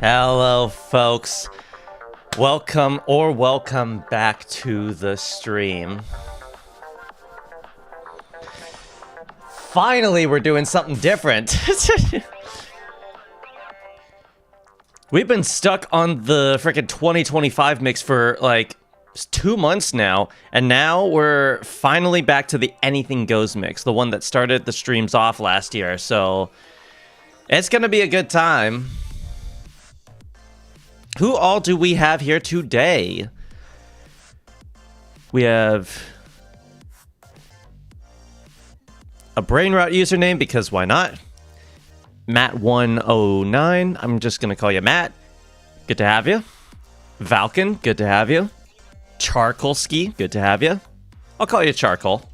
Hello, folks. Welcome back to the stream. Finally, we're doing something different. We've been stuck on the frickin' 2025 mix for like 2 months now, and now we're finally back to the Anything Goes mix, the one that started the streams off last year, so it's gonna be a good time. Who all do we have here today? We have a Brainrot username, because why not? Matt109, I'm just gonna call you Matt. Good to have you. Valken, good to have you. Charkolski, good to have you. I'll call you Charcoal.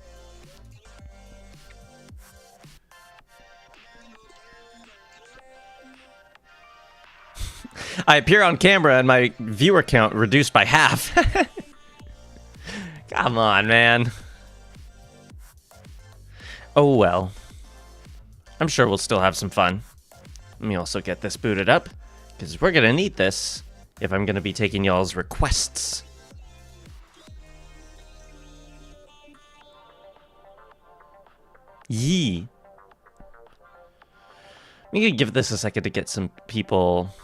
I appear on camera and my viewer count reduced by half. Come on, man. Oh well. I'm sure we'll still have some fun. Let me also get this booted up, because we're gonna need this if I'm gonna be taking y'all's requests. Yee. I'm gonna give this a second to get some people...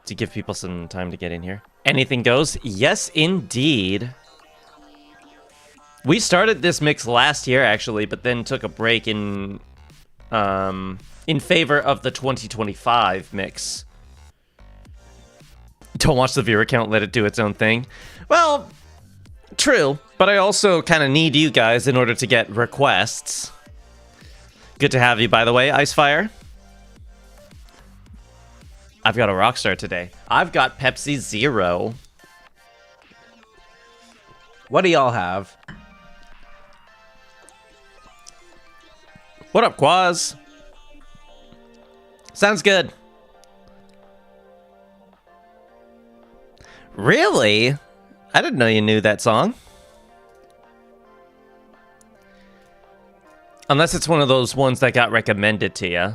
to give people some time to get in here. Anything Goes? Yes, indeed. We started this mix last year, actually, but then took a break in favor of the 2025 mix. Don't watch the viewer count, let it do its own thing. Well, true, but I also kind of need you guys in order to get requests. Good to have you, by the way, Icefire. I've got a Rockstar today. I've got Pepsi Zero. What do y'all have? What up, Quaz? Sounds good. Really? I didn't know you knew that song. Unless it's one of those ones that got recommended to you.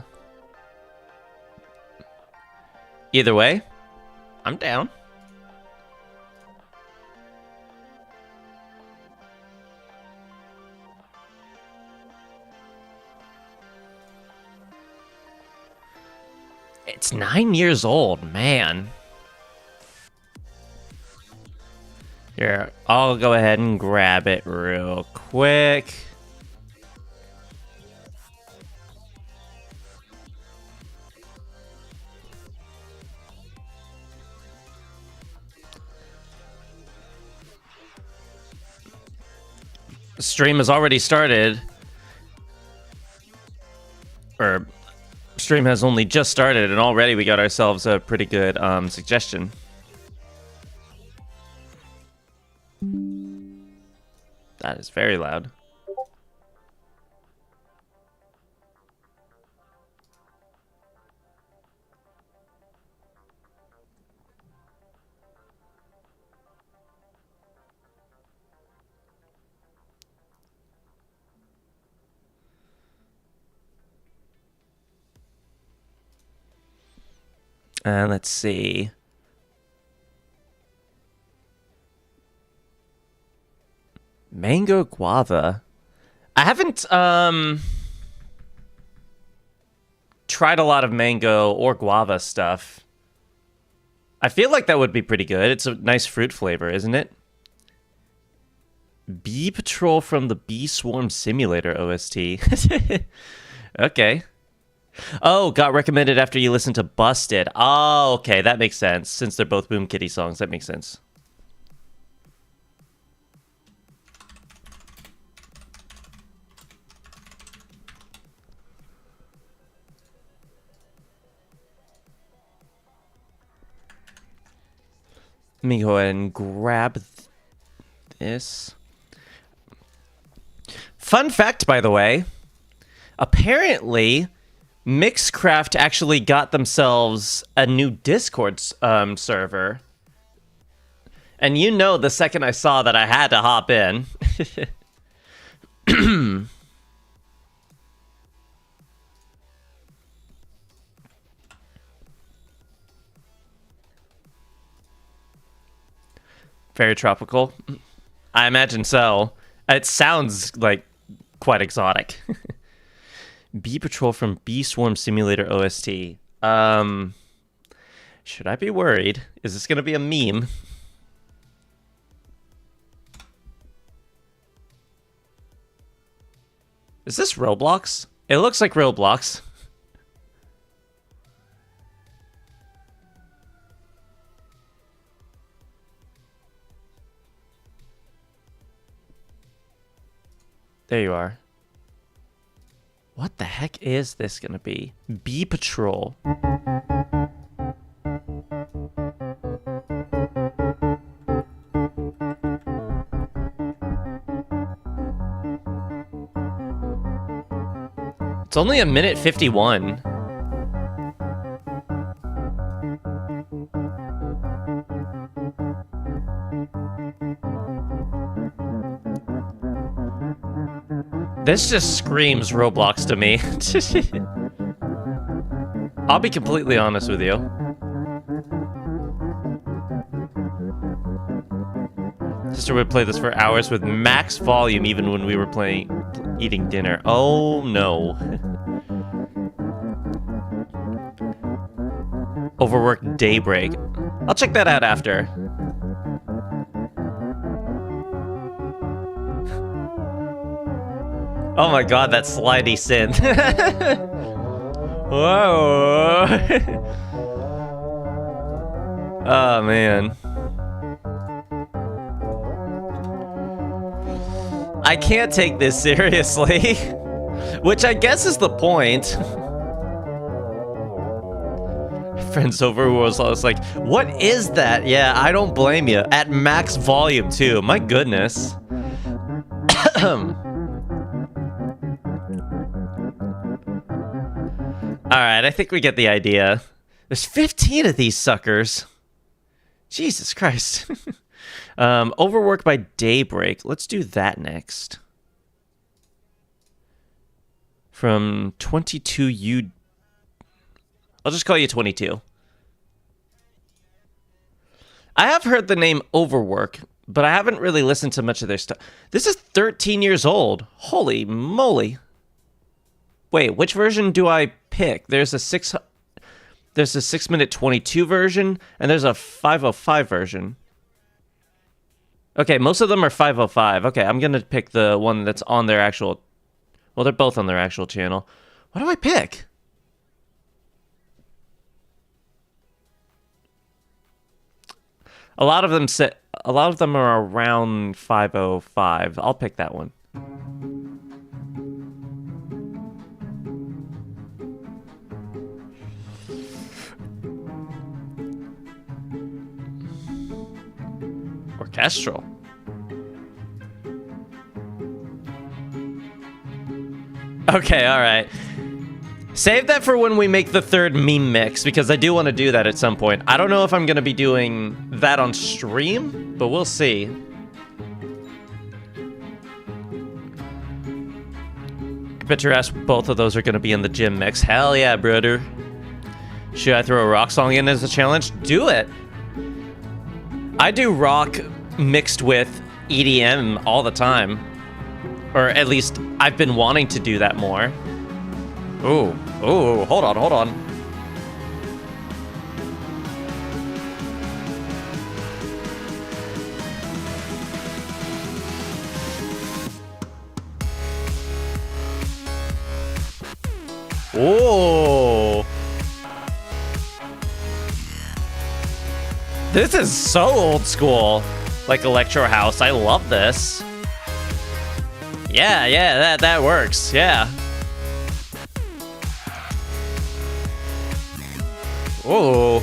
Either way, I'm down. It's 9 years old, man. Here, I'll go ahead and grab it real quick. The stream has already started. Or, stream has only just started, and already we got ourselves a pretty good suggestion. That is very loud. Let's see. Mango guava. I haven't tried a lot of mango or guava stuff. I feel like that would be pretty good. It's a nice fruit flavor, isn't it? Bee Patrol from the Bee Swarm Simulator OST. Okay. Oh, got recommended after you listened to Busted. Oh, okay, that makes sense. Since they're both Boom Kitty songs, that makes sense. Let me go ahead and grab this. Fun fact, by the way. Apparently... Mixcraft actually got themselves a new Discord server. And you know the second I saw that I had to hop in. Very tropical. I imagine so. It sounds like quite exotic. Bee Patrol from Bee Swarm Simulator OST. Should I be worried? Is this going to be a meme? Is this Roblox? It looks like Roblox. There you are. What the heck is this gonna be? Bee Patrol. It's only 1:51. This just screams Roblox to me. I'll be completely honest with you. Sister would play this for hours with max volume even when we were eating dinner. Oh no. Overworked Daybreak. I'll check that out after. Oh my god, that slidey synth. Whoa. Oh man. I can't take this seriously. Which I guess is the point. Friends over who was like, what is that? Yeah, I don't blame you. At max volume too. My goodness. Alright, I think we get the idea. There's 15 of these suckers. Jesus Christ. Overwork by Daybreak. Let's do that next. From 22U... I'll just call you 22. I have heard the name Overwork, but I haven't really listened to much of their stuff. This is 13 years old. Holy moly. Wait, which version do I pick? There's a 6-minute 22 version, and there's a 505 version. Okay, most of them are 505. Okay, I'm gonna pick the one that's on their actual... Well, they're both on their actual channel. What do I pick? A lot of them are around 505. I'll pick that one. Orchestral. Okay, all right. Save that for when we make the third meme mix, because I do want to do that at some point. I don't know if I'm going to be doing that on stream, but we'll see. Picture ass, both of those are going to be in the gym mix. Hell yeah, brother. Should I throw a rock song in as a challenge? Do it. I do rock mixed with EDM all the time. Or at least I've been wanting to do that more. Ooh, ooh, hold on, hold on. Ooh. This is so old school. Like electro house. I love this. Yeah, that works. Yeah. Ooh.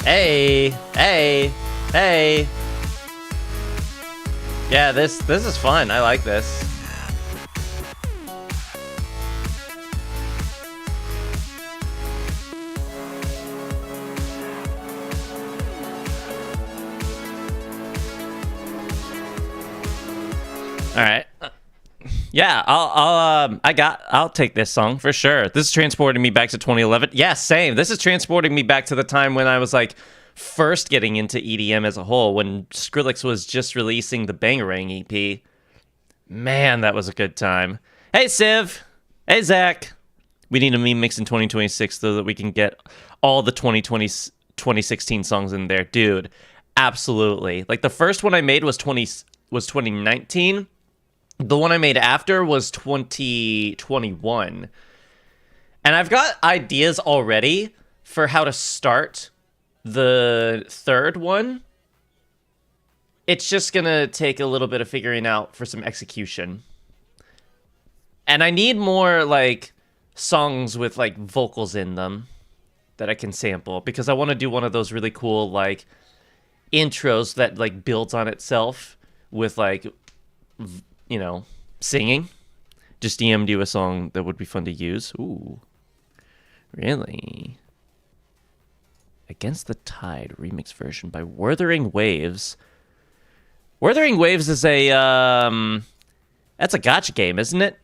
Hey, hey, hey. Yeah, this is fun. I like this. All right. Yeah, I'll take this song for sure. This is transporting me back to 2011. Yeah, same. This is transporting me back to the time when I was like first getting into EDM as a whole, when Skrillex was just releasing the Bangarang EP. Man, that was a good time. Hey, Civ. Hey, Zach. We need a meme mix in 2026 so that we can get all the 2016 songs in there. Dude, absolutely. Like the first one I made was 2019. The one I made after was 2021. And I've got ideas already for how to start the third one. It's just gonna take a little bit of figuring out for some execution. And I need more, like, songs with, like, vocals in them that I can sample. Because I want to do one of those really cool, like, intros that, like, builds on itself with, like, you know, singing. Just DM'd you a song that would be fun to use. Ooh. Really? Against the Tide remix version by Wuthering Waves. Wuthering Waves is a, that's a gacha game, isn't it?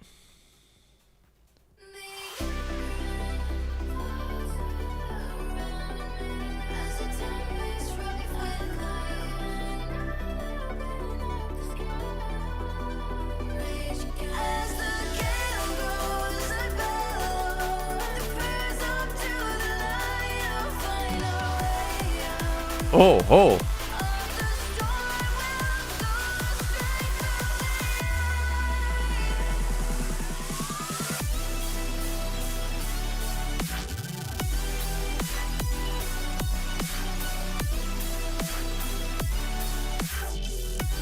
Oh.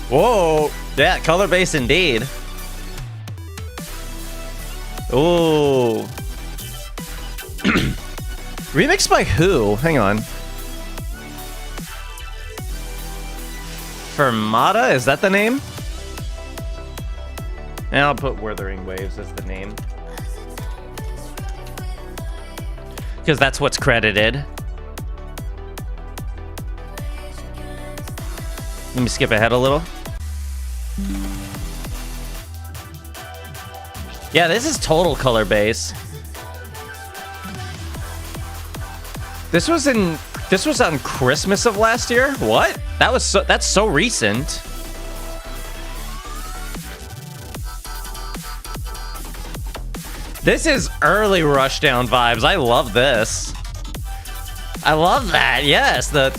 Whoa. Yeah, color base indeed. Oh. Remixed by who? Hang on. Fermata? Is that the name? And I'll put Wuthering Waves as the name. Because that's what's credited. Let me skip ahead a little. Yeah, this is total color base. This was on Christmas of last year? What? That's so recent. This is early Rushdown vibes. I love this. I love that. Yes, the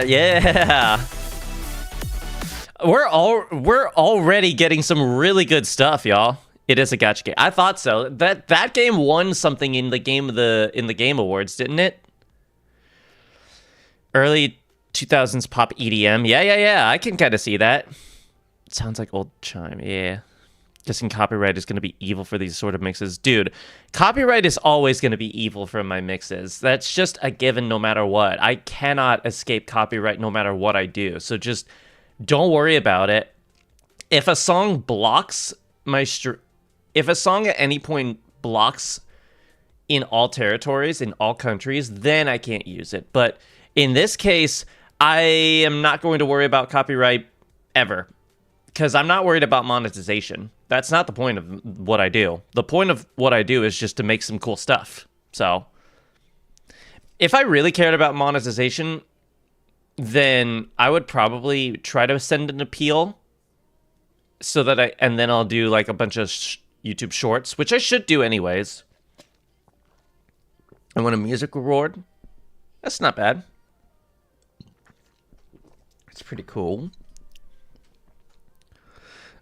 yeah. We're already getting some really good stuff, y'all. It is a gacha game. I thought so. That game won something in the Game Awards, didn't it? Early 2000s pop EDM. Yeah. I can kind of see that. Sounds like old chime. Yeah. Guessing copyright is going to be evil for these sort of mixes. Dude, copyright is always going to be evil for my mixes. That's just a given no matter what. I cannot escape copyright no matter what I do. So just don't worry about it. If a song blocks if a song at any point blocks in all territories, in all countries, then I can't use it. But in this case, I am not going to worry about copyright ever. Because I'm not worried about monetization. That's not the point of what I do. The point of what I do is just to make some cool stuff. So, if I really cared about monetization, then I would probably try to send an appeal so that and then I'll do like a bunch of YouTube shorts, which I should do anyways. I want a music reward. That's not bad. It's pretty cool.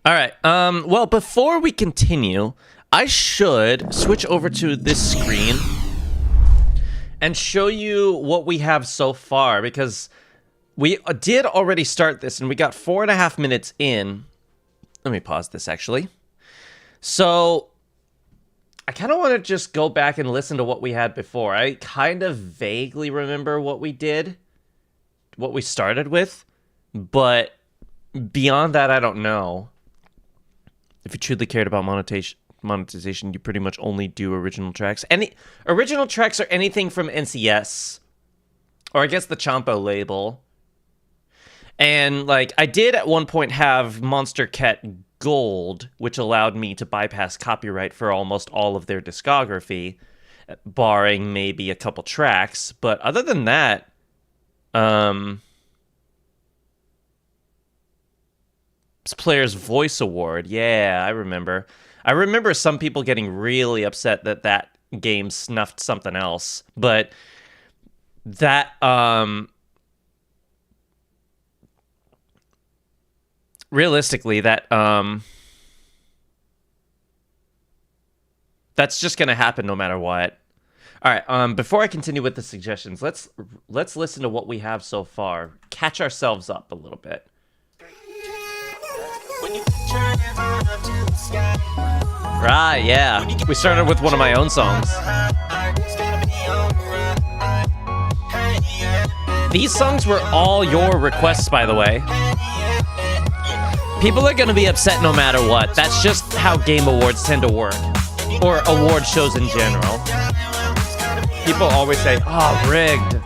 All right. Well, before we continue, I should switch over to this screen and show you what we have so far, because we did already start this and we got 4.5 minutes in. Let me pause this actually. So I kind of want to just go back and listen to what we had before. I kind of vaguely remember what we did, what we started with, but beyond that, I don't know. If you truly cared about monetization, you pretty much only do original tracks. Any original tracks or anything from NCS, or I guess the Champo label. And like I did at one point have Monster Cat Gold, which allowed me to bypass copyright for almost all of their discography, barring maybe a couple tracks. But other than that, Player's Voice Award. Yeah, I remember. I remember some people getting really upset that that game snuffed something else, but that realistically that that's just gonna happen no matter what. All right. Before I continue with the suggestions, let's listen to what we have so far. Catch ourselves up a little bit. Right, yeah. We started with one of my own songs. These songs were all your requests, by the way. People are going to be upset no matter what. That's just how Game Awards tend to work. Or award shows in general. People always say, oh, rigged.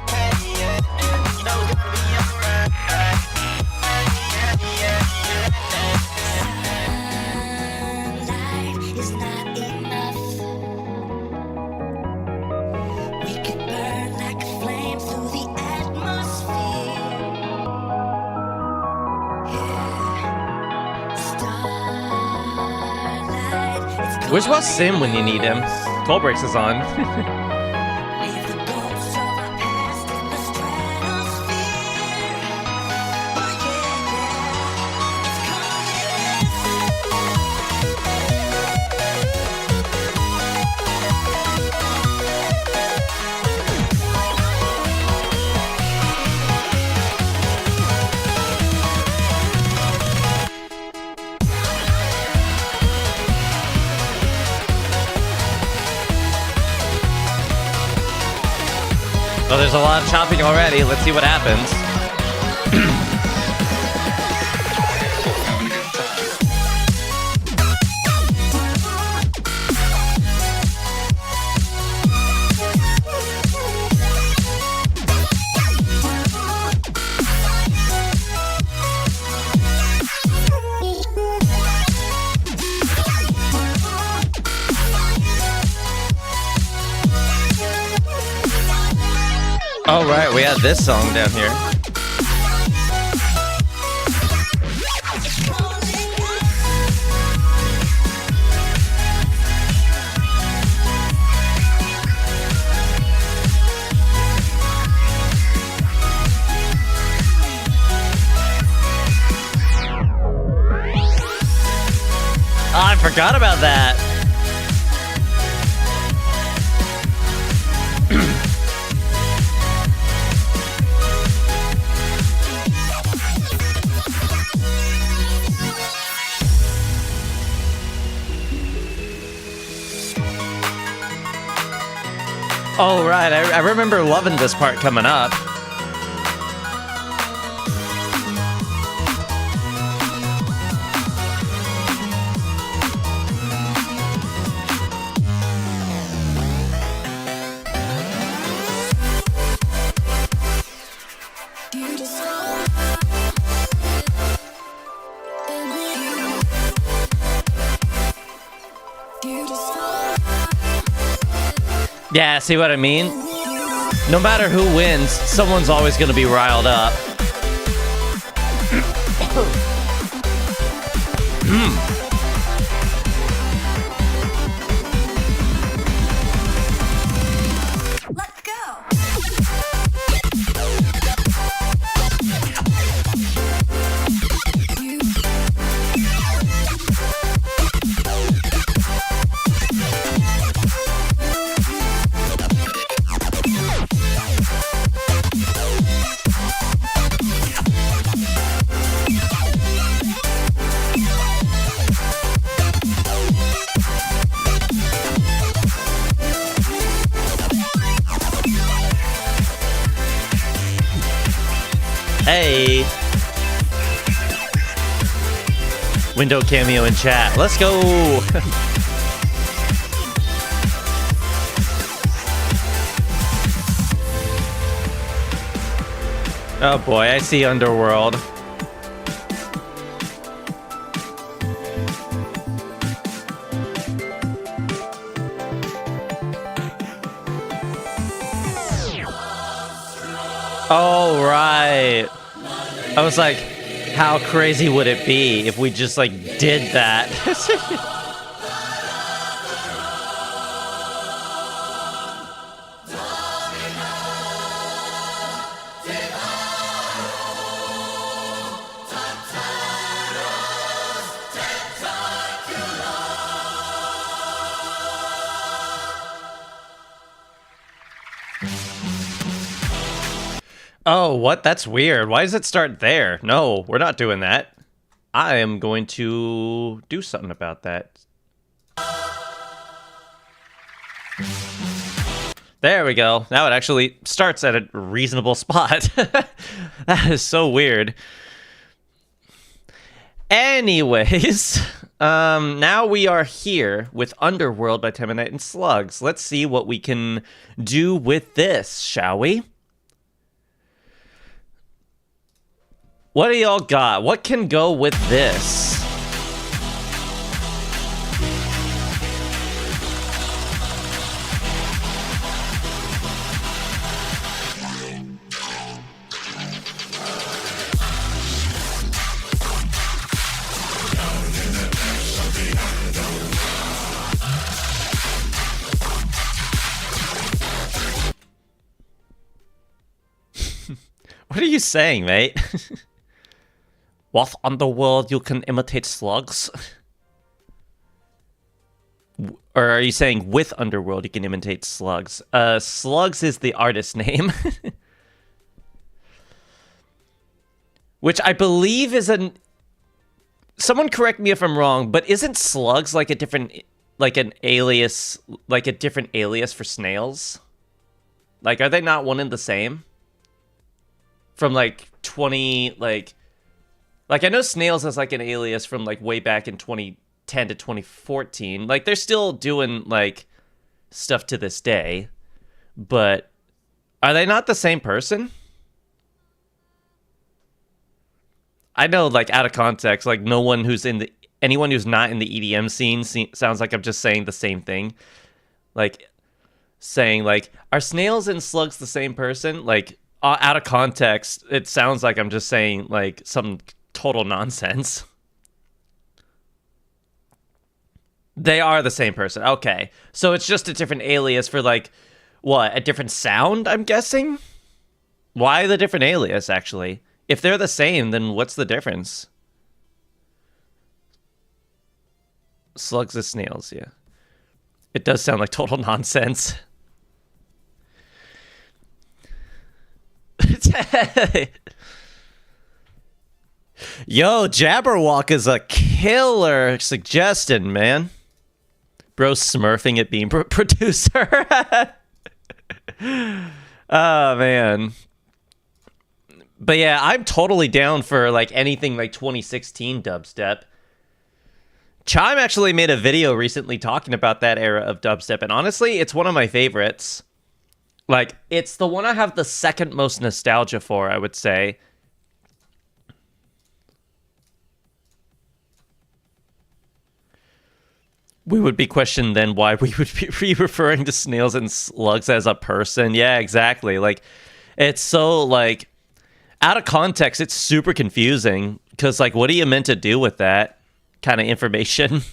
Where's Wasim when you need him? Toll Breaks is on. Well, there's a lot of chopping already. Let's see what happens. Oh, right, we had this song down here. Oh, I forgot about that. Oh, right. I remember loving this part coming up. Yeah, see what I mean? No matter who wins, someone's always going to be riled up. Let's go. Hey. Window cameo in chat. Let's go. Oh boy, I see Underworld. Oh, right. I was like, how crazy would it be if we just, like, did that? Oh, what? That's weird. Why does it start there? No, we're not doing that. I am going to do something about that. There we go. Now it actually starts at a reasonable spot. That is so weird. Anyways, now we are here with Underworld by Temanite and Slugs. Let's see what we can do with this, shall we? What do y'all got? What can go with this? What are you saying, mate? What Underworld you can imitate slugs? Or are you saying with Underworld you can imitate slugs? Slugs is the artist name. Which I believe is an... Someone correct me if I'm wrong, but isn't slugs like a different... Like an alias... Like a different alias for snails? Like, are they not one and the same? From like 20... Like, I know Snails is, like, an alias from, like, way back in 2010 to 2014. Like, they're still doing, like, stuff to this day. But are they not the same person? I know, like, out of context, like, no one who's in the... Anyone who's not in the EDM scene sounds like I'm just saying the same thing. Like, saying, like, are Snails and Slugs the same person? Like, out of context, it sounds like I'm just saying, like, some... total nonsense. They are the same person. Okay. So it's just a different alias for, like, what? A different sound, I'm guessing? Why the different alias, actually? If they're the same, then what's the difference? Slugs is snails, yeah. It does sound like total nonsense. Yo, Jabberwock is a killer suggestion, man. Bro smurfing at being producer. Oh, man. But yeah, I'm totally down for like anything like 2016 dubstep. Chime actually made a video recently talking about that era of dubstep, and honestly, it's one of my favorites. Like, it's the one I have the second most nostalgia for, I would say. We would be questioned then why we would be referring to snails and slugs as a person. Yeah, exactly. Like, it's so, like, out of context, it's super confusing. Because, like, what are you meant to do with that kind of information?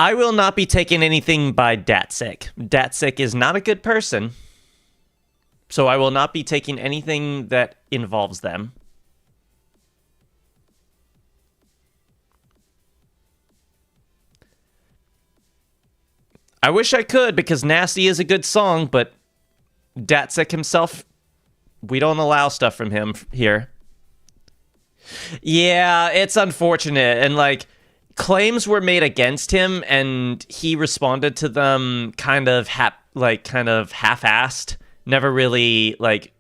I will not be taking anything by Datsik. Datsik is not a good person. So I will not be taking anything that involves them. I wish I could, because Nasty is a good song, but Datsik himself, we don't allow stuff from him here. Yeah, it's unfortunate, and like... claims were made against him, and he responded to them kind of half-assed. Never really like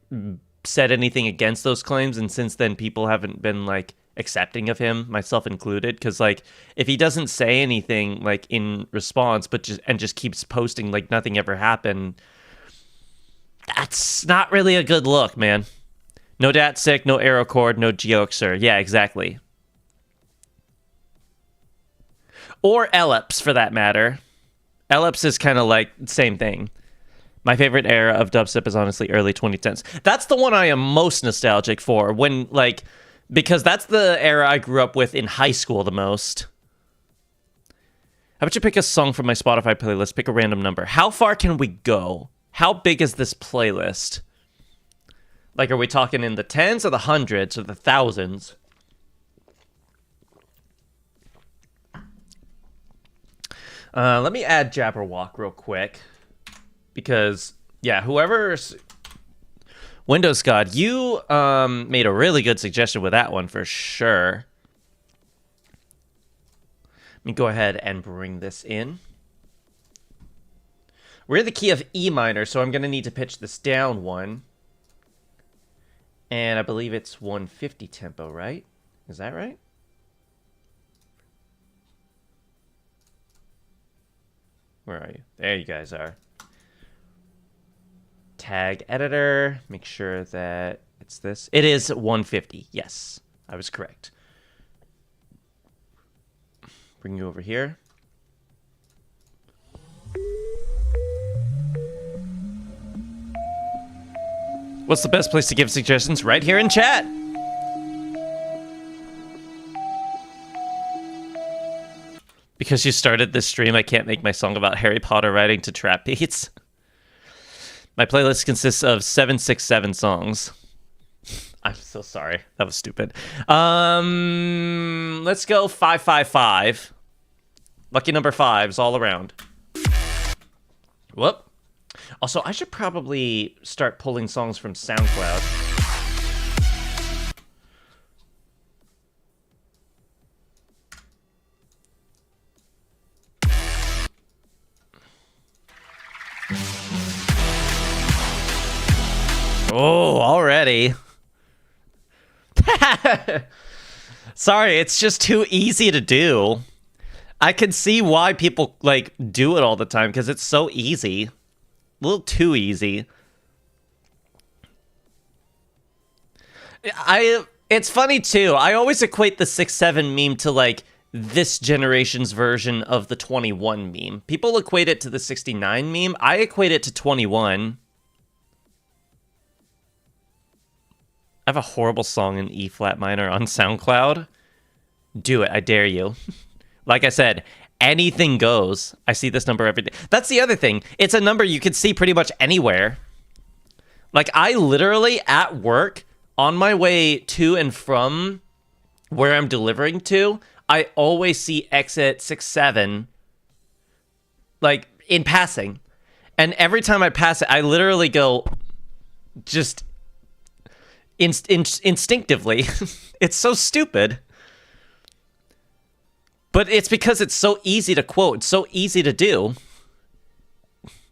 said anything against those claims, and since then people haven't been like accepting of him, myself included, because like if he doesn't say anything like in response but just keeps posting like nothing ever happened, that's not really a good look, man. No DatSick, no arrow cord, no geoxer. Yeah, exactly. Or ellipse, for that matter. Ellipse is kind of like the same thing. My favorite era of dubstep is honestly early 2010s. That's the one I am most nostalgic for, when like, because that's the era I grew up with in high school the most. How about you pick a song from my Spotify playlist? Pick a random number. How far can we go? How big is this playlist? Like, are we talking in the tens or the hundreds or the thousands? Let me add Jabberwock real quick. Because, yeah, whoever's... Windows God, you made a really good suggestion with that one for sure. Let me go ahead and bring this in. We're in the key of E minor, so I'm going to need to pitch this down one. And I believe it's 150 tempo, right? Is that right? Where are you? There you guys are. Tag editor. Make sure that it's this. It is 150. Yes, I was correct. Bring you over here. What's the best place to give suggestions? Right here in chat. Because you started this stream, I can't make my song about Harry Potter writing to trap beats. My playlist consists of 767 songs. I'm so sorry. That was stupid. Let's go 555. Lucky number 5s all around. Whoop. Also, I should probably start pulling songs from SoundCloud. Oh, already. Sorry, it's just too easy to do. I can see why people like do it all the time because it's so easy. A little too easy. It's funny too. I always equate the 6-7 meme to like this generation's version of the 21 meme. People equate it to the 69 meme. I equate it to 21. I have a horrible song in E flat minor on SoundCloud. Do it, I dare you. Like I said, anything goes. I see this number every day. That's the other thing. It's a number you can see pretty much anywhere. Like, I literally, at work, on my way to and from where I'm delivering to, I always see exit 67, like, in passing. And every time I pass it, I literally go, just instinctively. It's so stupid. But it's because it's so easy to quote. It's so easy to do.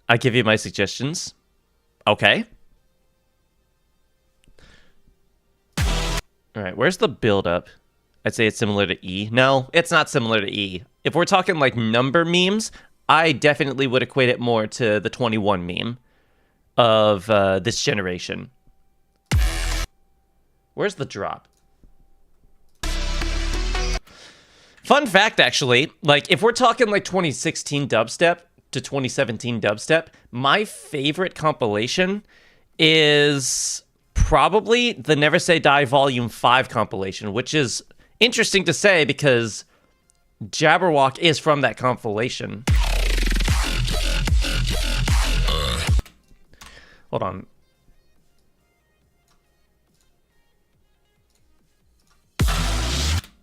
I give you my suggestions. Okay. All right, where's the build-up? I'd say it's similar to E. No, it's not similar to E. If we're talking like number memes, I definitely would equate it more to the 21 meme of this generation. Where's the drop? Fun fact, actually, like if we're talking like 2016 dubstep to 2017 dubstep, my favorite compilation is probably the Never Say Die Volume 5 compilation, which is interesting to say because Jabberwock is from that compilation. Hold on.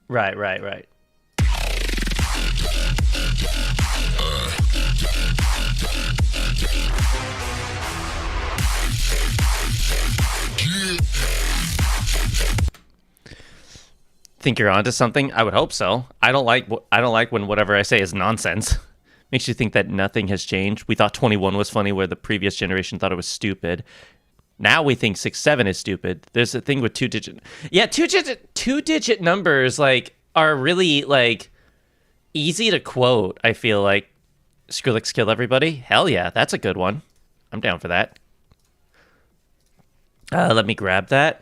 Right. think you're onto something? I would hope so. I don't like when whatever I say is nonsense. Makes you think that nothing has changed. We thought 21 was funny where the previous generation thought it was stupid. Now we think 6-7 is stupid. There's a thing with two-digit. Yeah, two-digit numbers like are really like easy to quote, I feel like. Skrillex Kill Everybody? Hell yeah, that's a good one. I'm down for that. Let me grab that.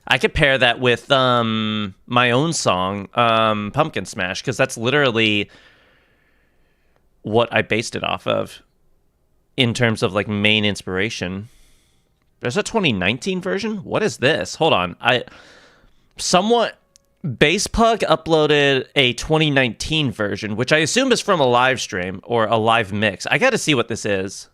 I could pair that with my own song, Pumpkin Smash, because that's literally what I based it off of in terms of like main inspiration. There's a 2019 version? What is this? Hold on. Basepug uploaded a 2019 version, which I assume is from a live stream or a live mix. I gotta see what this is.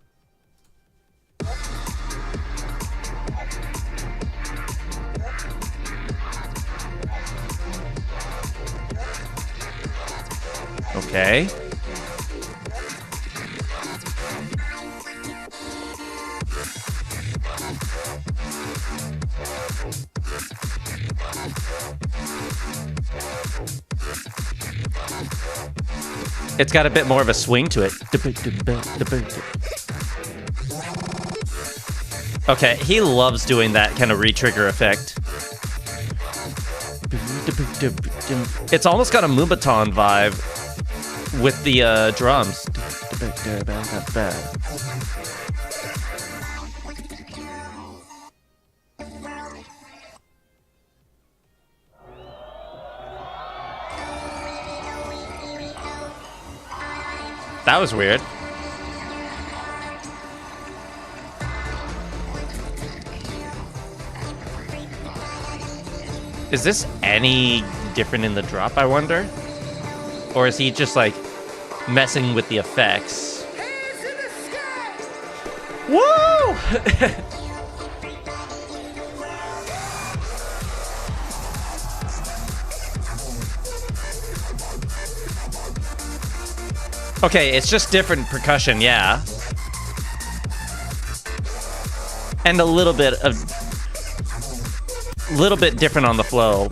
Okay. It's got a bit more of a swing to it. Okay, he loves doing that kind of re-trigger effect. It's almost got a Moombahton vibe with the drums. That was weird. Is this any different in the drop, I wonder? Or is he just like messing with the effects? Woo! Okay, it's just different percussion, yeah. And a little bit different on the flow.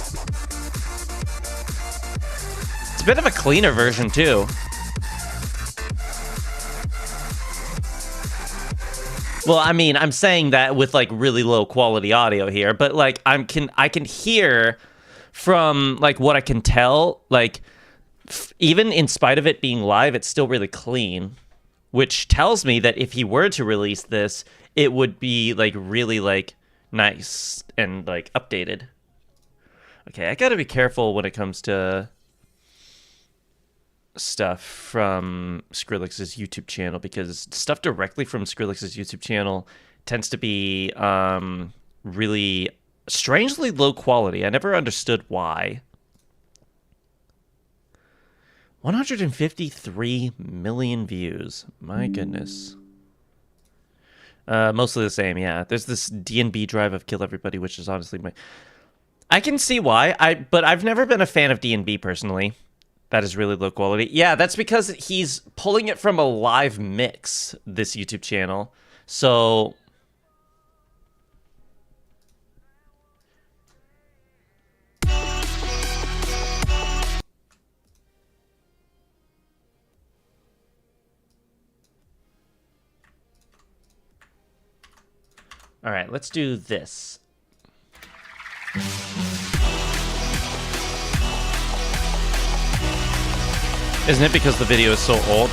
It's a bit of a cleaner version too. Well, I mean, I'm saying that with like really low quality audio here, but like I can hear from like what I can tell, like even in spite of it being live, it's still really clean, which tells me that if he were to release this, it would be like really like nice and like updated. Okay, I gotta be careful when it comes to stuff from Skrillex's YouTube channel, because stuff directly from Skrillex's YouTube channel tends to be really strangely low quality. I never understood why. 153 million views. My goodness. Mostly the same, yeah. There's this D&B drive of Kill Everybody, which is honestly my... I can see why, but I've never been a fan of D&B personally. That is really low quality. Yeah, that's because he's pulling it from a live mix, this YouTube channel. So... All right, let's do this. Isn't it because the video is so old?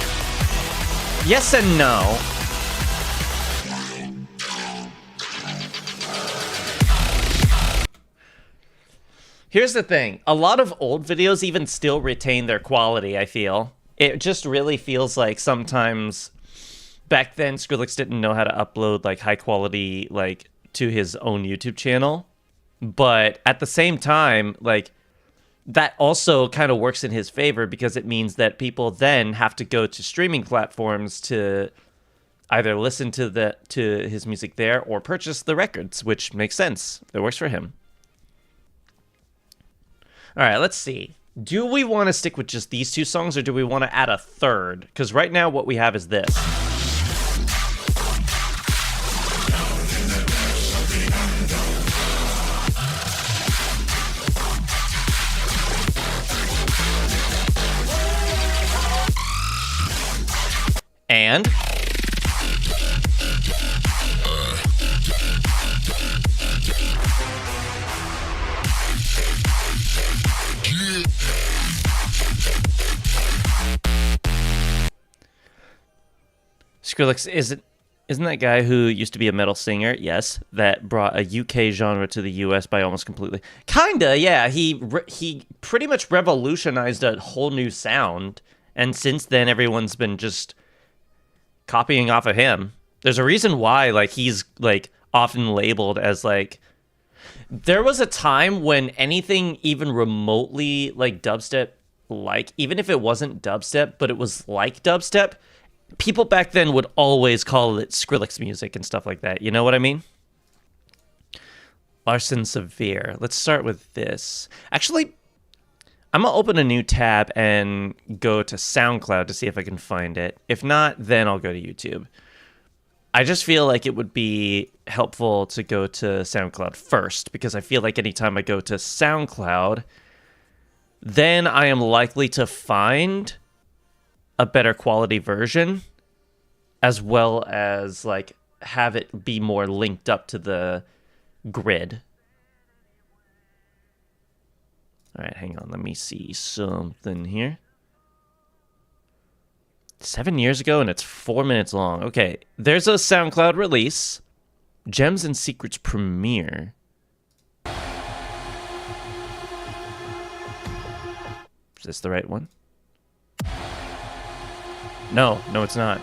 Yes and no. Here's the thing. A lot of old videos even still retain their quality, I feel. It just really feels like sometimes... Back then, Skrillex didn't know how to upload like high quality like to his own YouTube channel, but at the same time, like that also kind of works in his favor because it means that people then have to go to streaming platforms to either listen to his music there or purchase the records, which makes sense. It works for him. All right, let's see. Do we want to stick with just these two songs, or do we want to add a third? Because right now what we have is this. And Skrillex isn't that guy who used to be a metal singer? Yes, that brought a UK genre to the US by almost completely. Kinda, yeah. He pretty much revolutionized a whole new sound, and since then everyone's been just copying off of him. There's a reason why like he's like often labeled as like there was a time when anything even remotely like dubstep, like even if it wasn't dubstep but it was like dubstep, people back then would always call it Skrillex music and stuff like that. You know what I mean? Larson Severe. Let's start with this. Actually, I'm going to open a new tab and go to SoundCloud to see if I can find it. If not, then I'll go to YouTube. I just feel like it would be helpful to go to SoundCloud first, because I feel like anytime I go to SoundCloud, then I am likely to find a better quality version, as well as like have it be more linked up to the grid. All right, hang on. Let me see something here. 7 years ago, and it's 4 minutes long. Okay, there's a SoundCloud release. Gems and Secrets premiere. Is this the right one? No, it's not.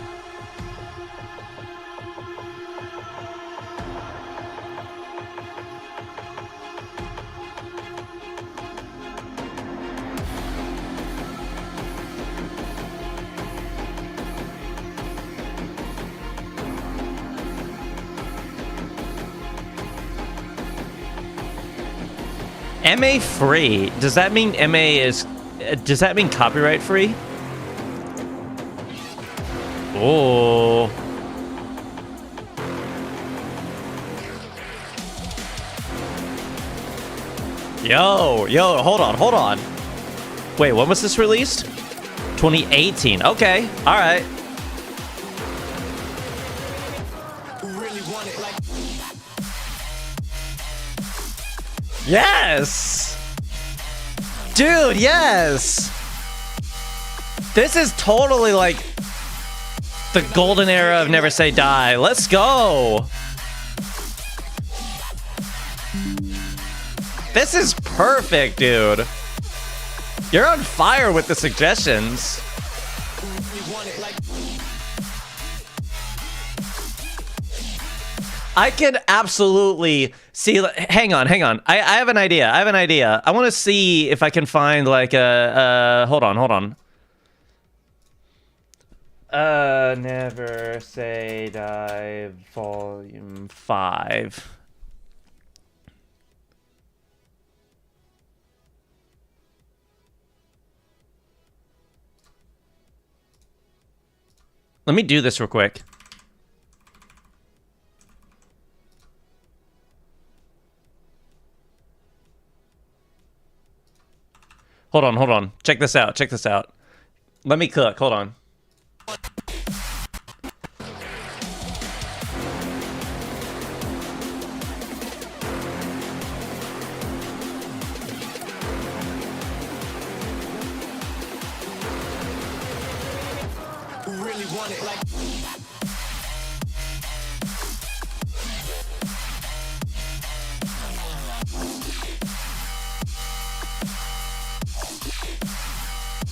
MA free? Does that mean MA is... Does that mean copyright free? Oh. Yo, hold on. Wait, when was this released? 2018. Okay, all right. Yes! Dude, yes! This is totally like the golden era of Never Say Die. Let's go! This is perfect, dude. You're on fire with the suggestions. I can absolutely see. Hang on. I have an idea. I want to see if I can find like a. Hold on. Never Say Die Volume 5. Let me do this real quick. Hold on. Check this out. Let me cook. Hold on. Really want it like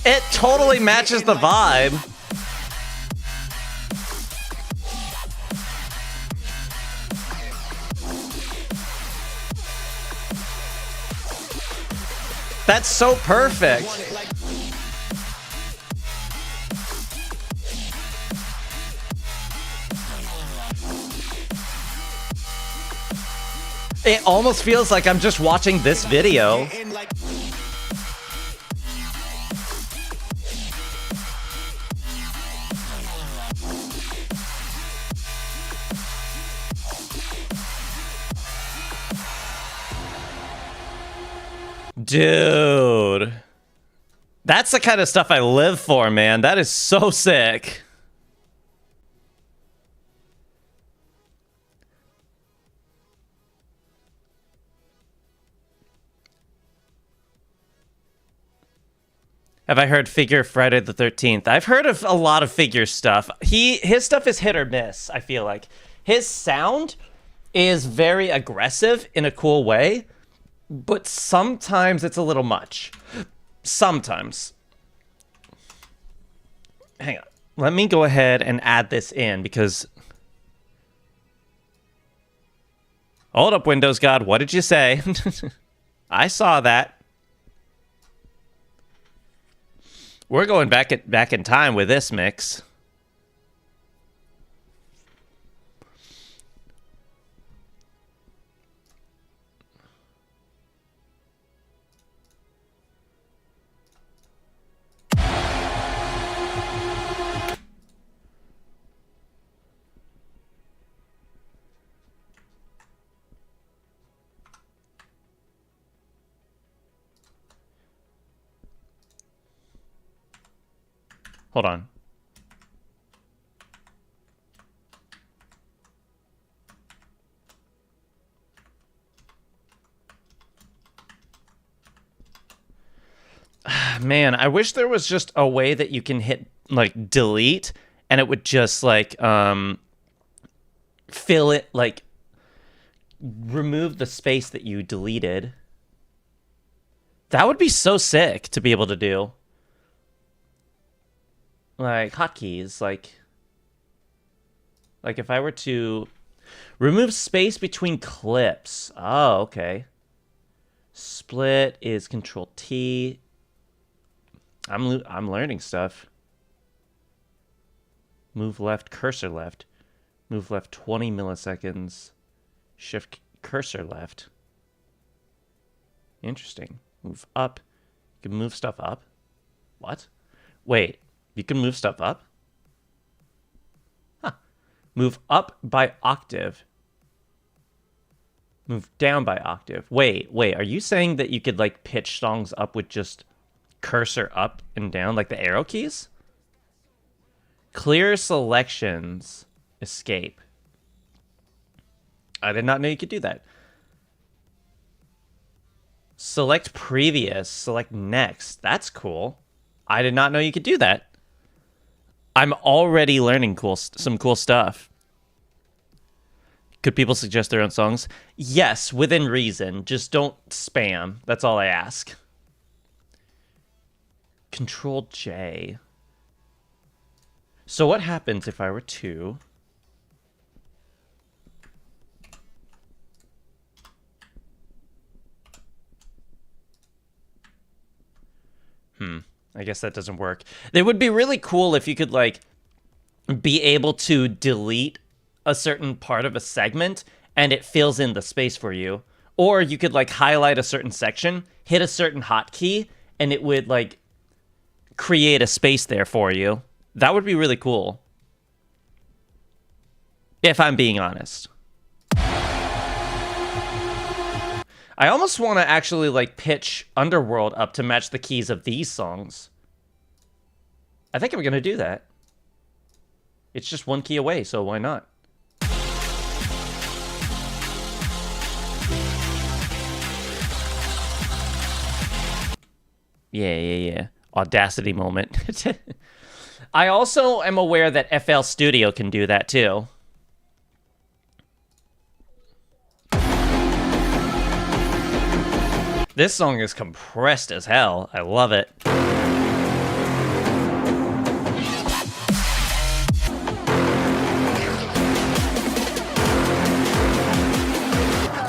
It totally matches the vibe. That's so perfect. It almost feels like I'm just watching this video. Dude. That's the kind of stuff I live for, man. That is so sick. Have I heard Figure Friday the 13th? I've heard of a lot of Figure stuff. His stuff is hit or miss, I feel like. His sound is very aggressive in a cool way, but sometimes it's a little much. Sometimes. Hang on. Let me go ahead and add this in because... Hold up, Windows God. What did you say? I saw that. We're going back in time with this mix. Hold on. Man, I wish there was just a way that you can hit like delete and it would just like fill it, like remove the space that you deleted. That would be so sick to be able to do. Like hotkeys, like if I were to remove space between clips. Oh, okay. Split is Control T. I'm learning stuff. Move left, cursor left. Move left 20 milliseconds. Shift cursor left. Interesting. Move up. You can move stuff up. What? Wait. You can move stuff up? Huh. Move up by octave. Move down by octave. Wait. Are you saying that you could, like, pitch songs up with just cursor up and down, like the arrow keys? Clear selections. Escape. I did not know you could do that. Select previous. Select next. That's cool. I did not know you could do that. I'm already learning some cool stuff. Could people suggest their own songs? Yes, within reason. Just don't spam. That's all I ask. Control J. So what happens if I were to... I guess that doesn't work. It would be really cool if you could, like, be able to delete a certain part of a segment and it fills in the space for you. Or you could, like, highlight a certain section, hit a certain hotkey, and it would, like, create a space there for you. That would be really cool. If I'm being honest. I almost want to actually, like, pitch Underworld up to match the keys of these songs. I think I'm going to do that. It's just one key away, so why not? Yeah. Audacity moment. I also am aware that FL Studio can do that, too. This song is compressed as hell. I love it.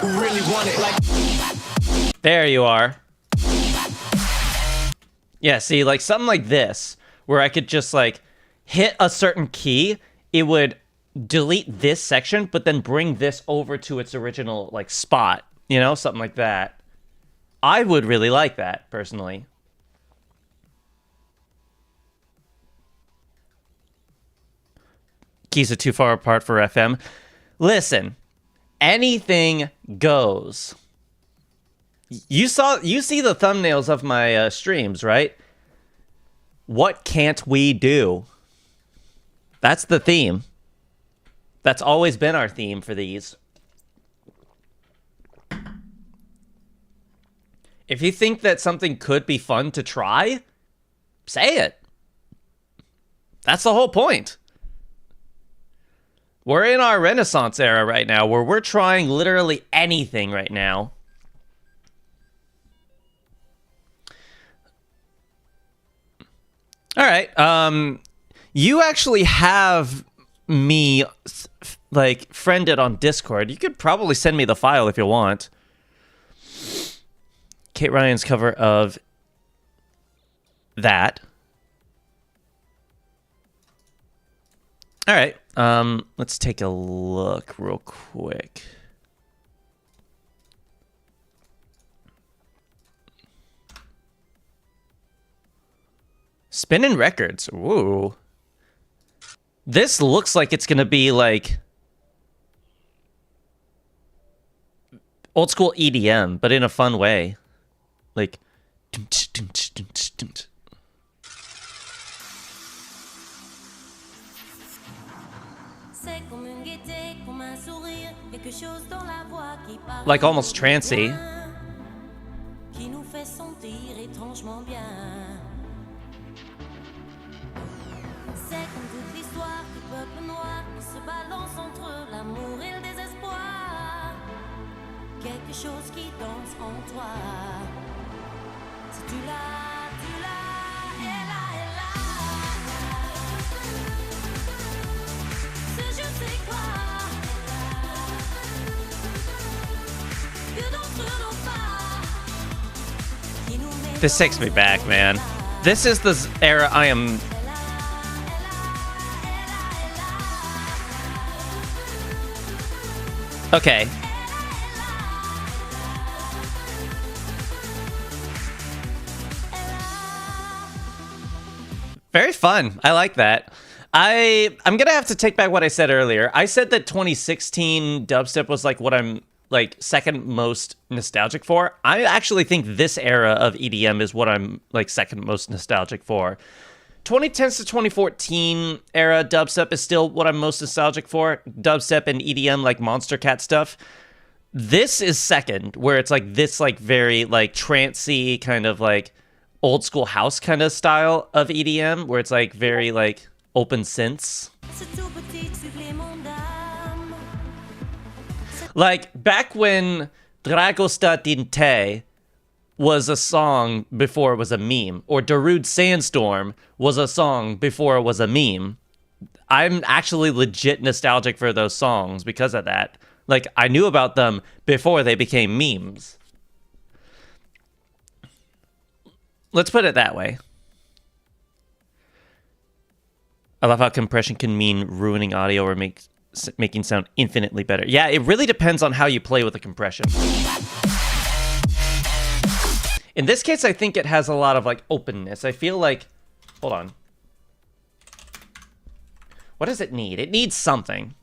Really want it like... There you are. Yeah, see, like something like this, where I could just like hit a certain key, it would delete this section, but then bring this over to its original like spot, you know, something like that. I would really like that, personally. Keys are too far apart for FM. Listen, anything goes. You see the thumbnails of my streams, right? What can't we do? That's the theme. That's always been our theme for these. If you think that something could be fun to try, Say it. That's the whole point. We're in our Renaissance era right now where we're trying literally anything right now. All right. You actually have me like friended on Discord. You could probably send me the file if you want. Kate Ryan's cover of that. All right. Let's take a look real quick. Spinning records. Ooh. This looks like it's gonna be like old school EDM, but in a fun way. Like almost trancy. Quelque chose qui danse en toi. Si tu l'as, elle là. Ce je sais quoi. Que d'entre nos pas. Qui nous met. This takes me back, man. This is the era I am. Okay. Very fun. I like that. I'm gonna have to take back what I said earlier. I said that 2016 dubstep was like what I'm like second most nostalgic for. I actually think this era of EDM is what I'm like second most nostalgic for. 2010s to 2014 era dubstep is still what I'm most nostalgic for. Dubstep and EDM like Monster Cat stuff. This is second, where it's like this like very like trancey kind of like old school house kind of style of EDM, where it's like very like open synths. Like back when Dragosta Dinte was a song before it was a meme, or Darude Sandstorm was a song before it was a meme. I'm actually legit nostalgic for those songs because of that. Like I knew about them before they became memes. Let's put it that way. I love how compression can mean ruining audio or making sound infinitely better. Yeah, it really depends on how you play with the compression. In this case, I think it has a lot of like openness. I feel like, hold on. What does it need? It needs something.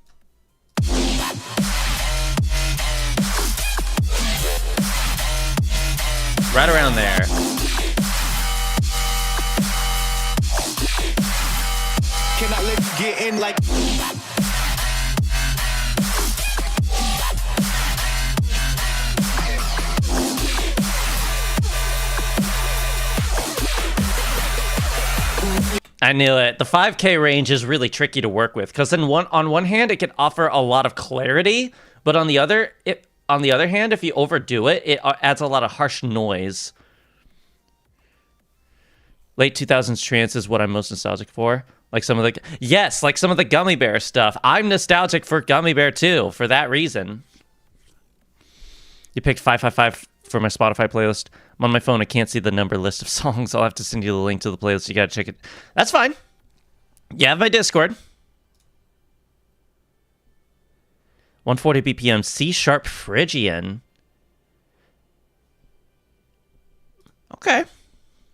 Right around there. Cannot let you get in like. I knew it. The 5K range is really tricky to work with because on one hand it can offer a lot of clarity, but on the other hand, if you overdo it, it adds a lot of harsh noise. Late 2000s trance is what I'm most nostalgic for. Like some of the Gummy Bear stuff. I'm nostalgic for Gummy Bear too, for that reason. You picked 555 for my Spotify playlist. I'm on my phone. I can't see the number list of songs. I'll have to send you the link to the playlist. You gotta check it. That's fine. You have my Discord. 140 BPM, C-sharp Phrygian. Okay.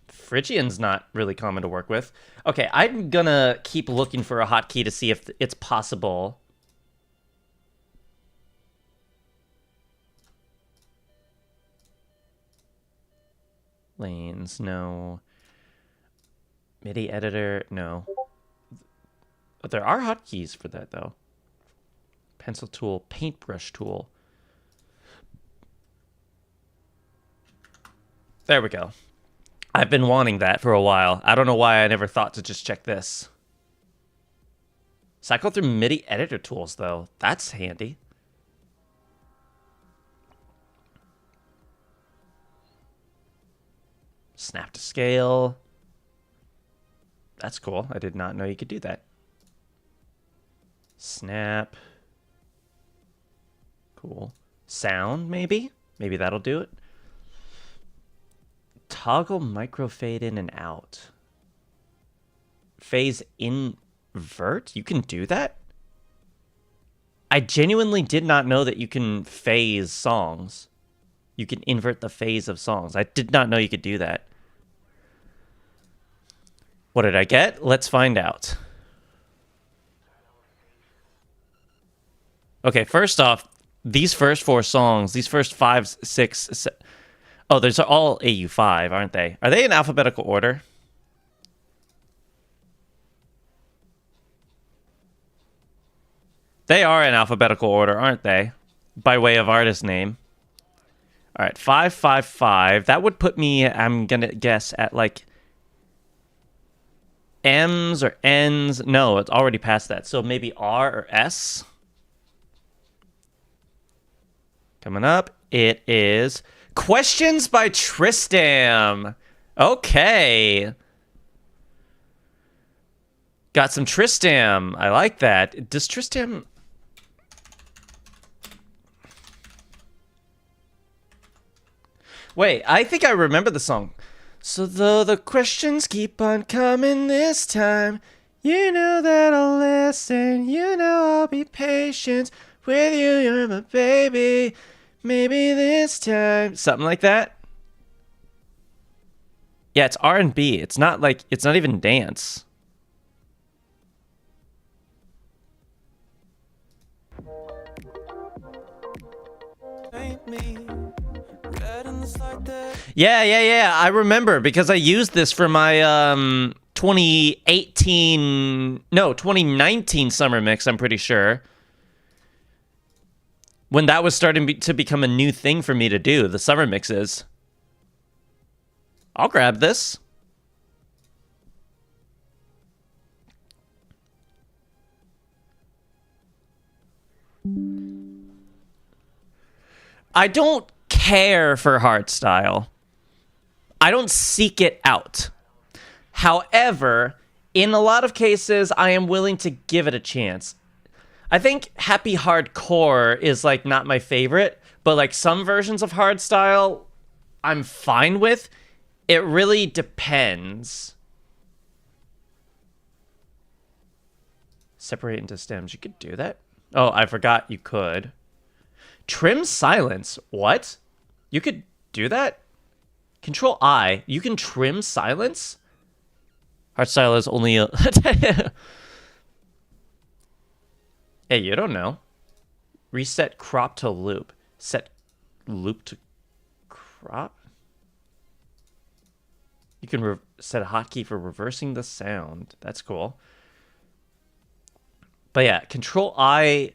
Phrygian's not really common to work with. Okay, I'm gonna keep looking for a hotkey to see if it's possible. Lanes, no. MIDI editor, no. But there are hotkeys for that, though. Pencil tool, paintbrush tool. There we go. I've been wanting that for a while. I don't know why I never thought to just check this. Cycle through MIDI editor tools, though. That's handy. Snap to scale. That's cool. I did not know you could do that. Snap. Cool. Sound, maybe? Maybe that'll do it. Toggle micro fade in and out. Phase invert? You can do that? I genuinely did not know that you can phase songs. You can invert the phase of songs. I did not know you could do that. What did I get? Let's find out. Okay, first off, these first 4 songs, these first 5, 6, oh, those are all AU5, aren't they? Are they in alphabetical order? They are in alphabetical order, aren't they? By way of artist name. All right, 555. That would put me, I'm going to guess, at like M's or N's. No, it's already past that. So maybe R or S. Coming up, it is Questions by Tristam. Okay. Got some Tristam. I like that. Does Tristam... Wait, I think I remember the song. So though the questions keep on coming this time, you know that I'll listen, you know I'll be patient with you, you're my baby, maybe this time. Something like that? Yeah, it's R&B. It's not like, it's not even dance. Yeah. I remember because I used this for my 2019 summer mix, I'm pretty sure. When that was starting to become a new thing for me to do, the summer mixes. I'll grab this. I don't care for hardstyle. I don't seek it out. However, in a lot of cases, I am willing to give it a chance. I think happy hardcore is like not my favorite, but like some versions of hardstyle, I'm fine with. It really depends. Separate into stems. You could do that? Oh, I forgot you could. Trim silence. What? You could do that? Control I. You can trim silence? Hardstyle is only a... Hey, you don't know. Reset crop to loop. Set loop to crop? You can set a hotkey for reversing the sound. That's cool. But yeah, Control I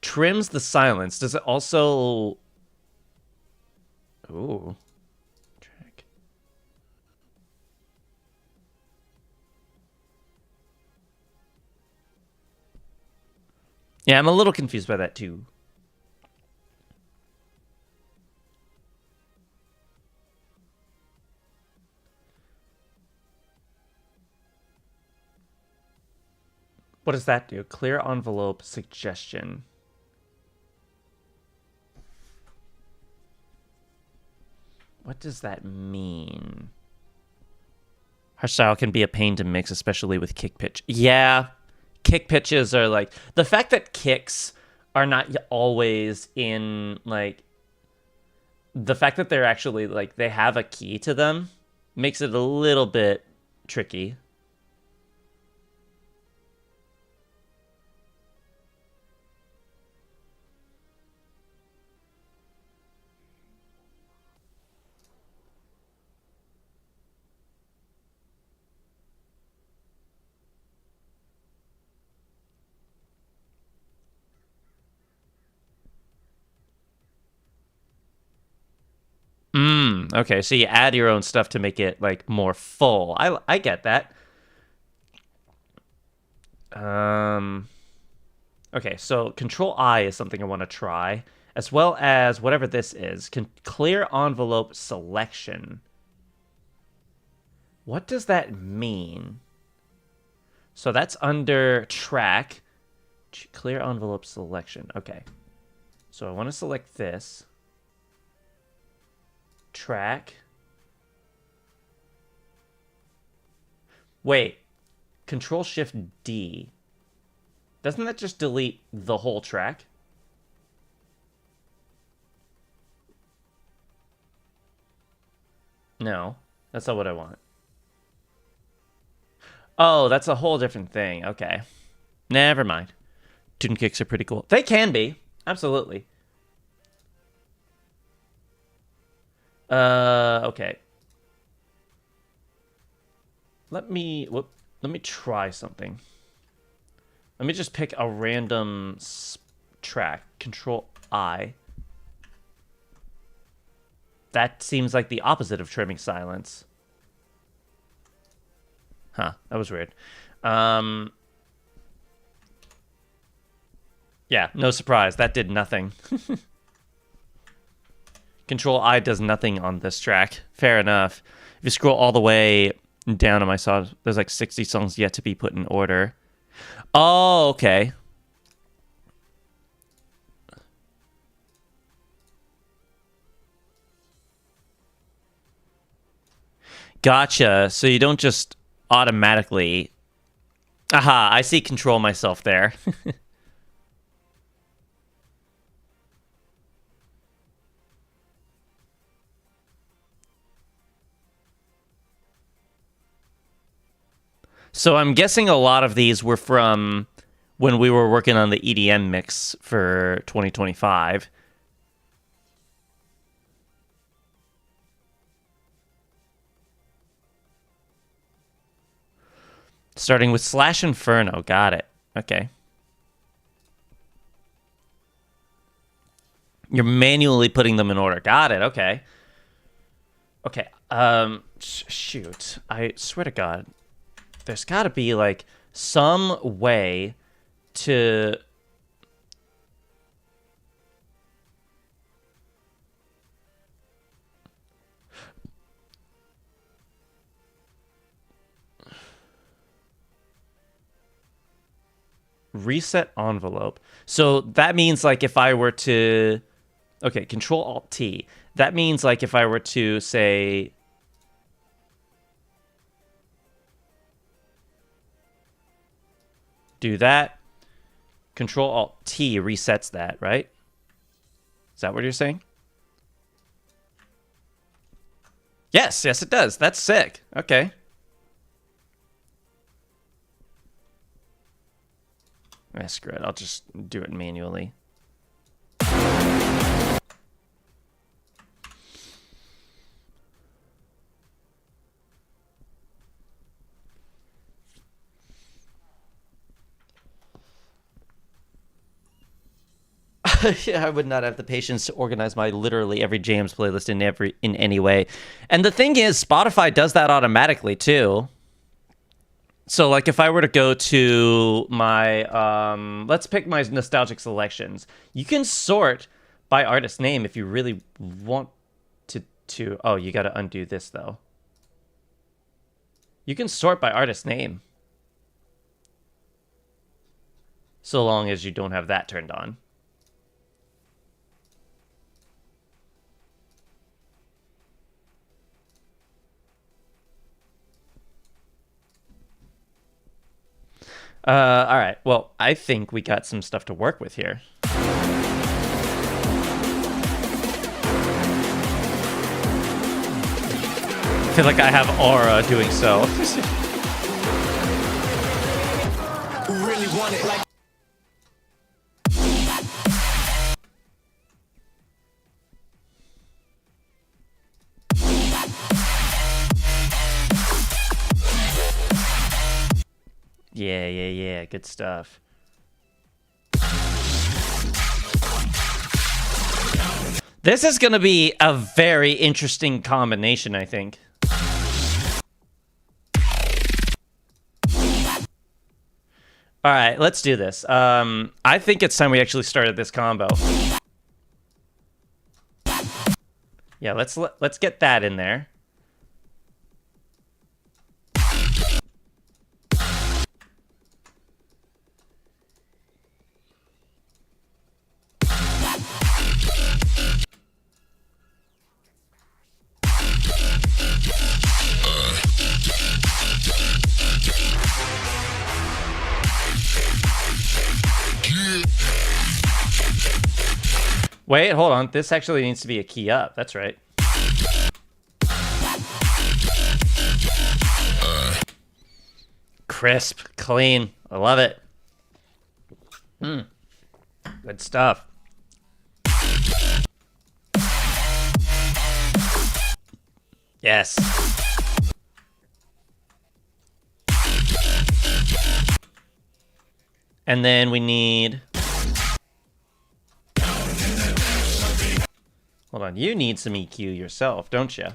trims the silence. Does it also... Ooh. Track. Yeah, I'm a little confused by that too. What does that do? Clear envelope suggestion. What does that mean? Hardstyle can be a pain to mix, especially with kick pitch. Yeah, kick pitches are like... The fact that kicks are not always in, like... The fact that they're actually, like, they have a key to them makes it a little bit tricky. Okay, so you add your own stuff to make it like more full. I get that. Okay, so Control I is something I want to try, as well as whatever this is. Clear envelope selection. What does that mean? So that's under track. Clear envelope selection. Okay. So I want to select this. Track. Wait. Control Shift D. Doesn't that just delete the whole track? No. That's not what I want. Oh, that's a whole different thing. Okay. Never mind. Tune kicks are pretty cool. They can be. Absolutely. Okay. Let me try something. Let me just pick a random track. Control I. That seems like the opposite of trimming silence. Huh, that was weird. Yeah, no surprise. That did nothing. Control I does nothing on this track. Fair enough. If you scroll all the way down on my song, there's like 60 songs yet to be put in order. Oh, okay. Gotcha. So you don't just automatically... Aha, I see control myself there. So I'm guessing a lot of these were from when we were working on the EDM mix for 2025. Starting with Slash Inferno. Got it. Okay. You're manually putting them in order. Got it. Okay. Okay. Shoot. I swear to God. There's got to be, like, some way to... reset envelope. So that means, like, if I were to... Okay, Control-Alt-T. That means, like, if I were to, say... do that. Control-Alt-T resets that, right? Is that what you're saying? Yes, yes it does. That's sick. Okay. Screw it. I'll just do it manually. Yeah, I would not have the patience to organize my literally every jams playlist in any way. And the thing is, Spotify does that automatically too. So like if I were to go to my let's pick my nostalgic selections. You can sort by artist name if you really want to oh, you got to undo this though. You can sort by artist name. So long as you don't have that turned on. All right. Well, I think we got some stuff to work with here. I feel like I have aura doing so. Really want it like Yeah. Good stuff. This is going to be a very interesting combination, I think. All right, let's do this. I think it's time we actually started this combo. Yeah, let's get that in there. Wait, hold on. This actually needs to be a key up. That's right. Crisp, clean. I love it. Good stuff. Yes. And then we need... Hold on, you need some EQ yourself, don't you?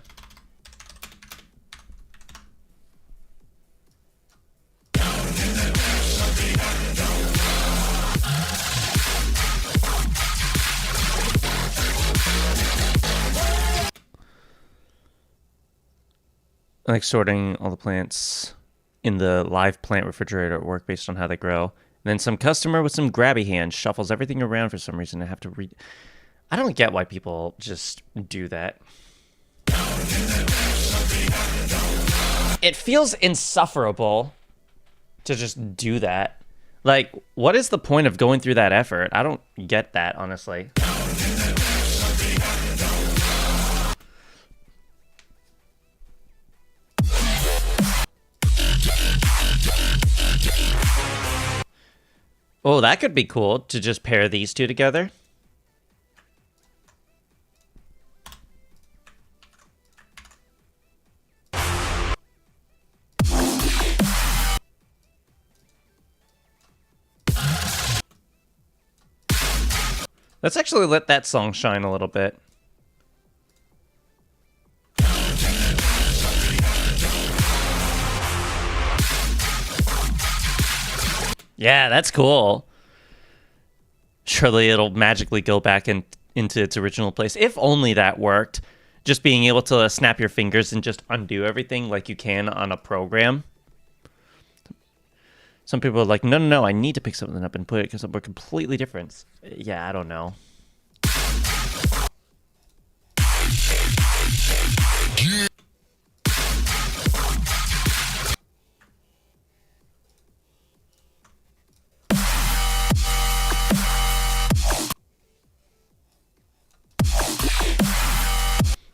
I like sorting all the plants in the live plant refrigerator at work based on how they grow. And then some customer with some grabby hands shuffles everything around for some reason. I have to read... I don't get why people just do that. It feels insufferable to just do that. Like, what is the point of going through that effort? I don't get that, honestly. Oh, that could be cool to just pair these two together. Let's actually let that song shine a little bit. Yeah, that's cool. Surely it'll magically go back into its original place. If only that worked. Just being able to snap your fingers and just undo everything like you can on a program. Some people are like, no, I need to pick something up and put it because we're completely different. Yeah, I don't know.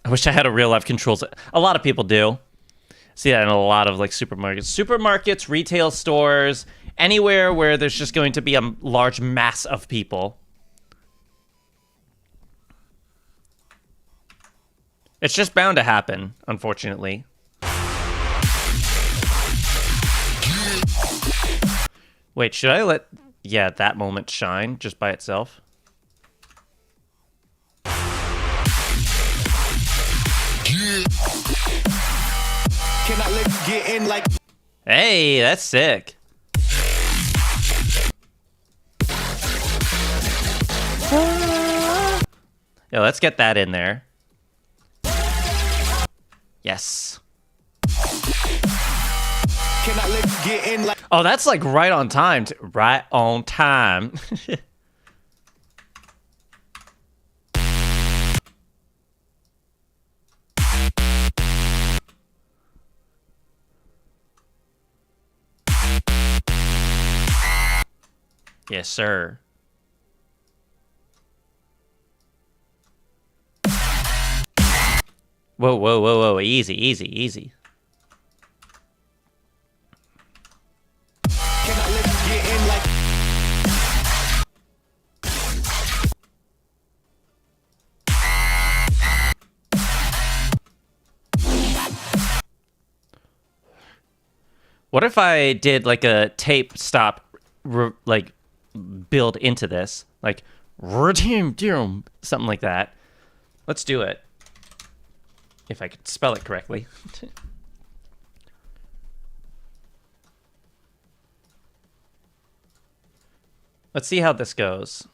I wish I had a real life controls. A lot of people do. See that in a lot of like supermarkets, retail stores, anywhere where there's just going to be a large mass of people. It's just bound to happen, unfortunately. Wait, should I let that moment shine just by itself? Can I let you get in like... Hey, that's sick. Yeah, let's get that in there. Yes. Can I let you get in like... Oh, that's like right on time. Right on time. Yes, sir. Whoa. Easy. Can I let you get in like... What if I did like a tape stop, build into this, like something like that, Let's do it. If I could spell it correctly. Let's see how this goes.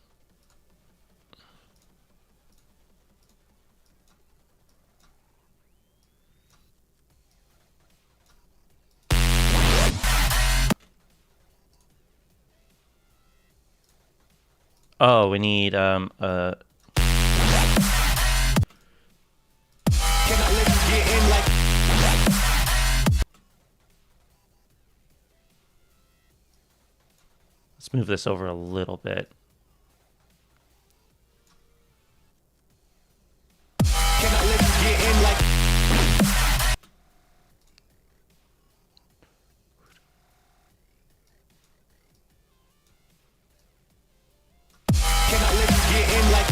Oh, we need Can I let you get in like? let's move this over a little bit. Can I let you get in like? Can I let you get in like?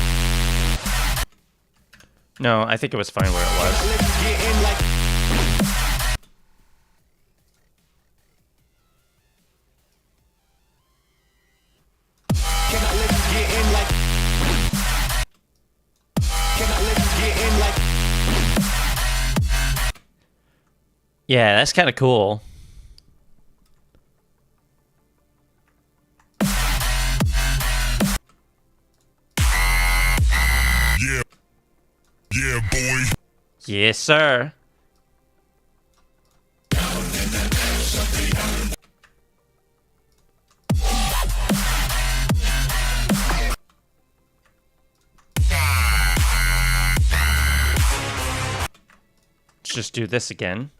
No, I think it was fine where it was. Let you get in like? Can I let you get in like? Can I let you get in like? Yeah, that's kind of cool. Yeah. Yeah, boy. Yes, sir. Let's just do this again.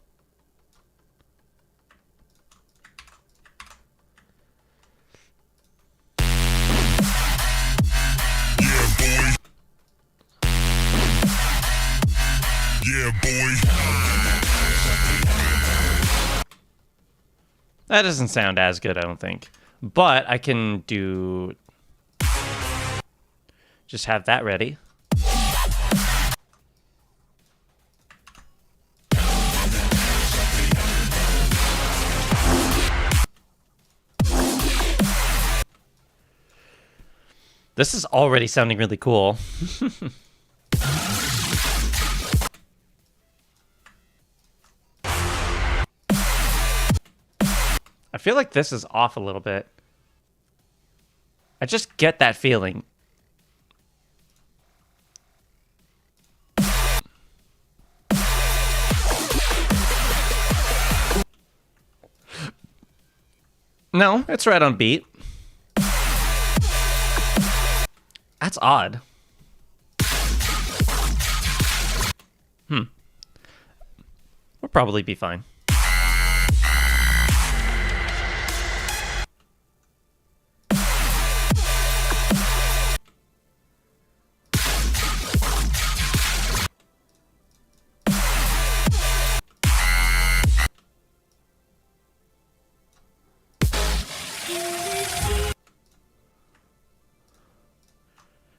Yeah, boy. Yeah, boy. That doesn't sound as good, I don't think. But I can do... just have that ready. This is already sounding really cool. I feel like this is off a little bit. I just get that feeling. No, it's right on beat. That's odd. We'll probably be fine.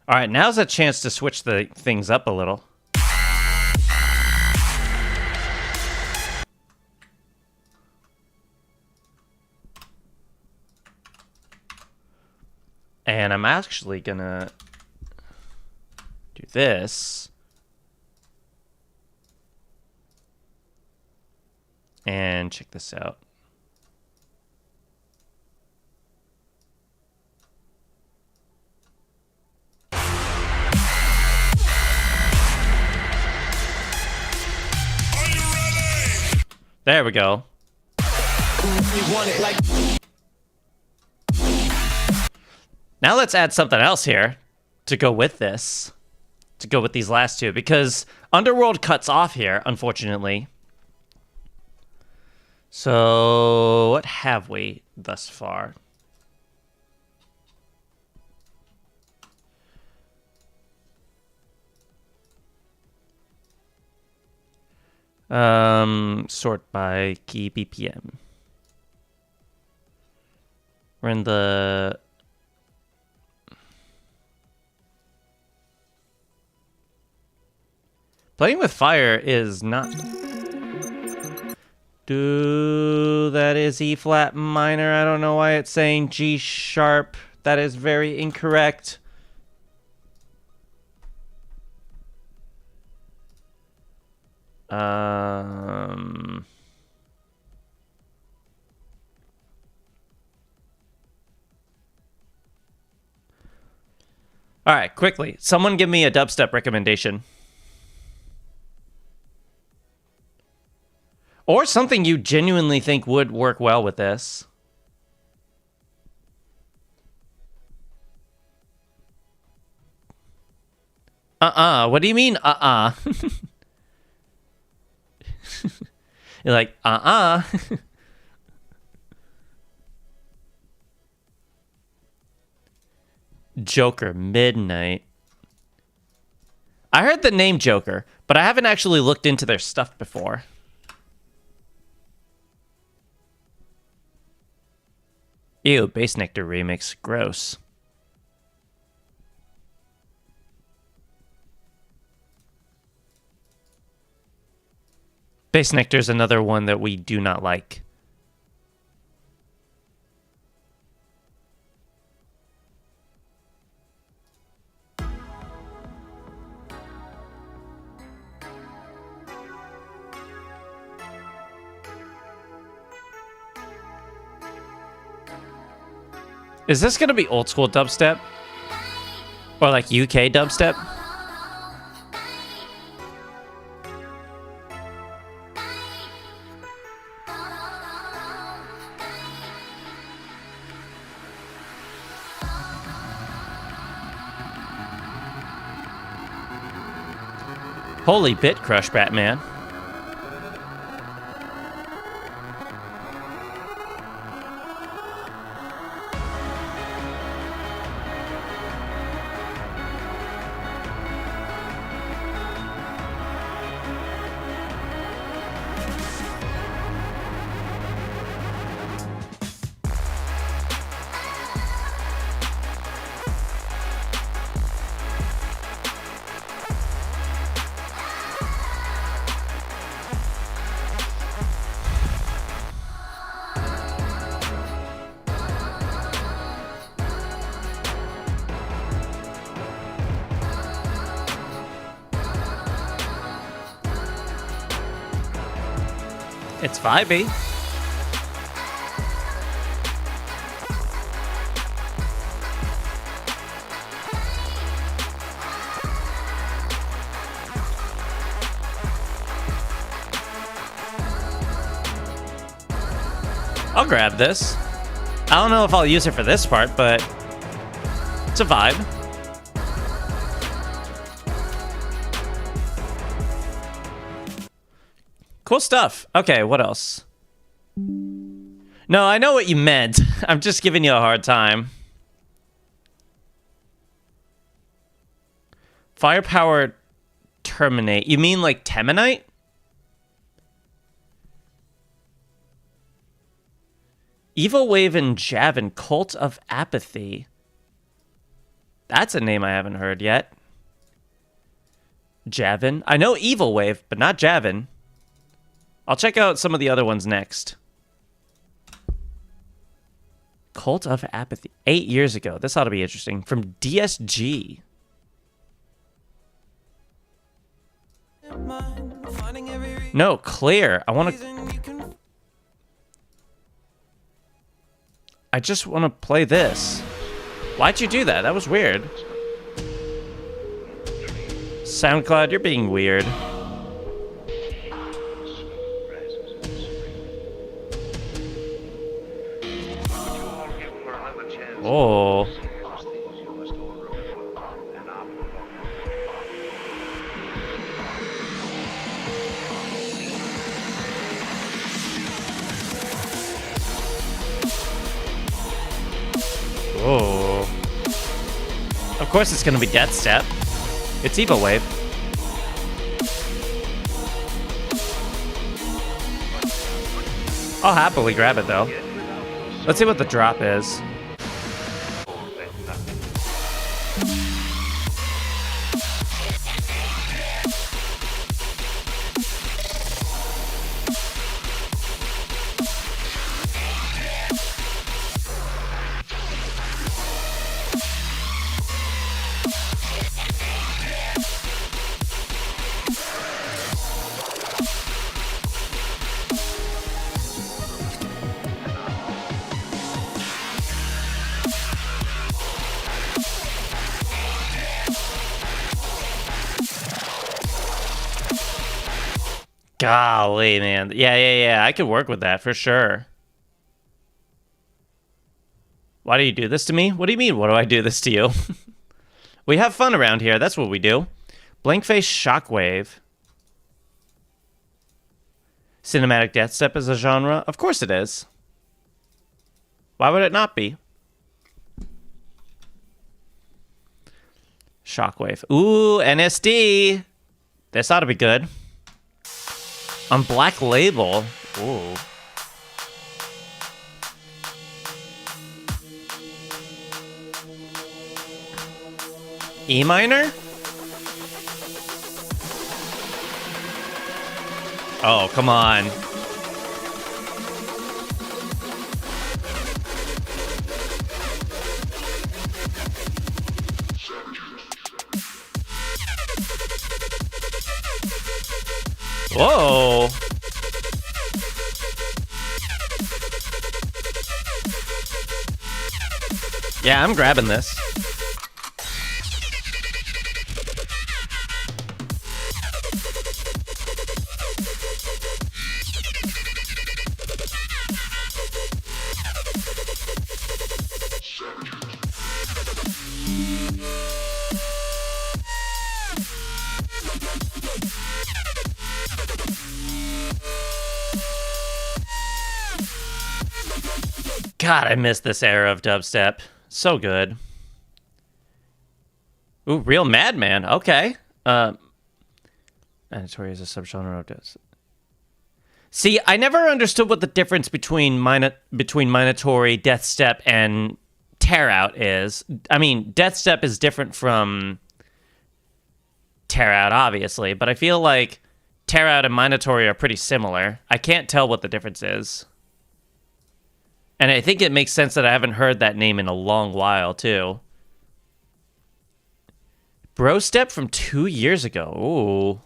All right, now's a chance to switch the things up a little. And I'm actually gonna do this. And check this out. There we go. You want it like? Now let's add something else here to go with this. To go with these last two. Because Underworld cuts off here, unfortunately. So, what have we thus far? Sort by key BPM. We're in the... Playing with fire is not... That is E flat minor. I don't know why it's saying G sharp. That is very incorrect. Um. All right, quickly. Someone give me a dubstep recommendation. Or something you genuinely think would work well with this. What do you mean, You're like, Joker, Midnight. I heard the name Joker, but I haven't actually looked into their stuff before. Ew, Bass Nectar remix. Gross. Bass Nectar's another one that we do not like. Is this gonna be old school dubstep? Or like UK dubstep? Holy bit crush, Batman. It's vibey. I'll grab this. I don't know if I'll use it for this part, but it's a vibe. Cool stuff. Okay, what else? No, I know what you meant. I'm just giving you a hard time. Firepower terminate. You mean like Temanite? Evil Wave and Javin, Cult of Apathy. That's a name I haven't heard yet. Javin. I know Evil Wave, but not Javin. I'll check out some of the other ones next. Cult of Apathy. 8 years ago. This ought to be interesting. From DSG. No, clear. I want to... I just want to play this. Why'd you do that? That was weird. SoundCloud, you're being weird. Oh. Oh. Of course it's gonna be Death Step. It's Evil Wave. I'll happily grab it though. Let's see what the drop is. Golly, man. Yeah. I could work with that for sure. Why do you do this to me? What do you mean, what do I do this to you? We have fun around here. That's what we do. Blank face shockwave. Cinematic death step is a genre? Of course it is. Why would it not be? Shockwave. Ooh, NSD. This ought to be good. On Black Label. Ooh. E minor? Oh, come on. Whoa. Yeah, I'm grabbing this. God, I miss this era of dubstep. So good. Ooh, Real Madman. Okay. Mandatory is a subgenre of dubstep. See, I never understood what the difference between Minatory, Deathstep, and Tear Out is. I mean, Deathstep is different from Tear Out, obviously, but I feel like Tear Out and Minatory are pretty similar. I can't tell what the difference is. And I think it makes sense that I haven't heard that name in a long while, too. Bro Step from 2 years ago. Ooh.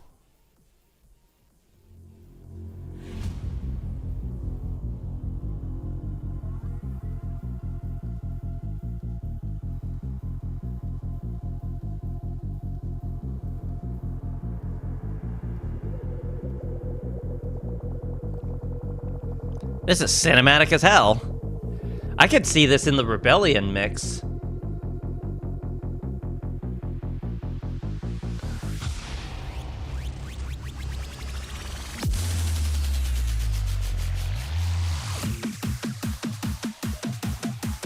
This is cinematic as hell. I could see this in the Rebellion mix.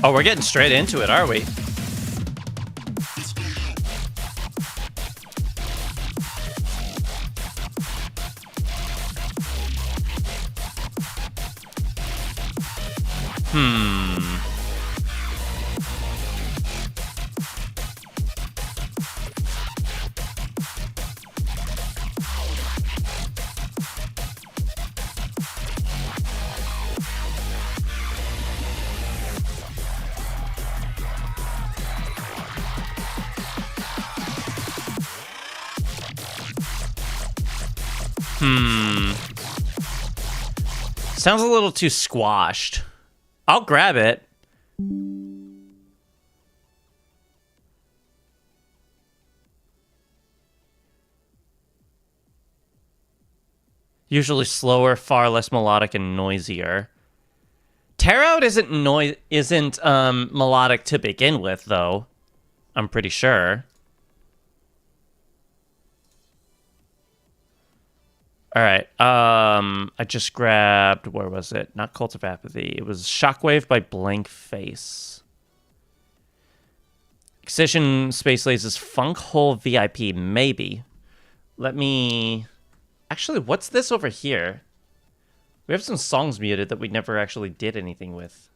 Oh, we're getting straight into it, are we? Sounds a little too squashed. I'll grab it. Usually slower, far less melodic and noisier. Tear Out isn't melodic to begin with, though. I'm pretty sure. All right. I just grabbed, where was it? Not Cult of Apathy. It was Shockwave by Blank Face. Excision Space Lace's Funk Hole VIP, maybe. Let me... Actually, what's this over here? We have some songs muted that we never actually did anything with.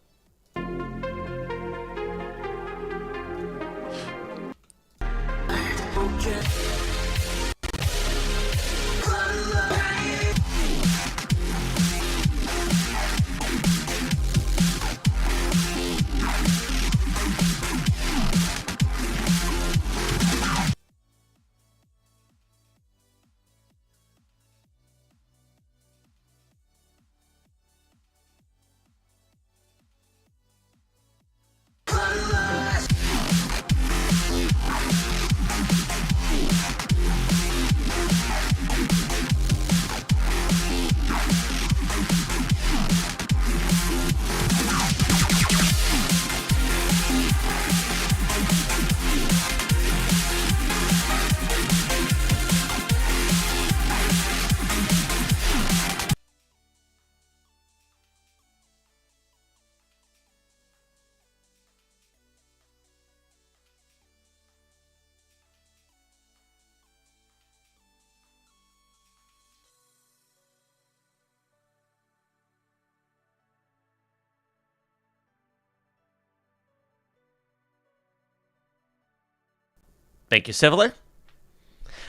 Thank you, Civiler.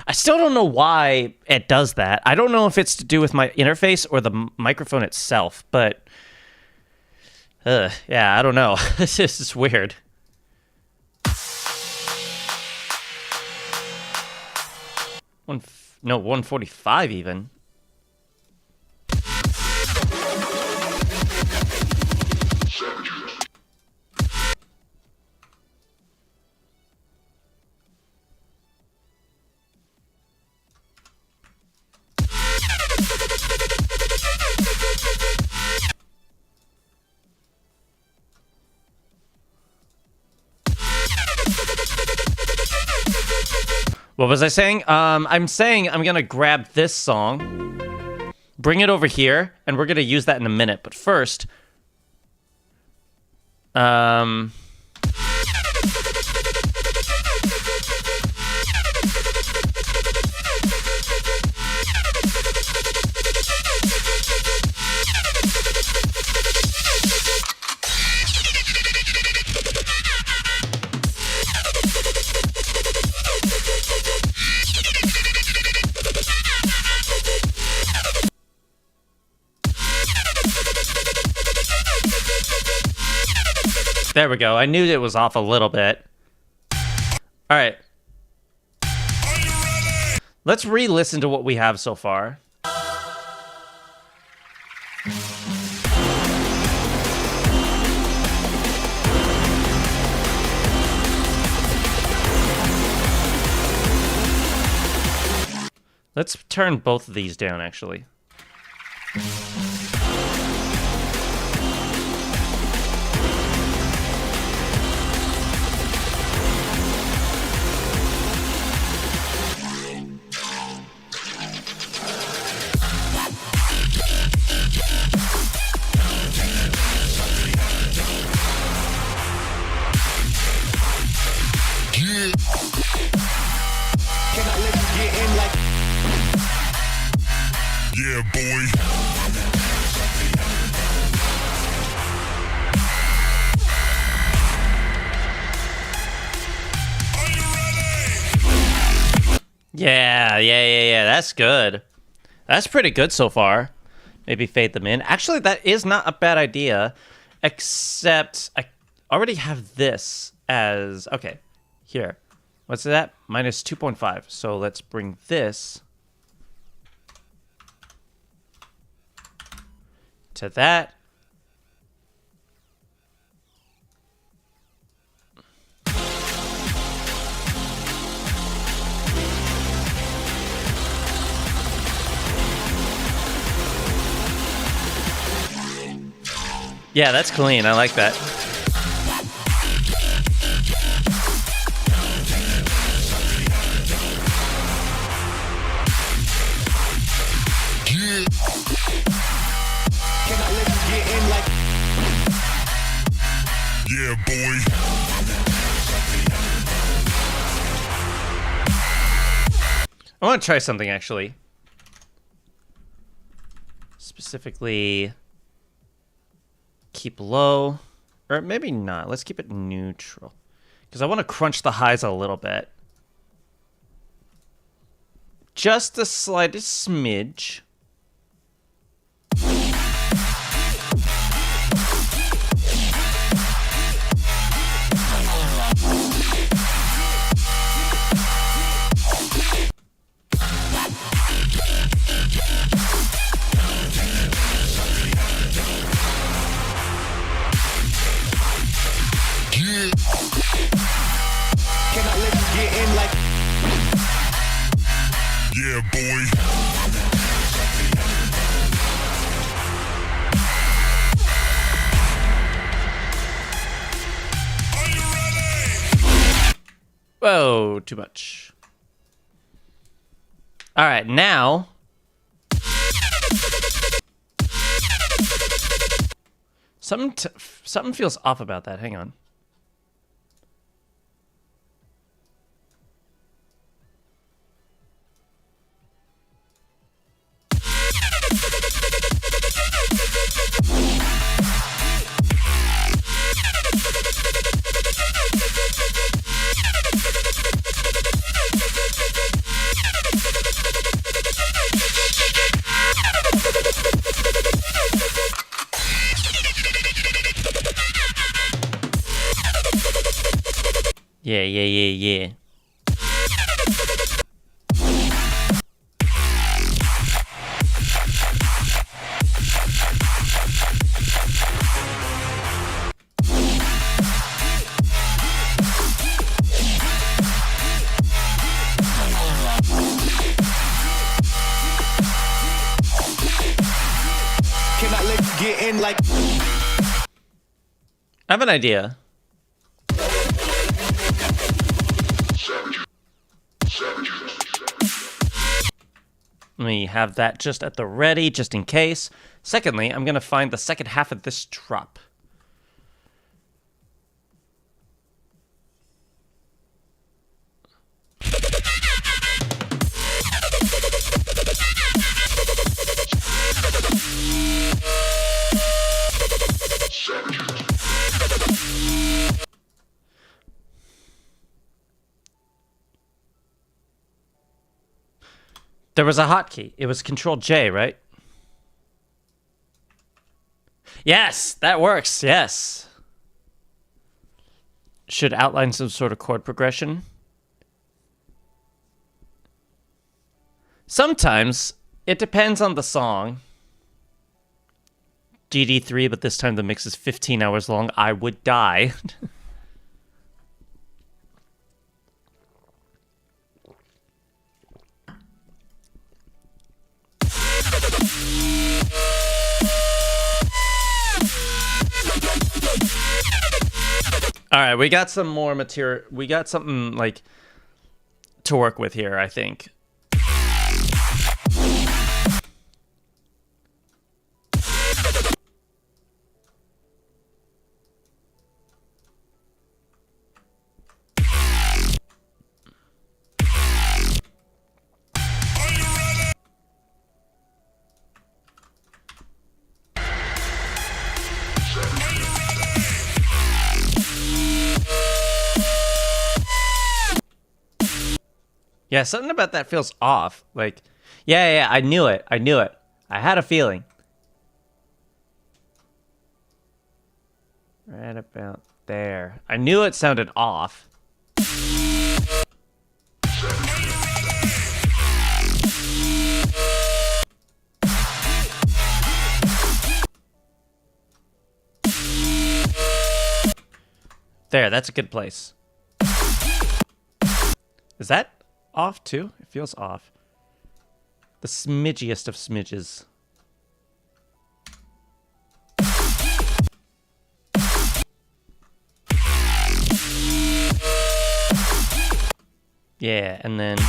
I still don't know why it does that. I don't know if it's to do with my interface or the microphone itself, but yeah, I don't know. This is weird. No, 145 even. What was I saying? I'm saying I'm gonna grab this song, bring it over here, and we're gonna use that in a minute. But first, there we go. I knew it was off a little bit. All right. Let's re-listen to what we have so far. Let's turn both of these down, actually. Can I let you get in like Yeah, boy. Are you ready? Yeah. That's good. That's pretty good so far. Maybe fade them in. Actually, that is not a bad idea. Except I already have this as... Okay, here. What's that? Minus 2.5. So let's bring this to that. Yeah, that's clean. I like that. can I let you get in like Yeah, boy. I want to try something, actually. Specifically, keep low. Or maybe not. Let's keep it neutral. Because I want to crunch the highs a little bit. Just the slightest smidge. can I let you get in like Yeah, boy. Are you ready? Whoa, too much. All right, now. Something feels off about that. Hang on. Yeah. Can I let you get in like? I have an idea. Let me have that just at the ready, just in case. Secondly, I'm going to find the second half of this drop. There was a hotkey. It was Control J, right? Yes, that works. Yes. Should outline some sort of chord progression. Sometimes it depends on the song. GD3, but this time the mix is 15 hours long. I would die. All right, we got some more material. We got something like to work with here, I think. Yeah, something about that feels off. Like, yeah, I knew it. I had a feeling. Right about there. I knew it sounded off. There, that's a good place. Is that off too? It feels off. The smidgiest of smidges. Yeah, and then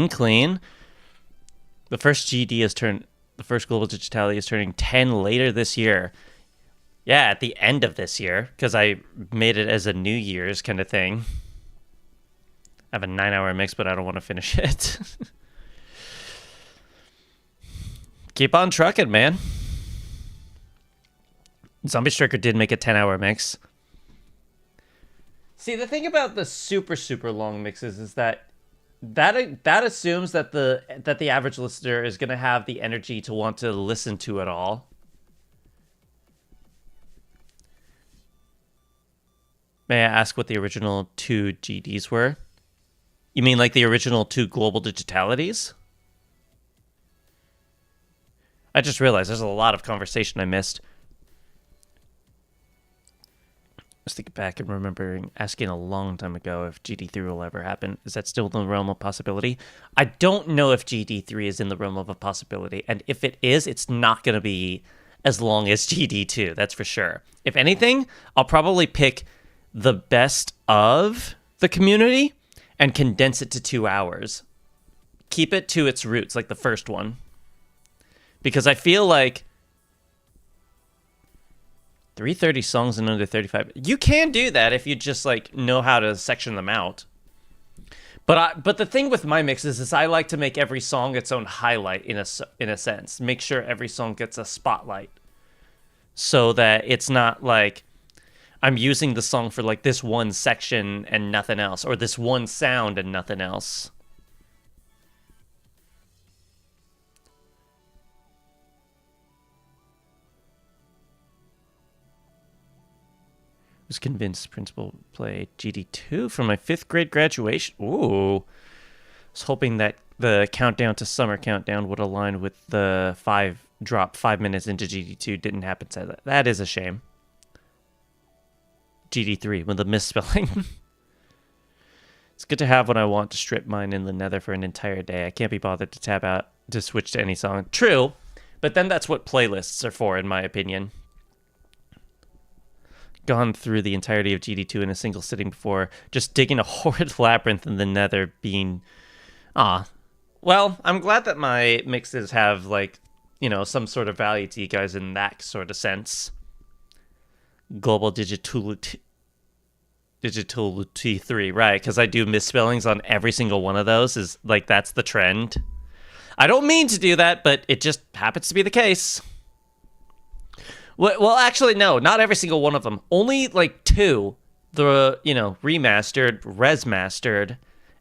clean. The first global digitality is turning 10 later this year. Yeah, at the end of this year, because I made it as a New Year's kind of thing. I have a 9-hour mix, but I don't want to finish it. Keep on trucking, man. Zombie Striker did make a 10-hour mix. See, the thing about the super long mixes is that assumes that the average listener is going to have the energy to want to listen to it all. May I ask what the original 2 GDs were? You mean like the original 2 global digitalities? I just realized there's a lot of conversation I missed. I was thinking back and remembering asking a long time ago if GD3 will ever happen. Is that still in the realm of possibility? I don't know if GD3 is in the realm of a possibility. And if it is, it's not going to be as long as GD2. That's for sure. If anything, I'll probably pick the best of the community and condense it to 2 hours. Keep it to its roots, like the first one. Because I feel like 330 songs in under 35. You can do that if you just like know how to section them out. But the thing with my mixes is I like to make every song its own highlight in a sense. Make sure every song gets a spotlight. So that it's not like, I'm using the song for like this one section and nothing else, or this one sound and nothing else. Was convinced principal play GD2 for my 5th grade graduation. Ooh. I was hoping that the countdown to summer countdown would align with the 5 minutes into GD2. Didn't happen, so that is a shame. GD3 with a misspelling. It's good to have when I want to strip mine in the nether for an entire day. I can't be bothered to tab out to switch to any song. True, but then that's what playlists are for, in my opinion. Gone through the entirety of GD2 in a single sitting before, just digging a horrid labyrinth in the nether being... Well, I'm glad that my mixes have, like, you know, some sort of value to you guys in that sort of sense. Global Digitality 3, right, because I do misspellings on every single one of those, is like, that's the trend. I don't mean to do that, but it just happens to be the case. Well, actually, no, not every single one of them. Only, like, 2, the, you know, remastered, resmastered,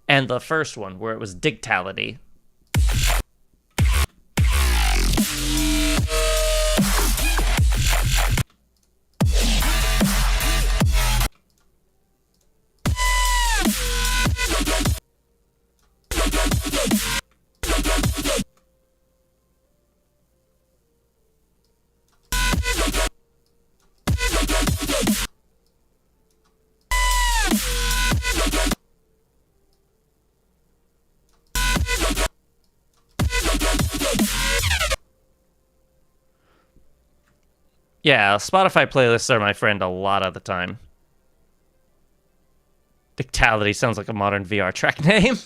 and the first one, where it was Digtality. Yeah, Spotify playlists are my friend a lot of the time. Digtality sounds like a modern VR track name.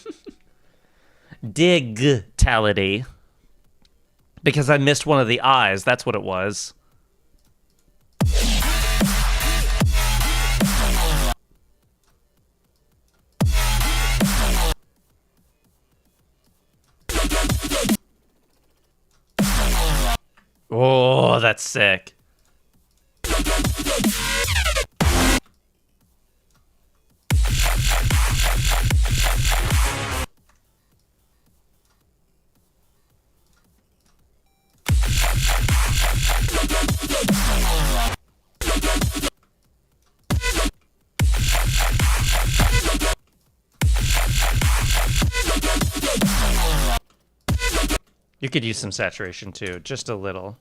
Digtality. Because I missed one of the I's, that's what it was. Oh, that's sick. You could use some saturation too, just a little.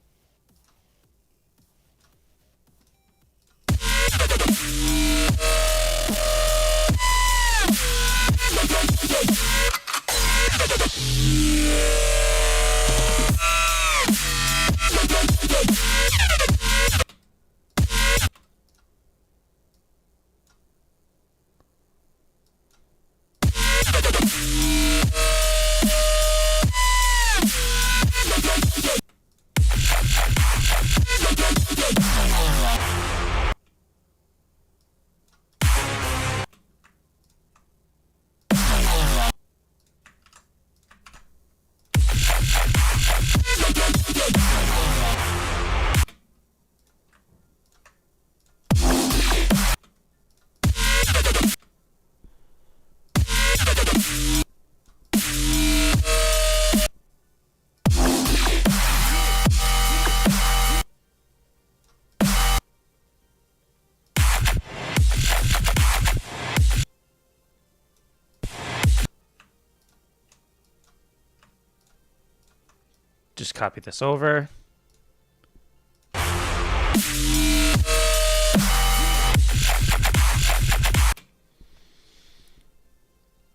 Just copy this over.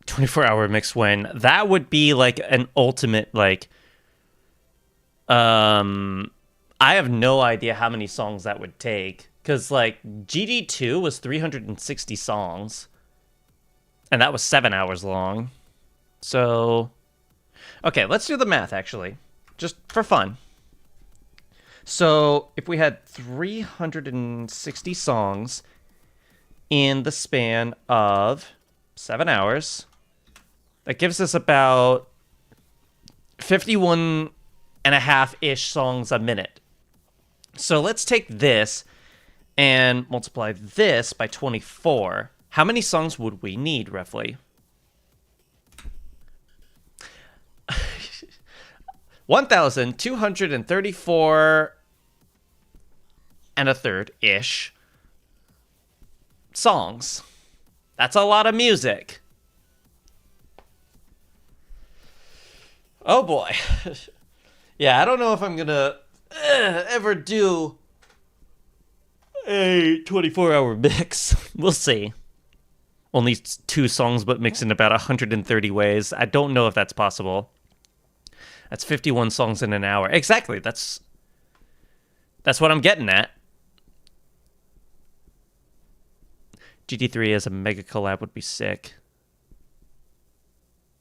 "24-hour mix when." That would be like an ultimate, like, I have no idea how many songs that would take. Because, like, GD2 was 360 songs. And that was 7 hours long. So, okay, let's do the math, actually. Just for fun. So, if we had 360 songs in the span of 7 hours, that gives us about 51 and a half-ish songs a minute. So let's take this and multiply this by 24, how many songs would we need, roughly? 1,234 and a third-ish songs. That's a lot of music. Oh boy. Yeah, I don't know if I'm gonna ever do a 24-hour mix. We'll see. Only 2 songs, but mixed in about 130 ways. I don't know if that's possible. That's 51 songs in an hour. Exactly. That's what I'm getting at. GT3 as a mega collab would be sick.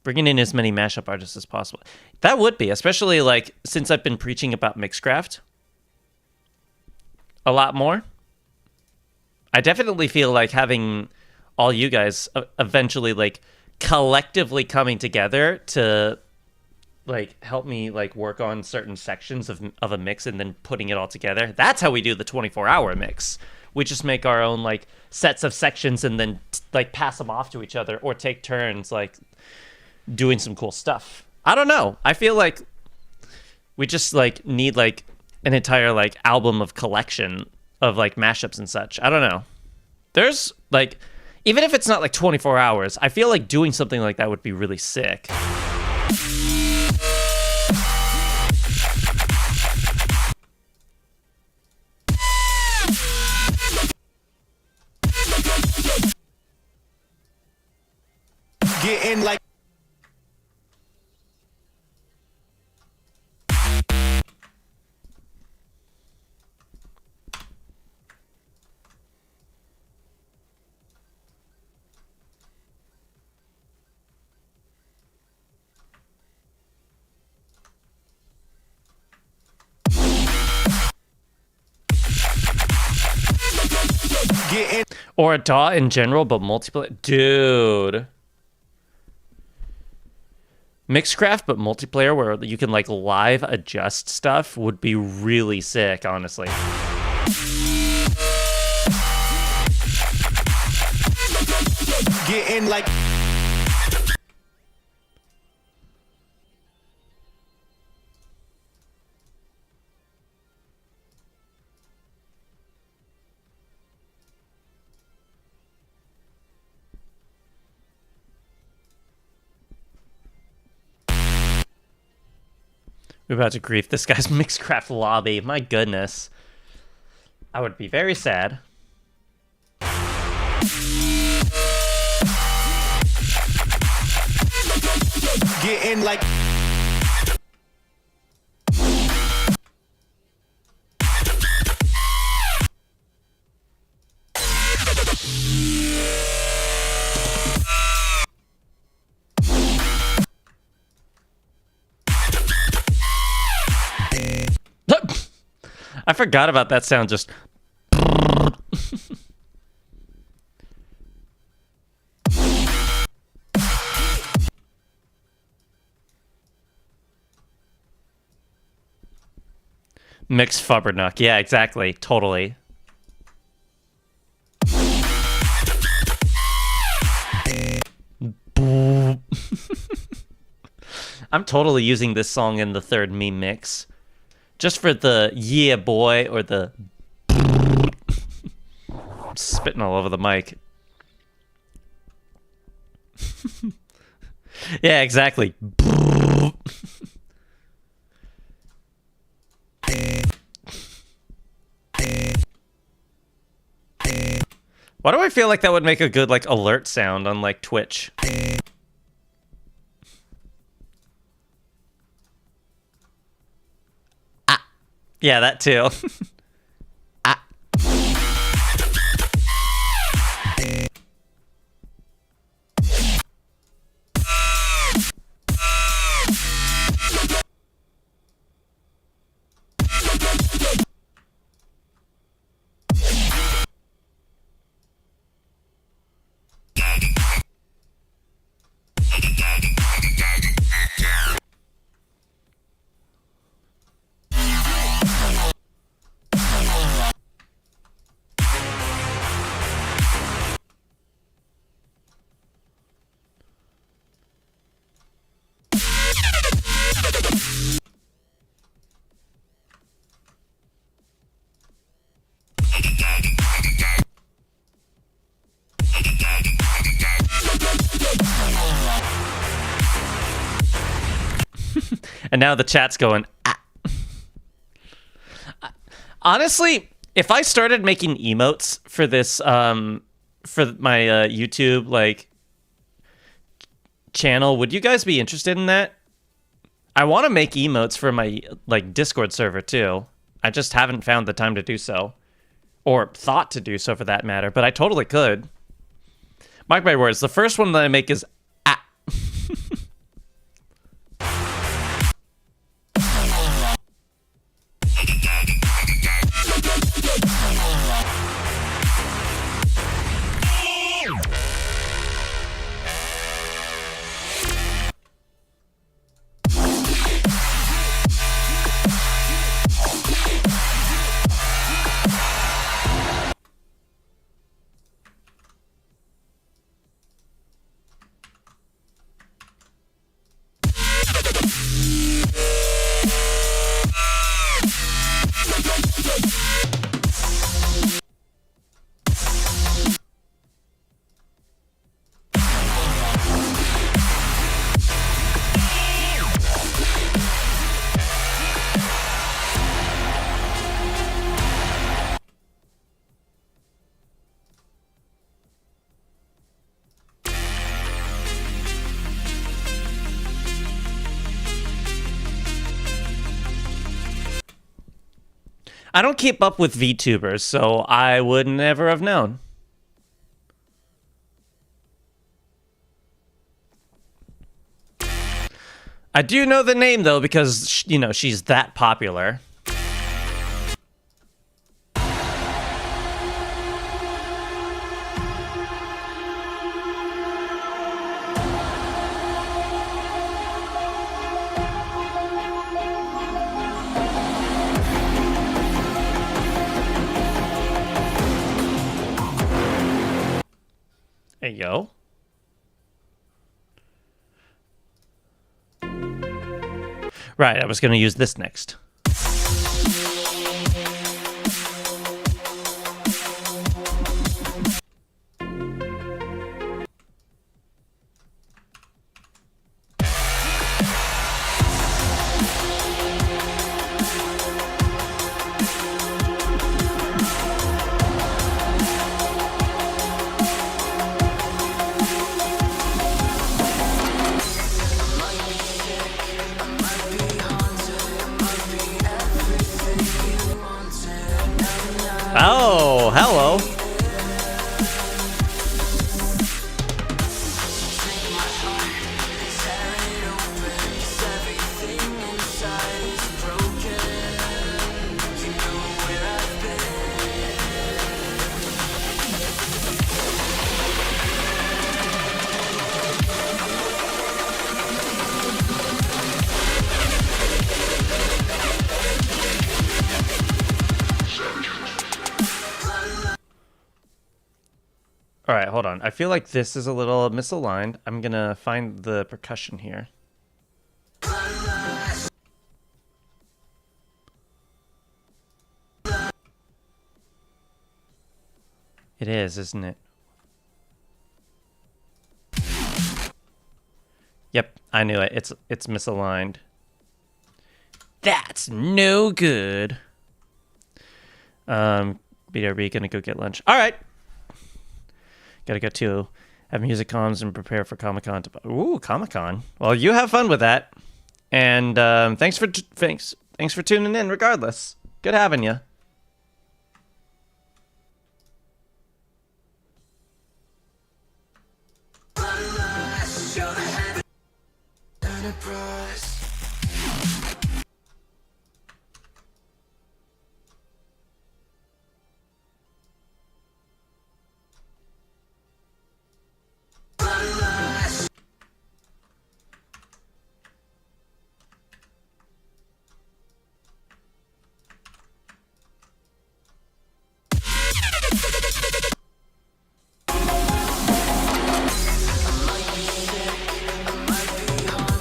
Bringing in as many mashup artists as possible. That would be, especially like since I've been preaching about Mixcraft a lot more. I definitely feel like having all you guys eventually like collectively coming together to like help me like work on certain sections of a mix and then putting it all together. That's how we do the 24-hour mix. We just make our own like sets of sections and then like pass them off to each other or take turns like doing some cool stuff. I don't know. I feel like we just like need like an entire like album of collection of like mashups and such. I don't know. There's like, even if it's not like 24 hours, I feel like doing something like that would be really sick. Getting like getting Or a DAW in general, but multiplayer. Dude. Mixcraft, but multiplayer where you can like live adjust stuff would be really sick, honestly. getting like We're about to grief this guy's Mixcraft lobby. My goodness. I would be very sad. getting like I forgot about that sound just... Mixed Fubbernuck. Yeah, exactly. Totally. I'm totally using this song in the third meme mix. Just for the yeah boy or the spitting all over the mic. Yeah, exactly. Why do I feel like that would make a good like alert sound on like Twitch? Yeah, that too. Ah. And now the chat's going, ah. Honestly, if I started making emotes for this, for my YouTube, like, channel, would you guys be interested in that? I want to make emotes for my, like, Discord server, too. I just haven't found the time to do so. Or thought to do so, for that matter. But I totally could. Mark my words, the first one that I make is ah. I don't keep up with VTubers, so I would never have known. I do know the name, though, because, you know, she's that popular. Hey, yo. Right, I was going to use this next. Oh, hello. All right, hold on. I feel like this is a little misaligned. I'm going to find the percussion here. It is, isn't it? Yep, I knew it. It's misaligned. That's no good. BRB gonna go get lunch. All right. Gotta go to have music comms and prepare for Comic-Con. Ooh, Comic-Con. Well, you have fun with that. And thanks for tuning in regardless. Good having you.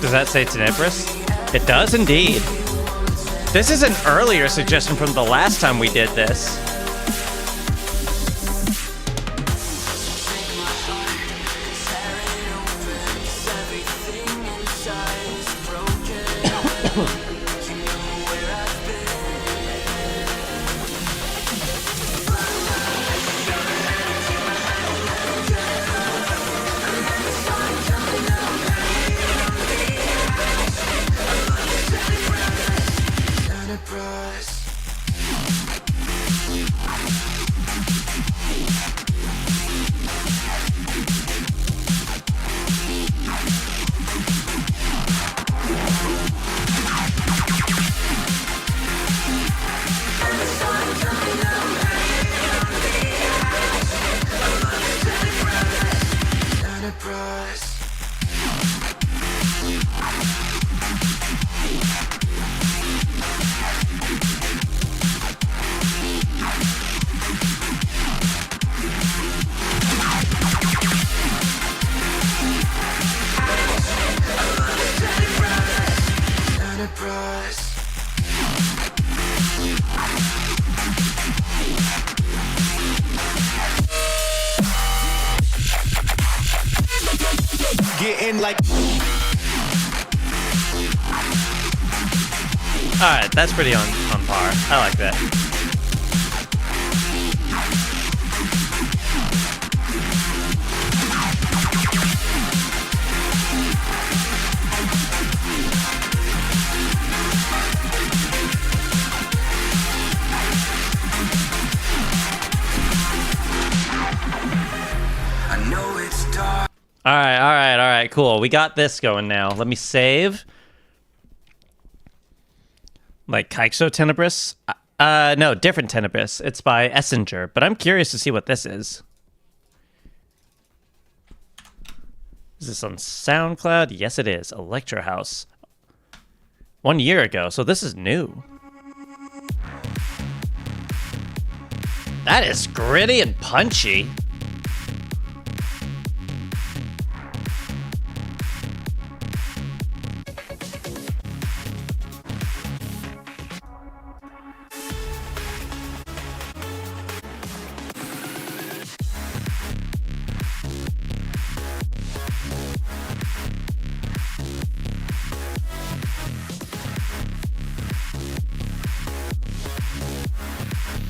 Does that say Tenebris? It does indeed. This is an earlier suggestion from the last time we did this. Getting like Alright, that's pretty on par. I like that. I know it's dark. Alright, cool. We got this going now. Let me save. Like Kaixo Tenebris? No, different Tenebris. It's by Essinger, but I'm curious to see what this is. Is this on SoundCloud? Yes, it is. Electro House. 1 year ago, so this is new. That is gritty and punchy.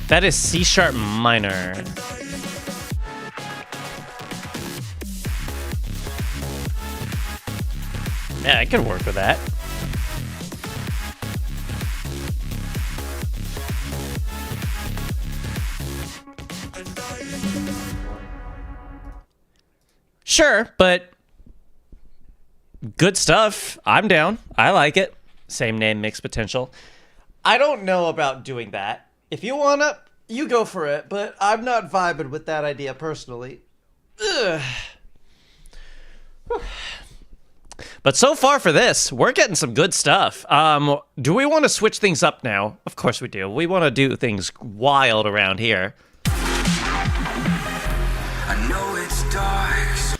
That is C sharp minor. Yeah, I could work with that. Sure, but good stuff. I'm down. I like it. Same name, mixed potential. I don't know about doing that. If you wanna, you go for it, but I'm not vibing with that idea personally. Ugh. But so far for this, we're getting some good stuff. Do we want to switch things up now? Of course we do. We want to do things wild around here. I know it's dark.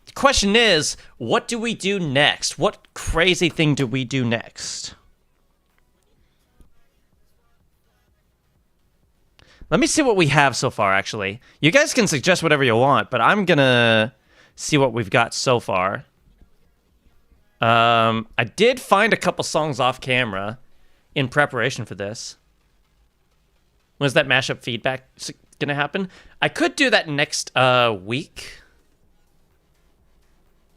The question is, what do we do next? What crazy thing do we do next? Let me see what we have so far, actually. You guys can suggest whatever you want, but I'm gonna see what we've got so far. I did find a couple songs off camera in preparation for this. When's that mashup feedback gonna happen? I could do that next week.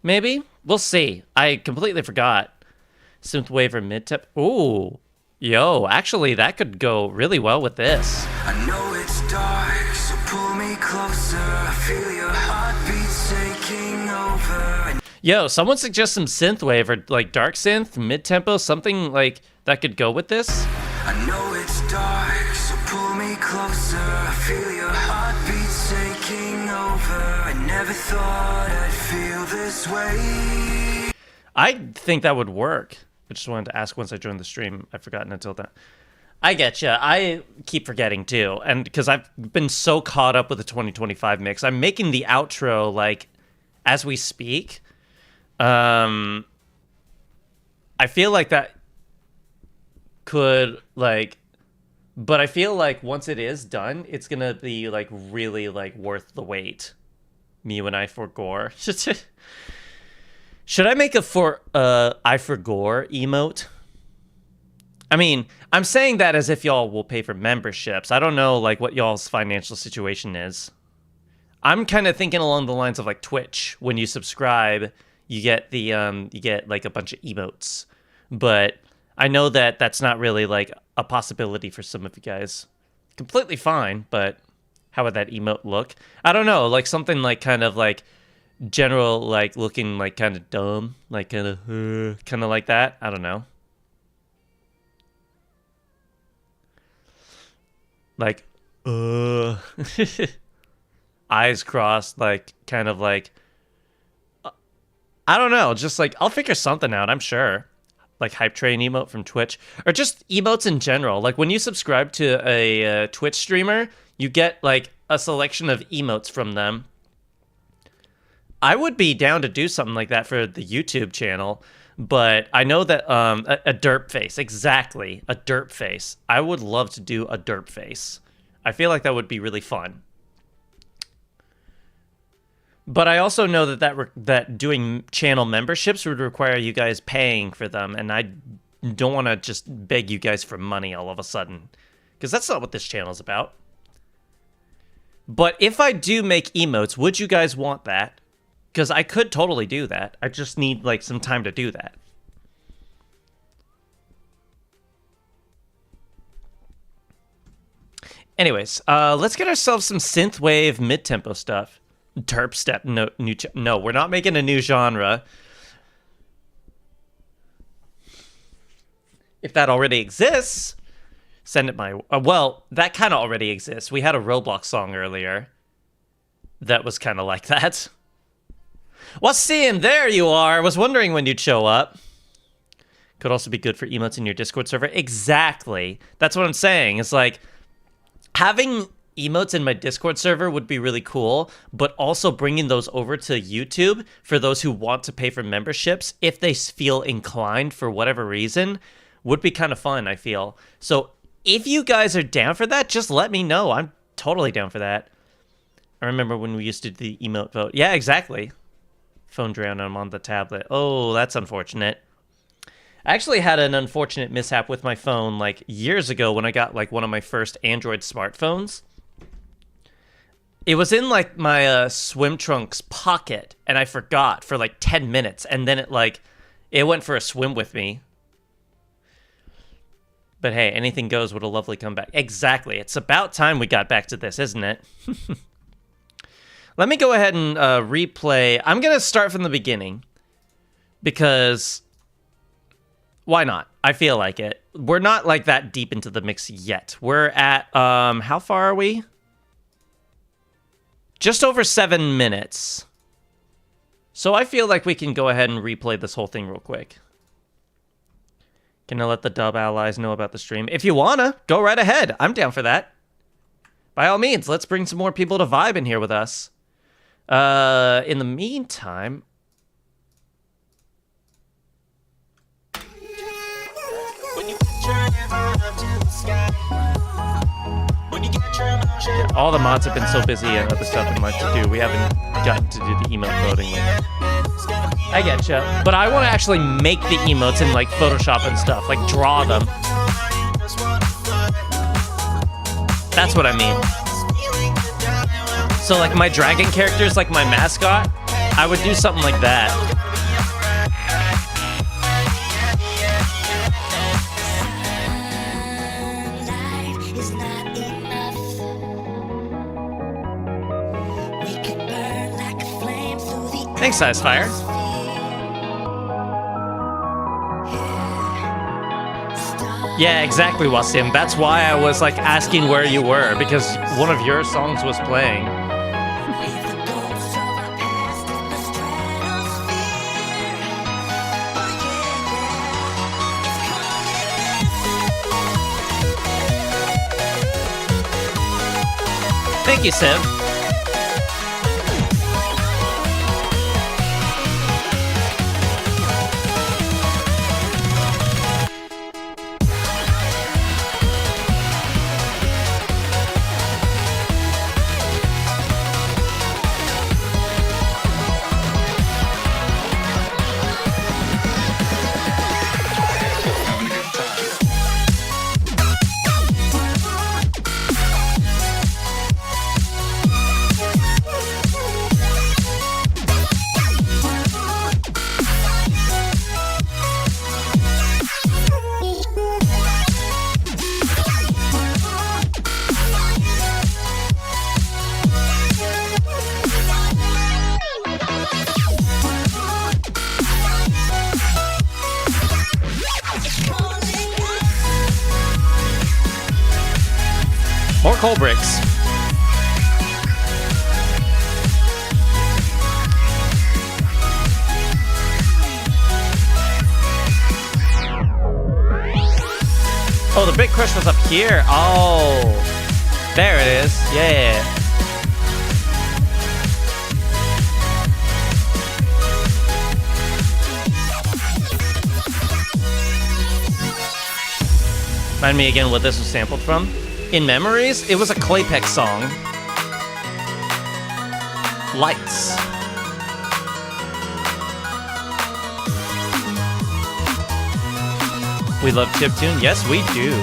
Maybe? We'll see. I completely forgot. Synthwave or mid-tep. Ooh. Yo, actually, that could go really well with this. I know it's dark, so pull me closer. I feel your heartbeat taking over. Yo, someone suggest some synthwave or like dark synth, mid-tempo, something like that could go with this. I know it's dark, so pull me closer. I feel your heartbeat taking over. I never thought I'd feel this way. I think that would work. I just wanted to ask once I joined the stream. I've forgotten until then. I get you. I keep forgetting too. And because I've been so caught up with the 2025 mix, I'm making the outro like as we speak. I feel like that could like, but I feel like once it is done, it's going to be like really like worth the wait. Me when I forgore. Should I make a I forgore emote? I mean, I'm saying that as if y'all will pay for memberships. I don't know like what y'all's financial situation is. I'm kind of thinking along the lines of like Twitch. When you subscribe, you get the you get like a bunch of emotes. But I know that that's not really like a possibility for some of you guys. Completely fine, but how would that emote look? I don't know, like something like kind of like general, like looking like kind of dumb, like kind of like that. I don't know. Like, eyes crossed, like kind of like, I don't know, just like I'll figure something out. I'm sure. Like hype train emote from Twitch, or just emotes in general. Like when you subscribe to a Twitch streamer, you get like a selection of emotes from them. I would be down to do something like that for the YouTube channel, but I know that a derp face, exactly, a derp face. I would love to do a derp face. I feel like that would be really fun. But I also know that doing channel memberships would require you guys paying for them, and I don't want to just beg you guys for money all of a sudden, because that's not what this channel is about. But if I do make emotes, would you guys want that? Because I could totally do that. I just need like some time to do that. Anyways, let's get ourselves some synthwave mid-tempo stuff. Derp step, no, we're not making a new genre. If that already exists, send it my... well, that kind of already exists. We had a Roblox song earlier that was kind of like that. Well, seeing there you are. I was wondering when you'd show up. Could also be good for emotes in your Discord server. Exactly. That's what I'm saying. It's like, having emotes in my Discord server would be really cool, but also bringing those over to YouTube for those who want to pay for memberships, if they feel inclined for whatever reason, would be kind of fun, I feel. So if you guys are down for that, just let me know. I'm totally down for that. I remember when we used to do the emote vote. Yeah, exactly. Phone drowned, I'm on the tablet. Oh, that's unfortunate. I actually had an unfortunate mishap with my phone like years ago when I got like one of my first Android smartphones. It was in like my swim trunks pocket, and I forgot for like 10 minutes, and then it went for a swim with me. But hey, anything goes with a lovely comeback. Exactly. It's about time we got back to this, isn't it? Let me go ahead and replay. I'm going to start from the beginning because why not? I feel like it. We're not like that deep into the mix yet. We're at, how far are we? Just over 7 minutes. So I feel like we can go ahead and replay this whole thing real quick. Can I let the dub allies know about the stream? If you wanna, go right ahead. I'm down for that. By all means, let's bring some more people to vibe in here with us. In the meantime... Yeah, all the mods have been so busy and other stuff and much to do. We haven't gotten to do the emote voting yet. I getcha. But I want to actually make the emotes in like Photoshop and stuff. Like draw them. That's what I mean. So like my dragon characters, like my mascot, I would do something like that. Thanks, Sizefire. Yeah, exactly, Wasim. That's why I was like asking where you were, because one of your songs was playing. Thank you, Sim. coal bricks. Oh, the big crush was up here. Oh, there it is. Yeah. Remind me again what this was sampled from. In Memories, it was a Claypex song. Lights. We love chiptune? Yes, we do.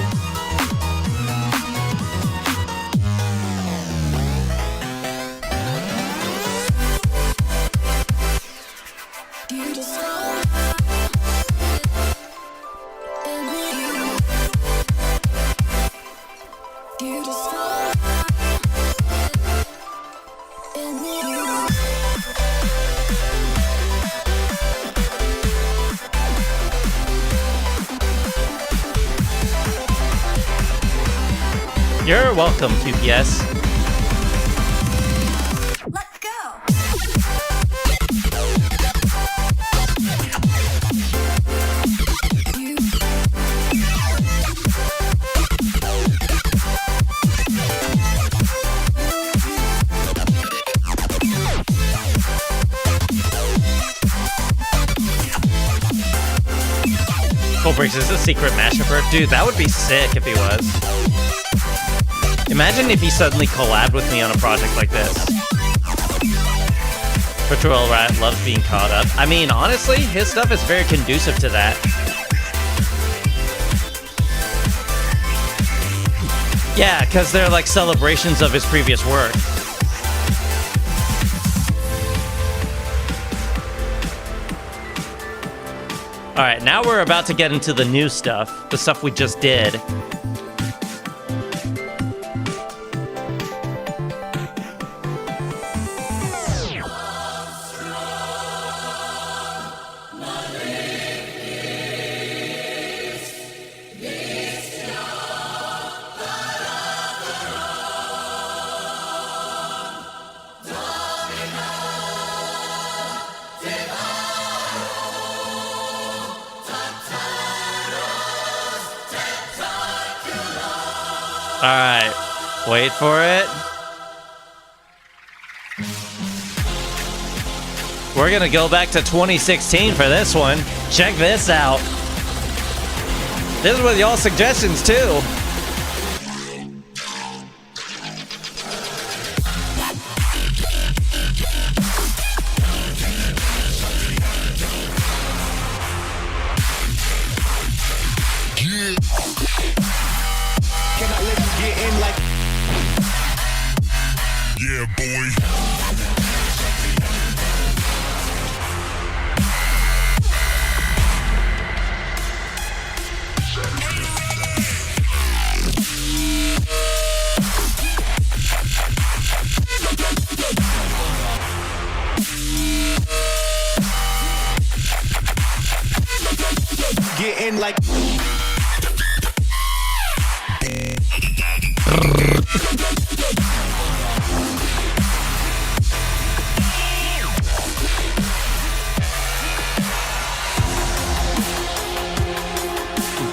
You're welcome, QPS. Let's go. Cold Breaks is a secret mashup. Dude, that would be sick if he was. Imagine if he suddenly collabed with me on a project like this. Patrol Rat loves being caught up. I mean, honestly, his stuff is very conducive to that. Yeah, because they're like celebrations of his previous work. Alright, now we're about to get into the new stuff. The stuff we just did. Alright, wait for it. We're gonna go back to 2016 for this one. Check this out. This is with y'all's suggestions too. Yeah, boy. Getting like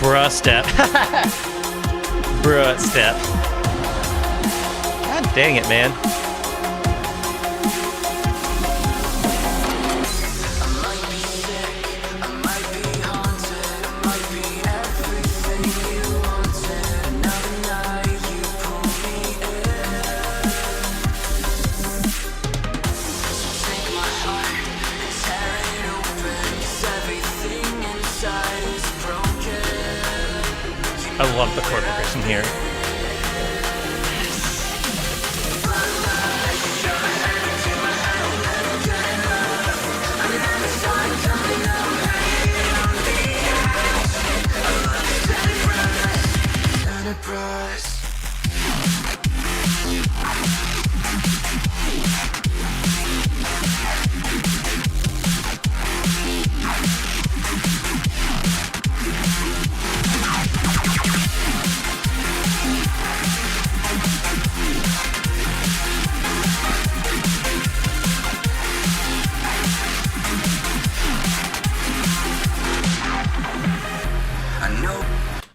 Bruh step. Bruh step. God dang it, man. I love the chord progression here.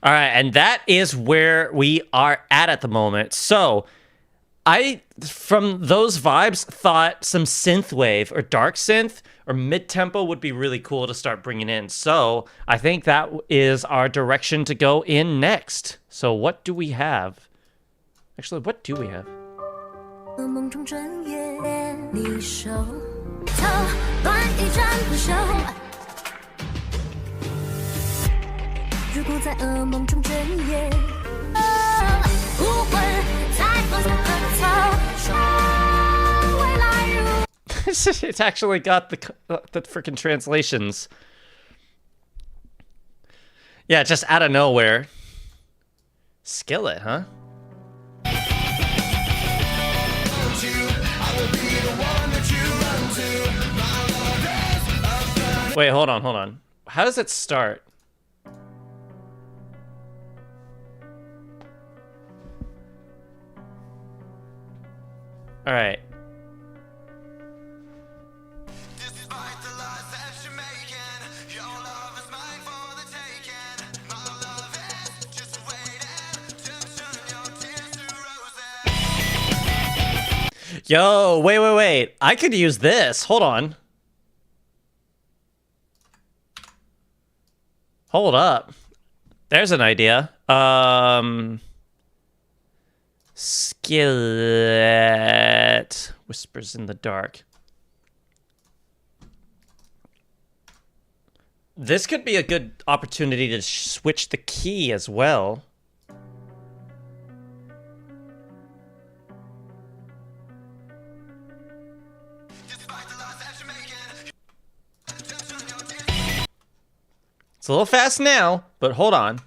All right, and that is where we are at the moment. So, I, from those vibes, thought some synthwave or dark synth or mid-tempo would be really cool to start bringing in. So, I think that is our direction to go in next. So, what do we have? Actually, what do we have? 梦中整夜你手头乱一战不休。如果在噩梦中整夜，无魂在风中奔逃，说未来如。It's actually got the freaking translations. Yeah, just out of nowhere. Skillet, huh? Wait, hold on. How does it start? All right. Despite the lies that you're making, your love is mine for the taking. My love is just waiting to turn your tears to roses. Yo, wait. I could use this. Hold on. Hold up. There's an idea. Skillet. Whispers in the dark. This could be a good opportunity to switch the key as well. Despite the lies that you're making, It's a little fast now, but hold on.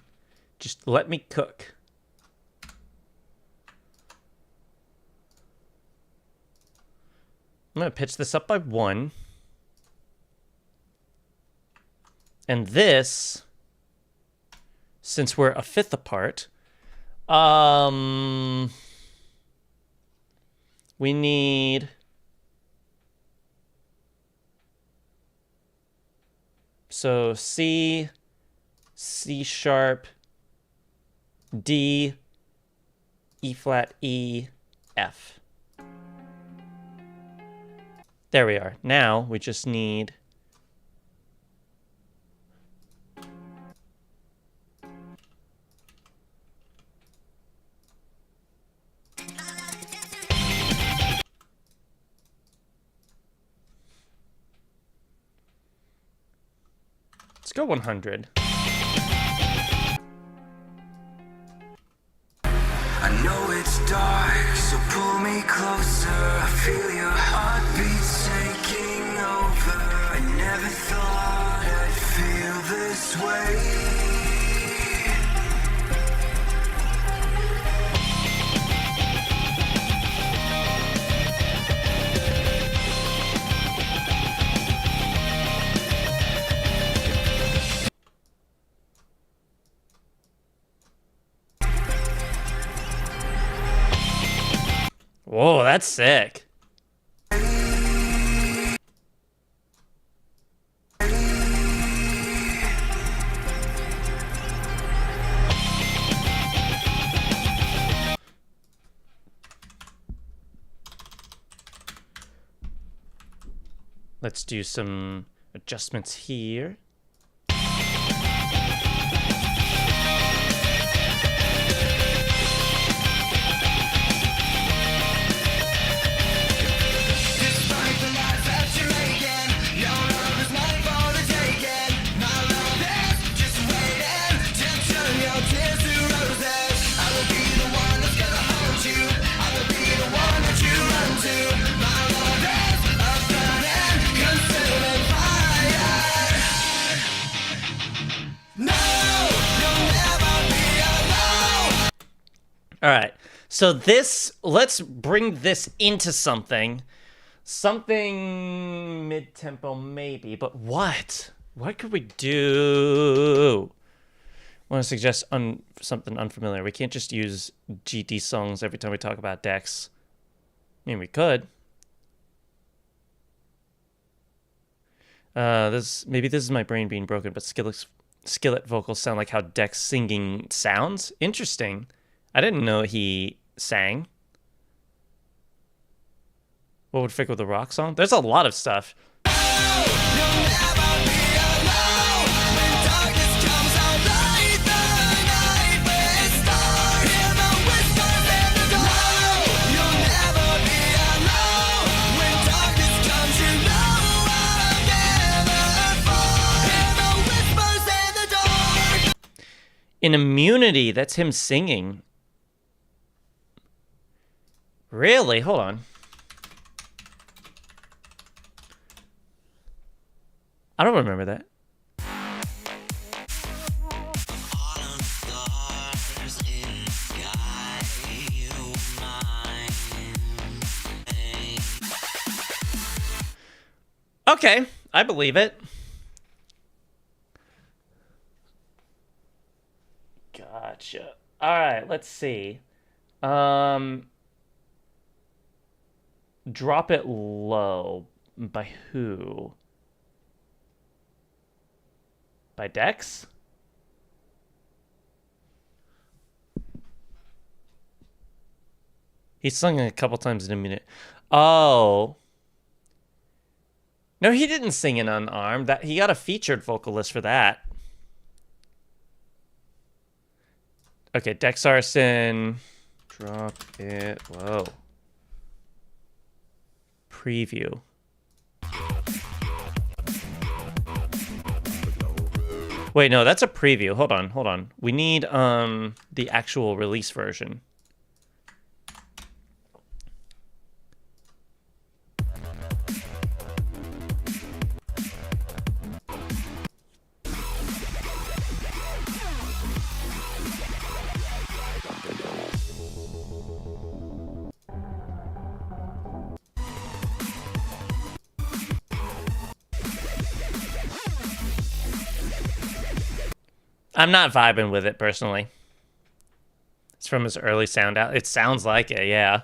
Just let me cook. I'm going to pitch this up by 1. And this, since we're a fifth apart, we need... So C, C sharp, D, E flat, E, F. There we are. Now we just need... Let's go 100. I know it's dark, so pull me closer. I feel your heartbeat taking over. I never thought I'd feel this way. Whoa, that's sick. Let's do some adjustments here. All right. So this, let's bring this into something. Something mid-tempo maybe, but what? What could we do? I want to suggest something unfamiliar. We can't just use GD songs every time we talk about decks. I mean, we could. Maybe this is my brain being broken, but Skillet vocals sound like how Dex singing sounds. Interesting. I didn't know he sang. What would fit with the rock song? There's a lot of stuff. In Immunity, that's him singing. Really? Hold on. I don't remember that. Okay, I believe it. Gotcha. All right, let's see. Drop It Low. By who? By Dex? He's sung it a couple times in a minute. Oh. No, he didn't sing in Unarmed. That he got a featured vocalist for that. Okay, Dex Arson. Drop It Low. Preview. Wait, no, that's a preview. Hold on. We need the actual release version. I'm not vibing with it personally. It's from his early sound out. It sounds like it, yeah.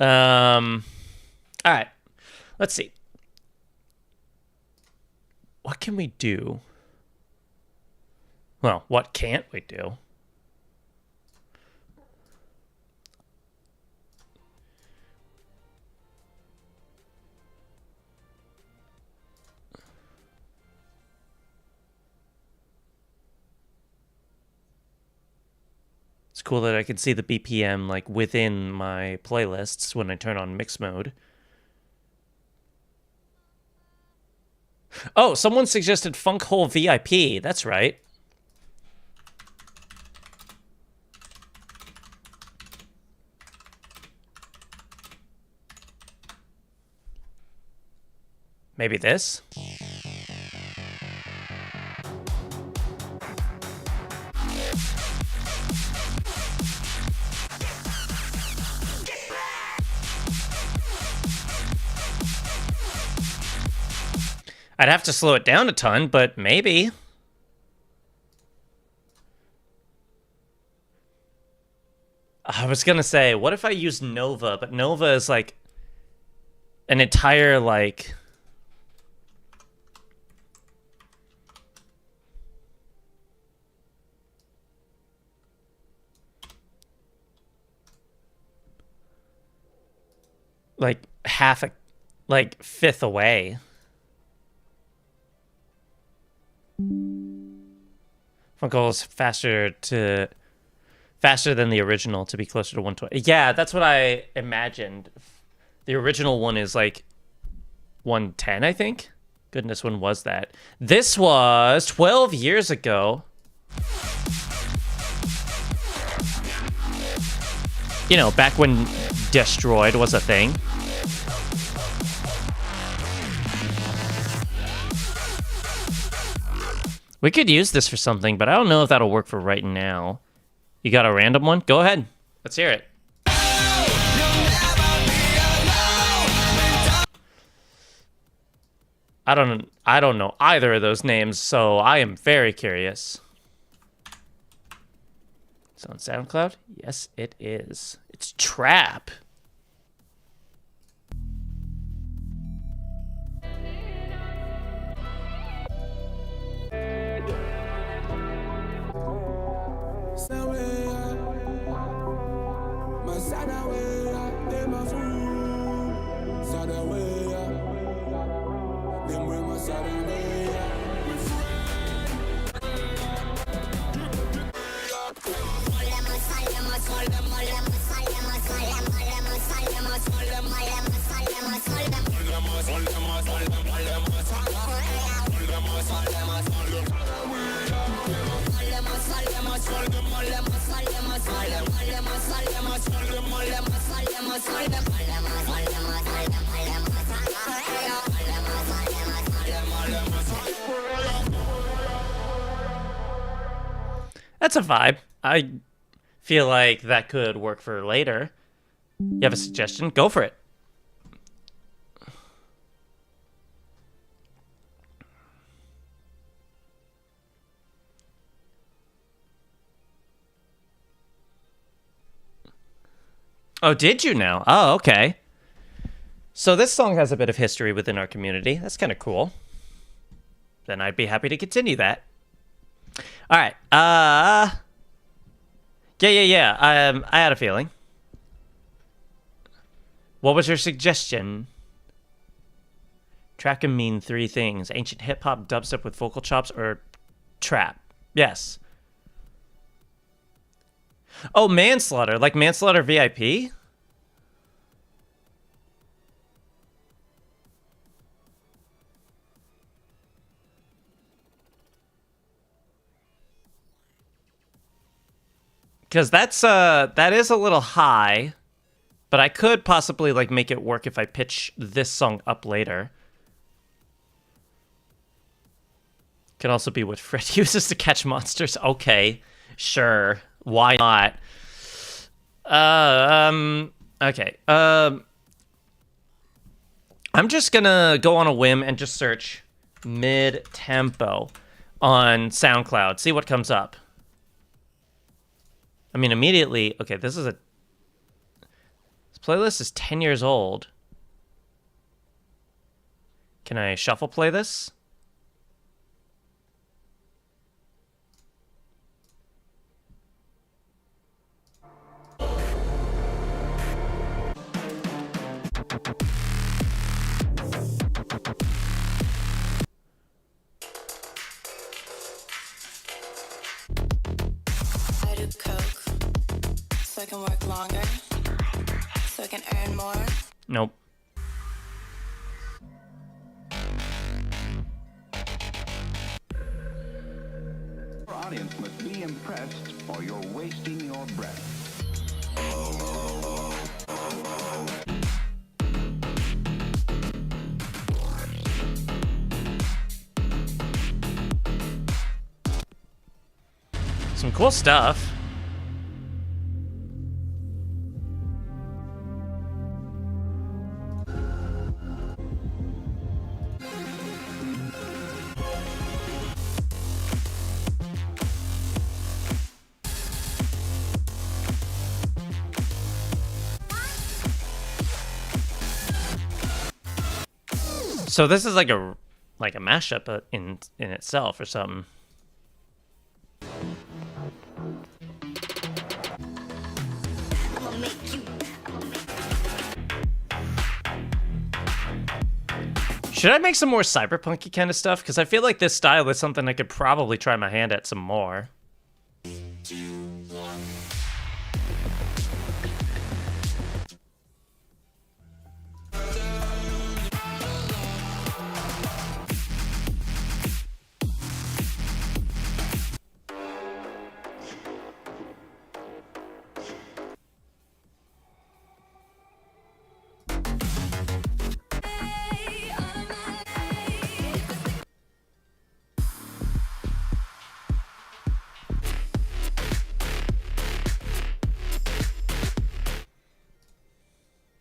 All right. Let's see. What can we do? Well, what can't we do? It's cool that I can see the BPM like within my playlists when I turn on mix mode. Oh, someone suggested Funk Hole VIP. That's right. Maybe this? I'd have to slow it down a ton, but maybe. I was gonna say, what if I use Nova? But Nova is like an entire like half a fifth away. Funko is faster than the original to be closer to 120. Yeah, that's what I imagined. The original one is like 110, I think. Goodness, when was that? This was 12 years ago. You know, back when Destroyed was a thing. We could use this for something, but I don't know if that'll work for right now. You got a random one? Go ahead. Let's hear it. I don't know either of those names, so I am very curious. It's on SoundCloud? Yes, it is. It's Trap. That's a vibe. I feel like that could work for later. You have a suggestion? Go for it. Oh, did you now? Oh, okay. So this song has a bit of history within our community. That's kind of cool. Then I'd be happy to continue that. All right. Yeah. I had a feeling. What was your suggestion? Track can mean three things: ancient hip hop, dubstep with vocal chops, or trap. Yes. Oh, manslaughter, like manslaughter VIP. Because that is a little high, but I could possibly like make it work if I pitch this song up later. Can also be what Fred uses to catch monsters. Okay, sure, why not? Okay. I'm just gonna go on a whim and just search mid-tempo on SoundCloud. See what comes up. I mean, immediately, okay, this playlist is 10 years old. Can I shuffle play this? I do coke so I can work longer, so I can earn more. Nope. Your audience must be impressed or you're wasting your breath. Some cool stuff. So this is like a mashup in itself or something. Should I make some more cyberpunky kind of stuff? Because I feel like this style is something I could probably try my hand at some more.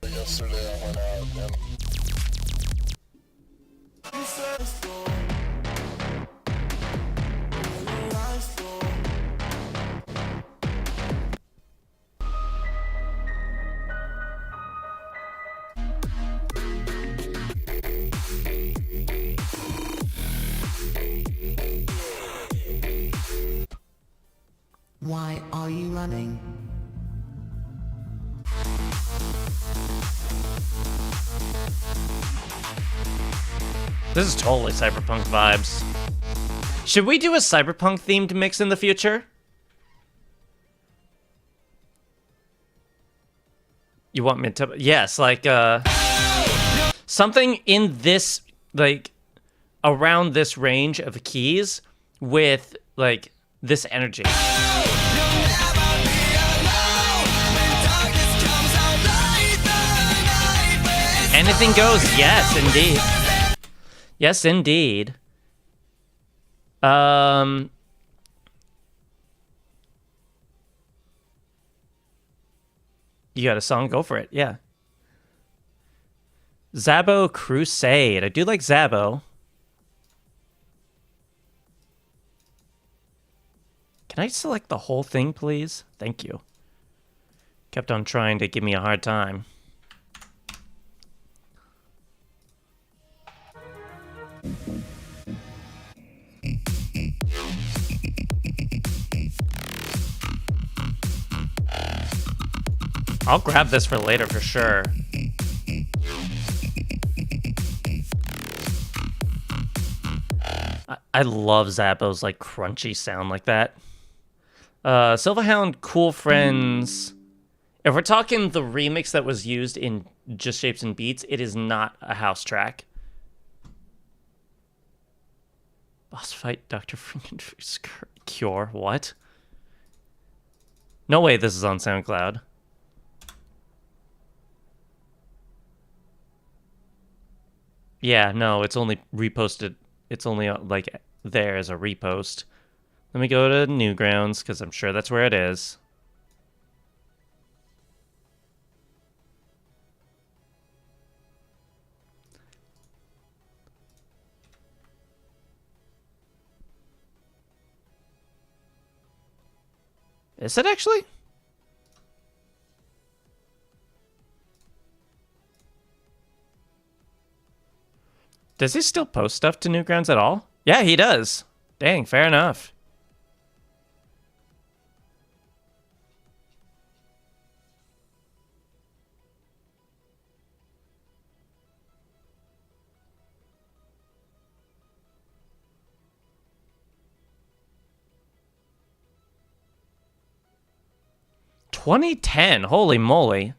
Yesterday I went out and Why are you running? This is totally cyberpunk vibes. Should we do a cyberpunk themed mix in the future? You want me to? Yes, like something in this like around this range of keys with like this energy. Anything goes. Yes, indeed. Yes, indeed. You got a song? Go for it. Yeah. Zabo Crusade. I do like Zabo. Can I select the whole thing, please? Thank you. Kept on trying to give me a hard time. I'll grab this for later for sure. I love Zappo's like crunchy sound like that. Silverhound, Cool Friends. If we're talking the remix that was used in Just Shapes and Beats, it is not a house track. Boss fight, Dr. Frankenfurt's Cure. What? No way this is on SoundCloud. Yeah, no, it's only reposted. It's only like there as a repost. Let me go to Newgrounds because I'm sure that's where it is. Is it actually? Does he still post stuff to Newgrounds at all? Yeah, he does. Dang, fair enough. "2010, holy moly.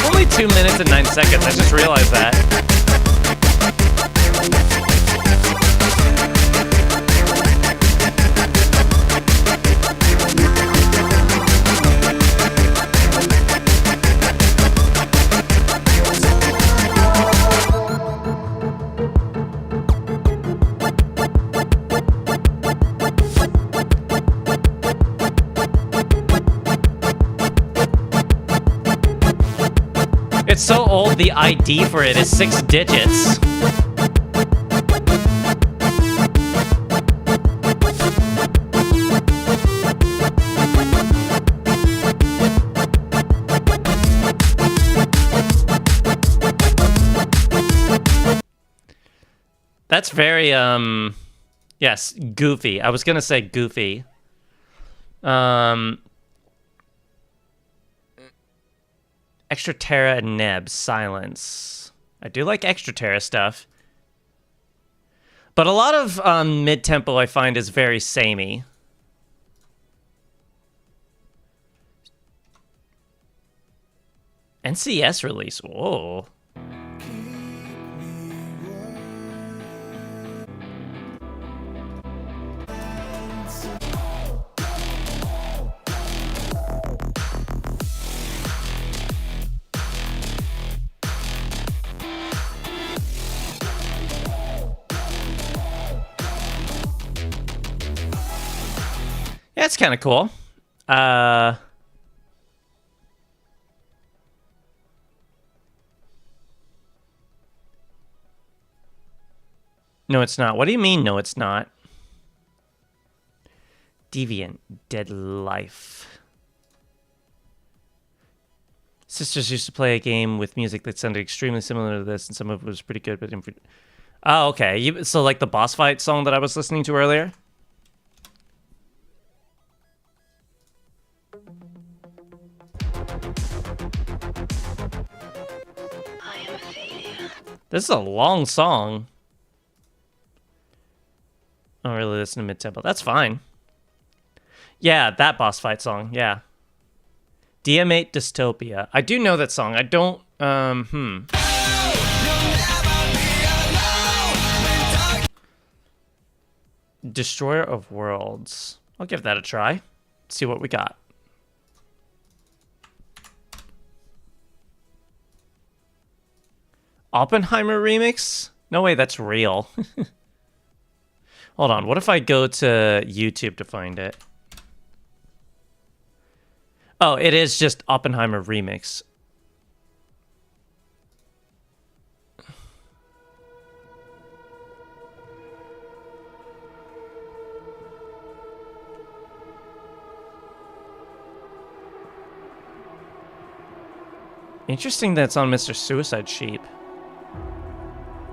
Only 2 minutes and 9 seconds. I just realized that. It's so old, the ID for it is 6 digits. That's very, yes, goofy. I was gonna say goofy. Extra Terra and Neb, Silence. I do like Extra Terra stuff. But a lot of mid-tempo I find is very samey. NCS release, whoa. Yeah, it's kind of cool. No, it's not. What do you mean, no, it's not? Deviant, Dead Life. Sisters used to play a game with music that sounded extremely similar to this, and some of it was pretty good, but... Oh, okay. So, like the boss fight song that I was listening to earlier? This is a long song. I don't really listen to mid-tempo. That's fine. Yeah, that boss fight song. Yeah. DM8 Dystopia. I do know that song. I don't, Destroyer of Worlds. I'll give that a try. See what we got. Oppenheimer remix? No way, that's real. Hold on, what if I go to YouTube to find it? Oh, it is just Oppenheimer remix. Interesting that it's on Mr. Suicide Sheep.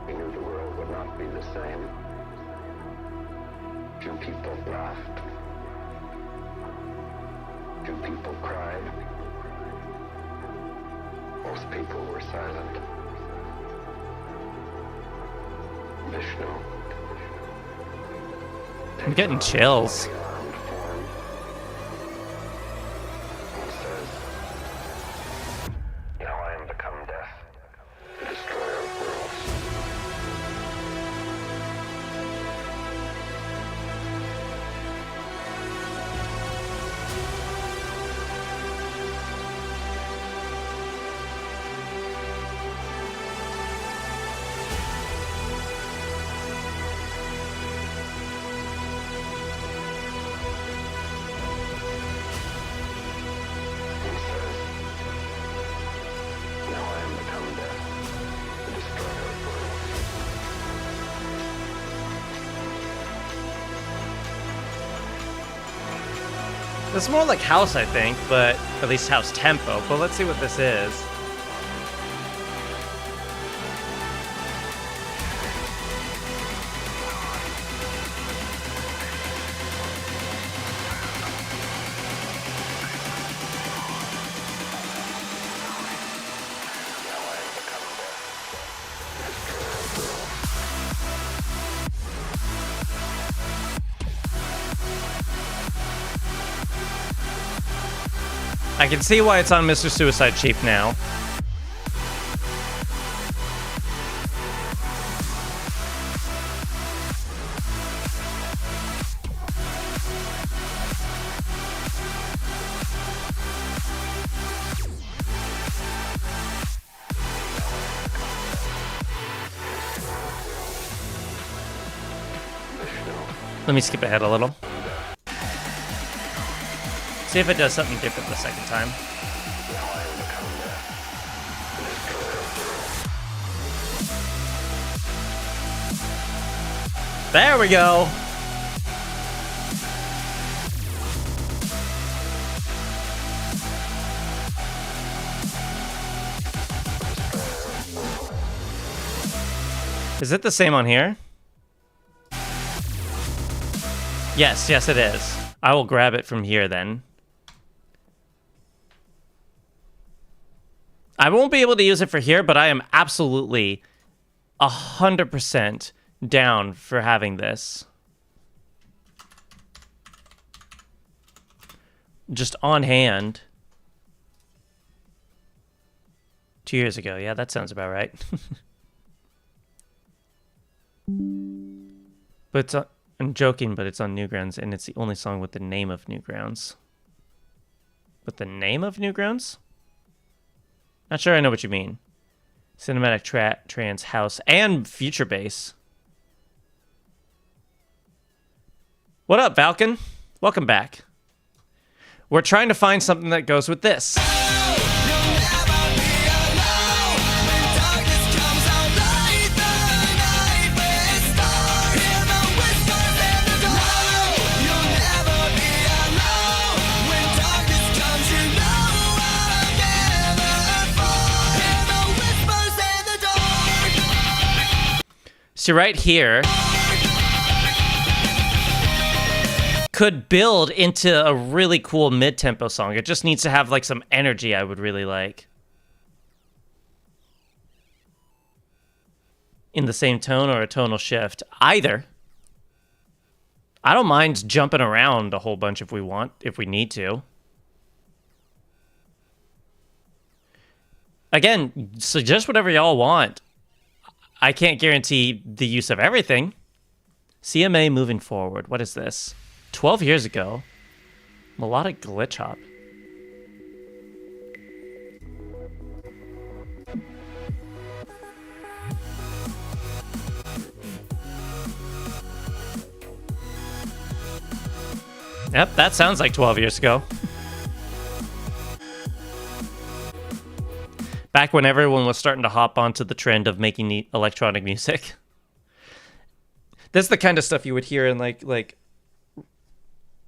We knew the world would not be the same. Two people laughed. Two people cried. Most people were silent. Vishnu. I'm getting chills. Armed form. He says, now I am become death, the destroyer of worlds. He says, now I am become death, the destroyer of worlds. It's more like house, I think, but at least house tempo. But let's see what this is. I can see why it's on Mr. Suicide Sheep now. Let me skip ahead a little. See if it does something different the second time. There we go. Is it the same on here? Yes, yes it is. I will grab it from here then. I won't be able to use it for here, but I am absolutely 100% down for having this. Just on hand. 2 years ago. Yeah, that sounds about right. But it's on, I'm joking, but it's on Newgrounds, and it's the only song with the name of Newgrounds. With the name of Newgrounds? Not sure I know what you mean. Cinematic Trance House and Future Bass. What up, Falcon? Welcome back. We're trying to find something that goes with this. So right here, could build into a really cool mid-tempo song. It just needs to have like some energy I would really like. In the same tone or a tonal shift. Either. I don't mind jumping around a whole bunch if we need to. Again, suggest whatever y'all want. I can't guarantee the use of everything. CMA moving forward. What is this? 12 years ago. Melodic glitch hop. Yep, that sounds like 12 years ago. Back when everyone was starting to hop onto the trend of making electronic music. That's the kind of stuff you would hear in like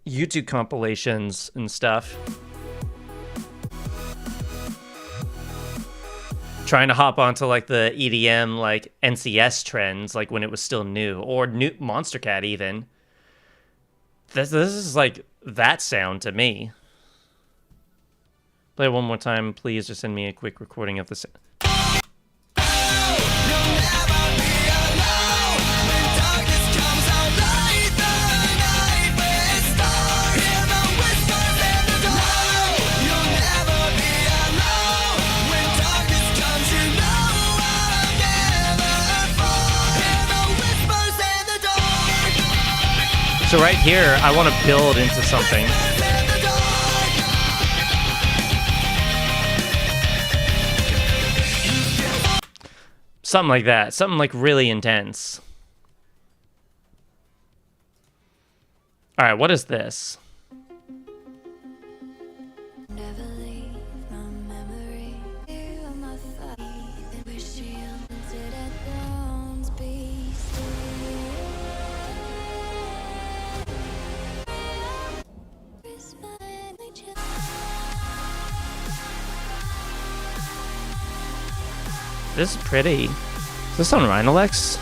YouTube compilations and stuff. Trying to hop onto like the EDM like NCS trends, like when it was still new, or new Monster Cat even. This is like that sound to me. Play it one more time, please. Just send me a quick recording of this. So right here, I want to build into something. Something like that. Something like really intense. All right, what is this? This is pretty. Is this on Rhinolex?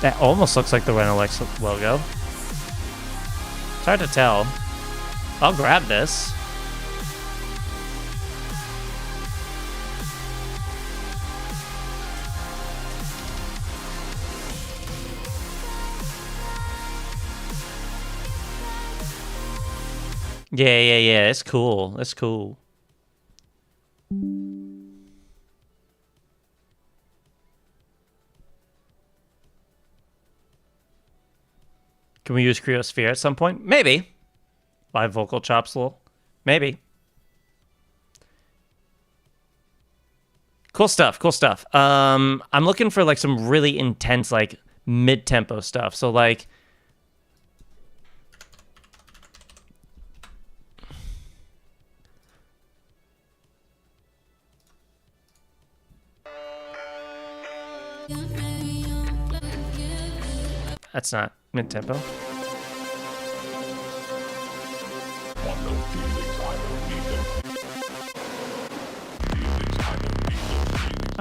That almost looks like the Rhinolex logo. It's hard to tell. I'll grab this. Yeah. It's cool. It's cool. Can we use Cryosphere at some point? Maybe. Live vocal chops a little. Maybe. Cool stuff. Cool stuff. I'm looking for like some really intense like mid-tempo stuff. So like that's not mid-tempo.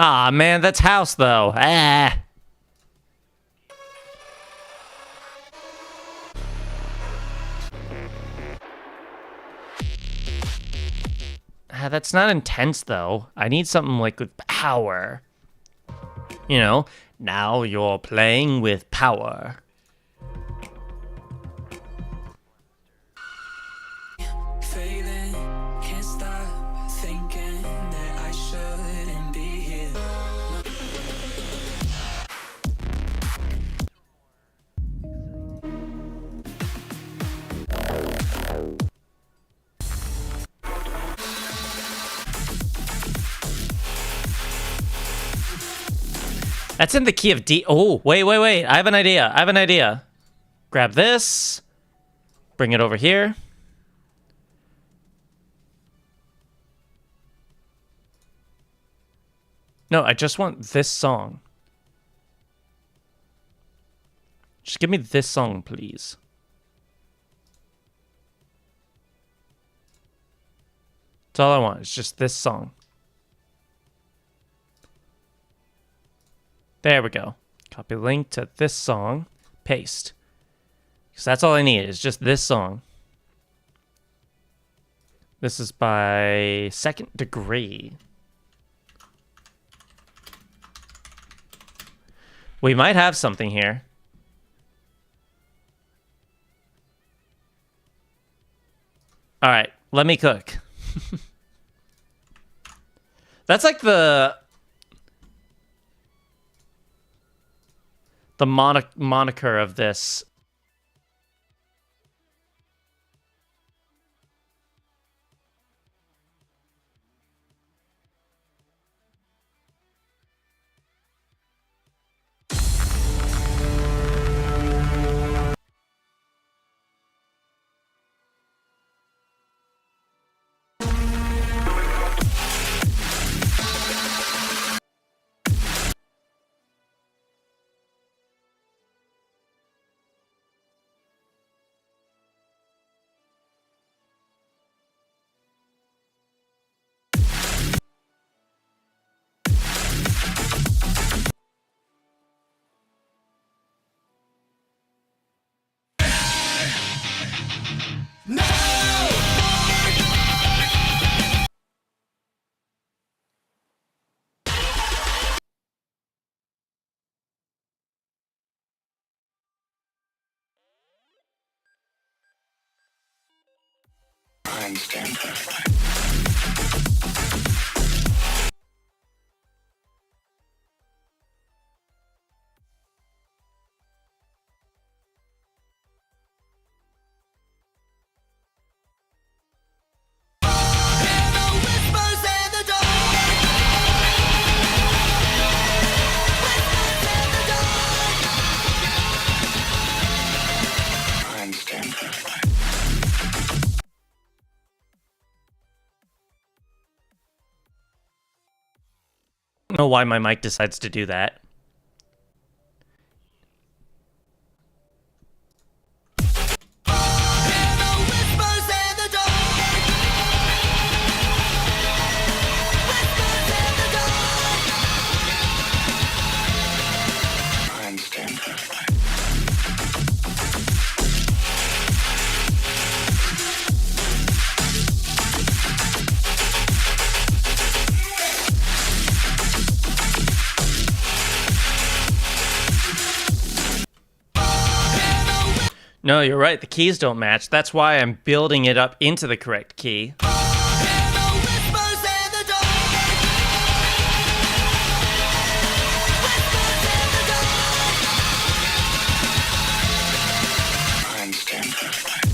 Ah, man, that's house though. Ah. That's not intense though. I need something like with power. You know, now you're playing with power. Failing, can't stop thinking that I shouldn't be here. That's in the key of D. Oh, wait. I have an idea. Grab this. Bring it over here. No, I just want this song. Just give me this song, please. That's all I want. It's just this song. There we go. Copy link to this song. Paste. Because that's all I need is just this song. This is by Second Degree. We might have something here. All right, let me cook. That's like the moniker of this. I stand perfect. I stand perfect. I don't know why my mic decides to do that. I stand perfect. No, you're right. The keys don't match. That's why I'm building it up into the correct key. I stand perfect.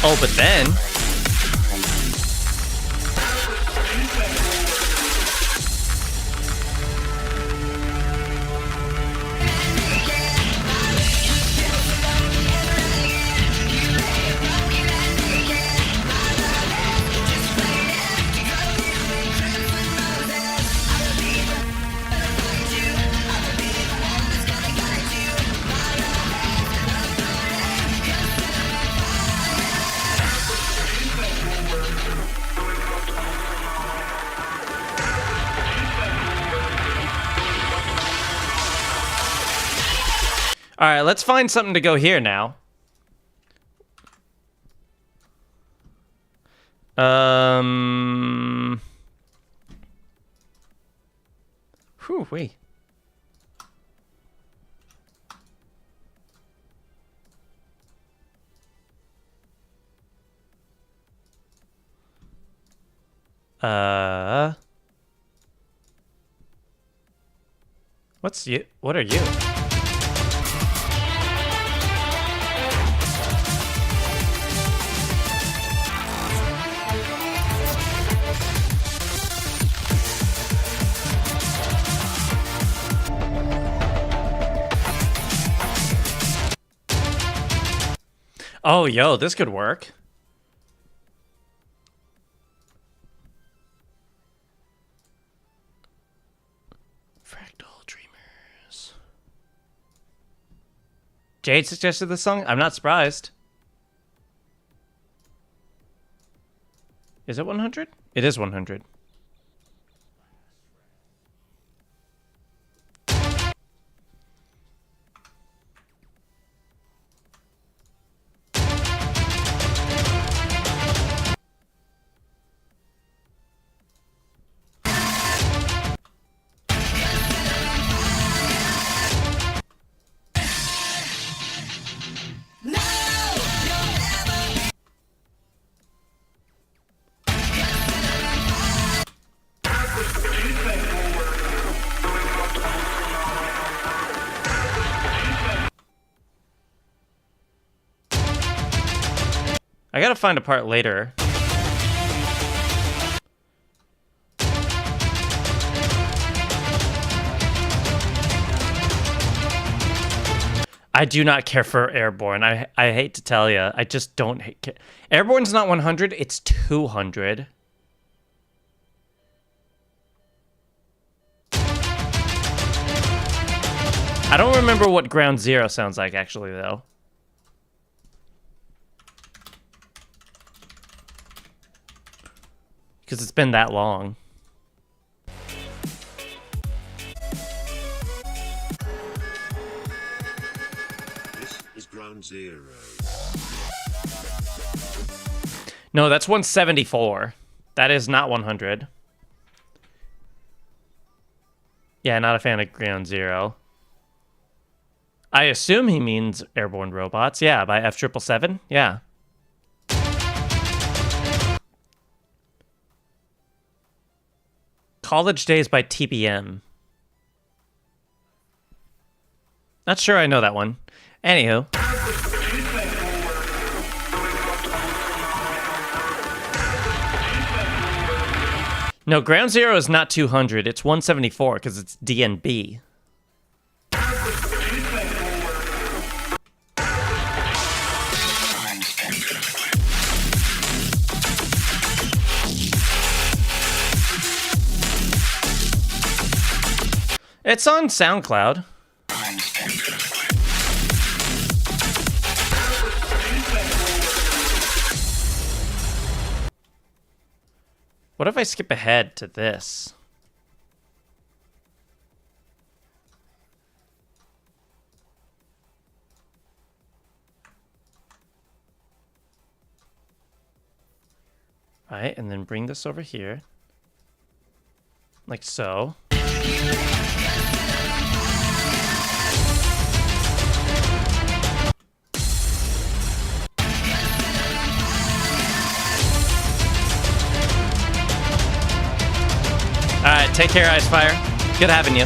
Oh, but then... All right, let's find something to go here now. Whew, wait. What's you? What are you? Oh, yo, this could work. Fractal Dreamers. Jade suggested this song? I'm not surprised. Is it 100? It is 100. I gotta find a part later. I do not care for Airborne. I hate to tell you. I just don't care. Airborne's not 100, it's 200. I don't remember what Ground Zero sounds like, actually, though. Because it's been that long. This is Ground Zero. No, that's 174. That is not 100. Yeah, not a fan of Ground Zero. I assume he means Airborne Robots. Yeah, by F777. Yeah. College Days by TBM. Not sure I know that one. Anywho. No, Ground Zero is not 200. It's 174 because it's DNB. It's on SoundCloud. What if I skip ahead to this? Right, and then bring this over here. Like so. Alright, take care, Icefire. Good having you.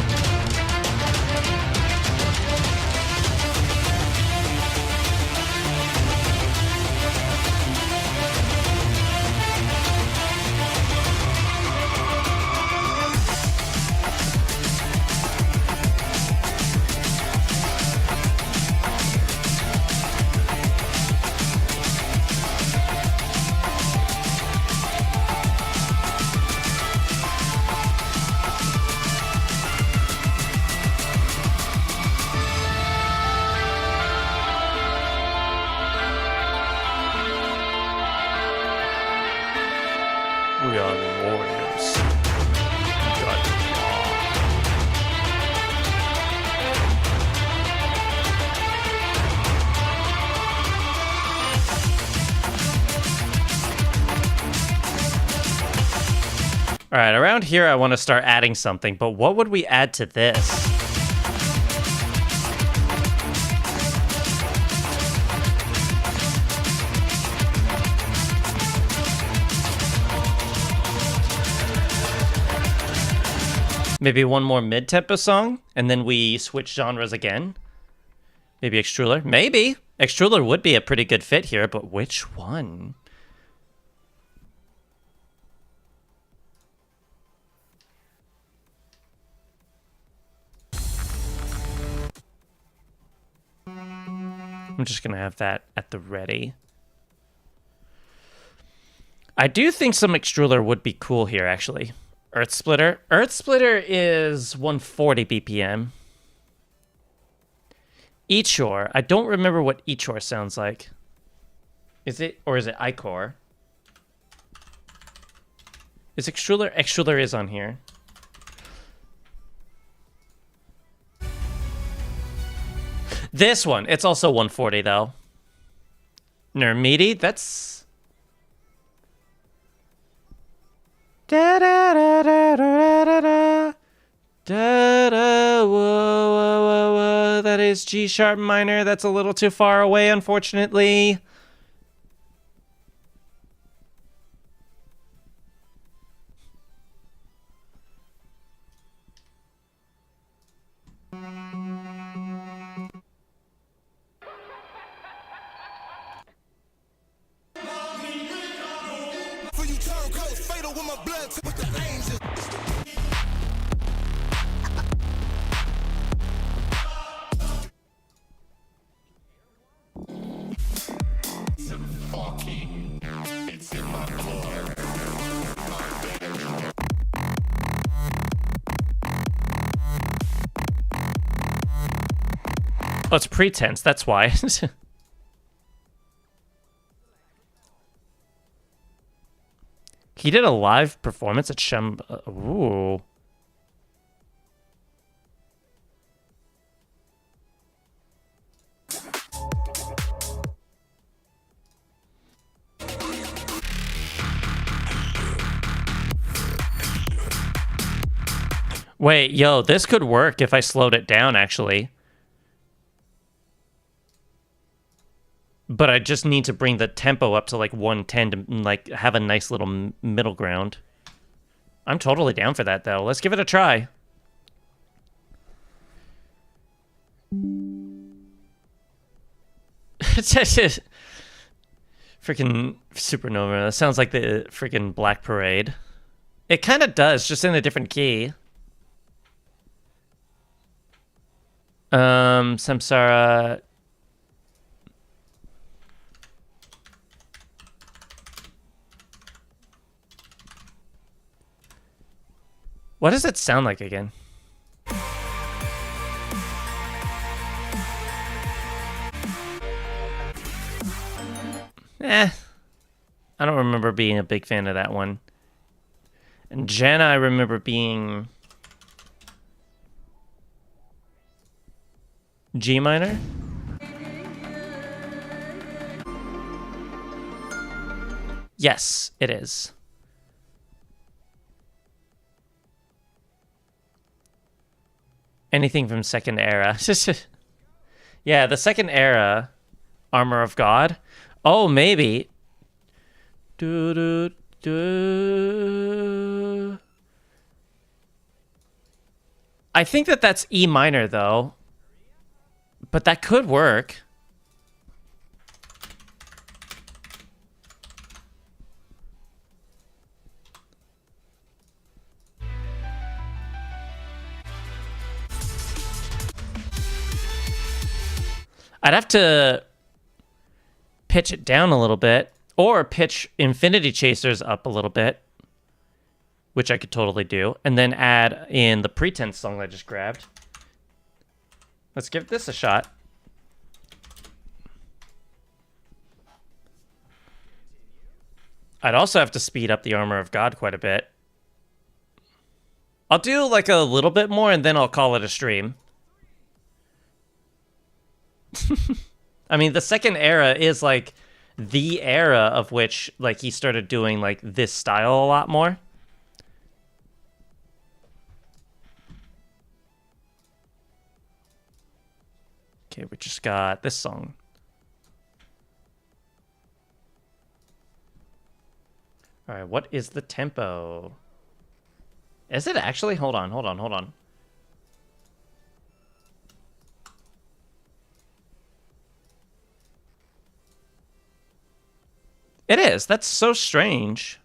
We are the warriors. God. All right, around here I want to start adding something, but what would we add to this? Maybe one more mid-tempo song, and then we switch genres again. Maybe Extruller? Maybe! Extruller would be a pretty good fit here, but which one? I'm just gonna have that at the ready. I do think some Extruller would be cool here, actually. Earth Splitter. Earth Splitter is 140 BPM. Echor. I don't remember what Echor sounds like. Is it, or is it Ichor? Is Extruller? Extruller is on here. This one. It's also 140 though. Nermiti. That's... Da da da da da da da da da whoa, whoa, whoa, whoa. That is G sharp minor. That's a little too far away, unfortunately. Oh, it's pretense, that's why. He did a live performance at Ooh. Wait, yo, this could work if I slowed it down, actually. But I just need to bring the tempo up to like 110 to like have a nice little middle ground. I'm totally down for that, though. Let's give it a try. Freaking Supernova. That sounds like the freaking Black Parade. It kind of does, just in a different key. Samsara. What does it sound like again? I don't remember being a big fan of that one. And Jenna, I remember being G minor. Yes, it is. Anything from Second Era. Yeah, the Second Era Armor of God. Oh, maybe. I think that's E minor, though. But that could work. I'd have to pitch it down a little bit, or pitch Infinity Chasers up a little bit, which I could totally do, and then add in the Pretense song I just grabbed. Let's give this a shot. I'd also have to speed up the Armor of God quite a bit. I'll do like a little bit more, and then I'll call it a stream. I mean, the Second Era is like the era of which like he started doing like this style a lot more. Okay, we just got this song. All right, what is the tempo? Is it actually? Hold on. It is. That's so strange.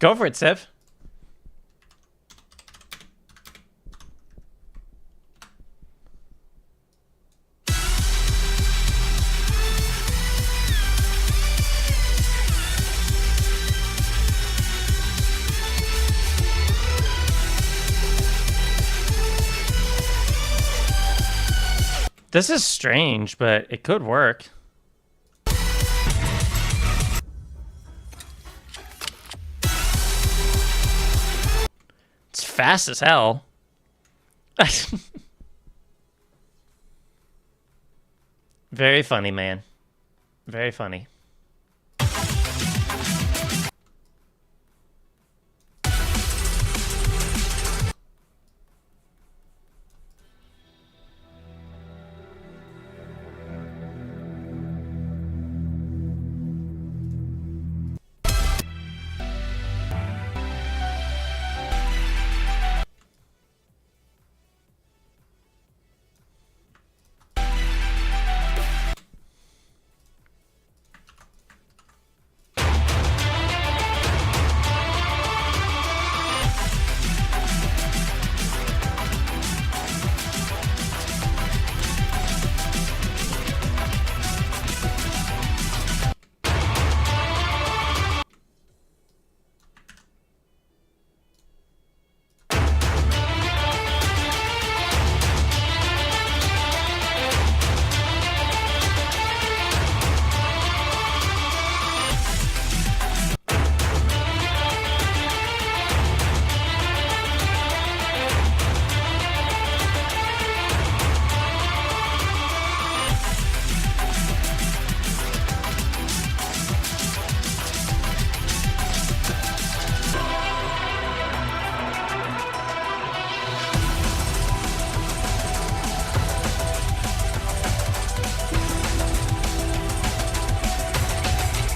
Go for it, Sev. This is strange, but it could work. fast as hell. Very funny, man. Very funny.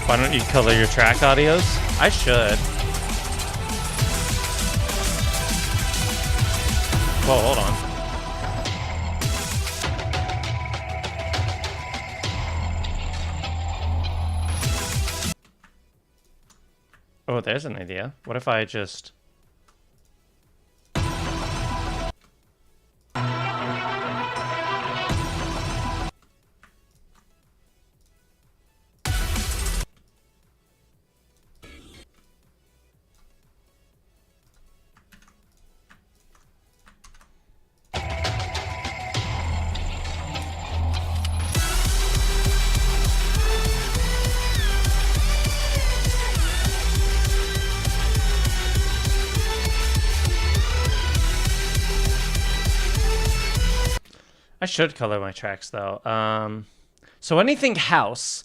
Why don't you color your track audios? I should. Whoa, hold on. Oh, there's an idea. What if I just... I should color my tracks though. So anything house.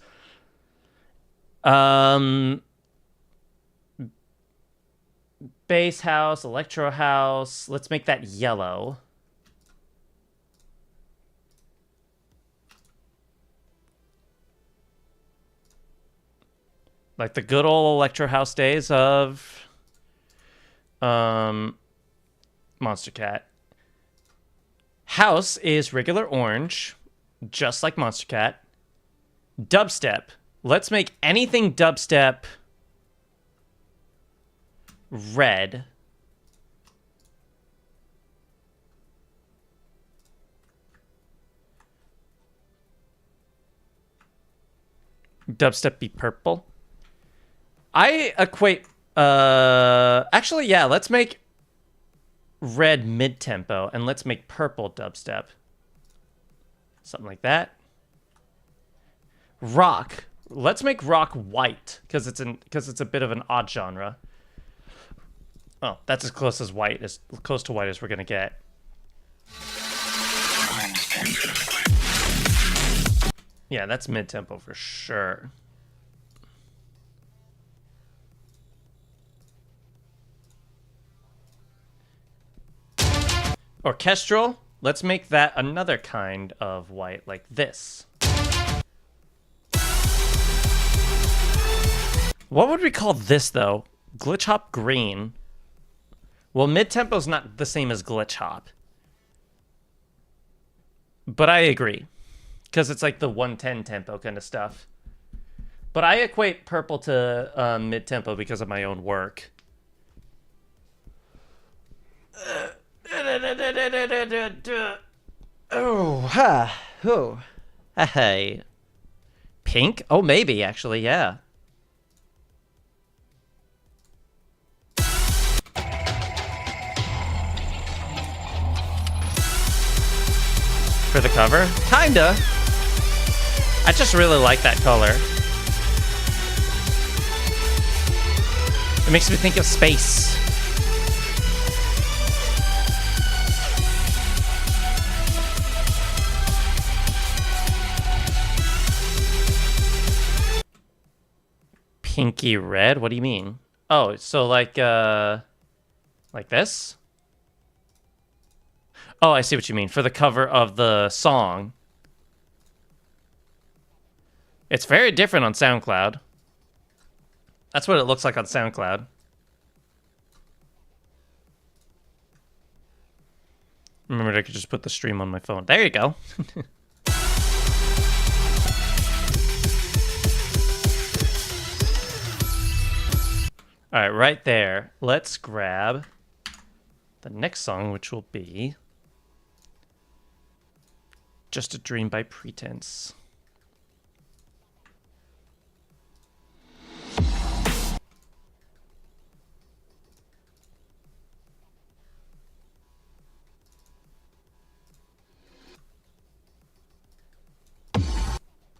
Bass house, electro house. Let's make that yellow. Like the good old electro house days of Monster Cat. House is regular orange, just like Monster Cat. Dubstep. Let's make anything dubstep red. Dubstep be purple. I equate... actually, yeah, let's make red mid-tempo, and let's make purple dubstep. Something like that. Rock. Let's make rock white, because it's a bit of an odd genre. Oh, that's as close to white as we're gonna get. Yeah, that's mid-tempo for sure. Orchestral, let's make that another kind of white, like this. What would we call this, though? Glitch Hop Green. Well, mid-tempo's not the same as Glitch Hop. But I agree. Because it's like the 110 tempo kind of stuff. But I equate purple to mid-tempo because of my own work. Oh, ha, oh, hey. Pink? Oh, maybe, actually, yeah. For the cover? Kinda. I just really like that color. It makes me think of space. Pinky red? What do you mean? Oh, so like this? Oh, I see what you mean. For the cover of the song. It's very different on SoundCloud. That's what it looks like on SoundCloud. Remember, I could just put the stream on my phone. There you go. All right, right there. Let's grab the next song, which will be Just a Dream by Pretense.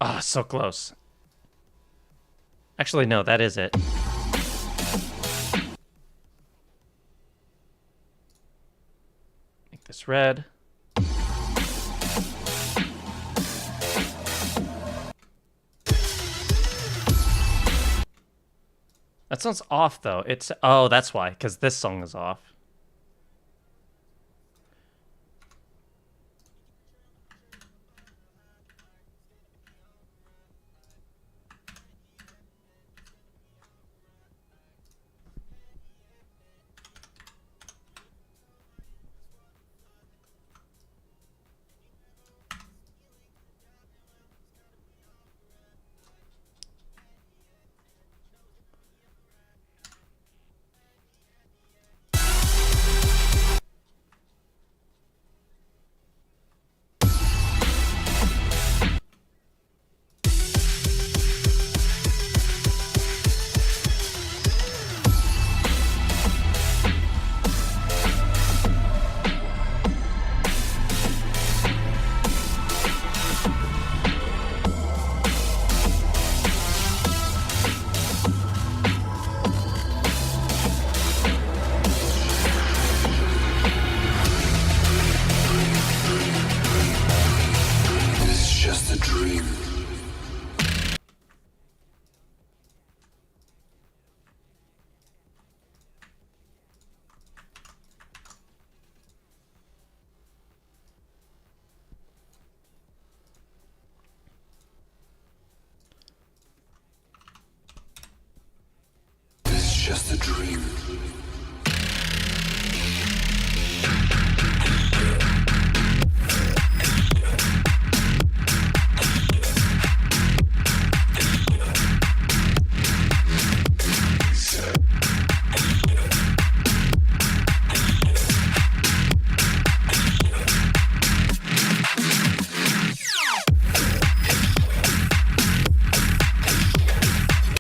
Ah, so close. Actually, no, that is it. Make this red. That sounds off, though. It's... Oh, that's why, because this song is off. It's just a dream. It's just a dream.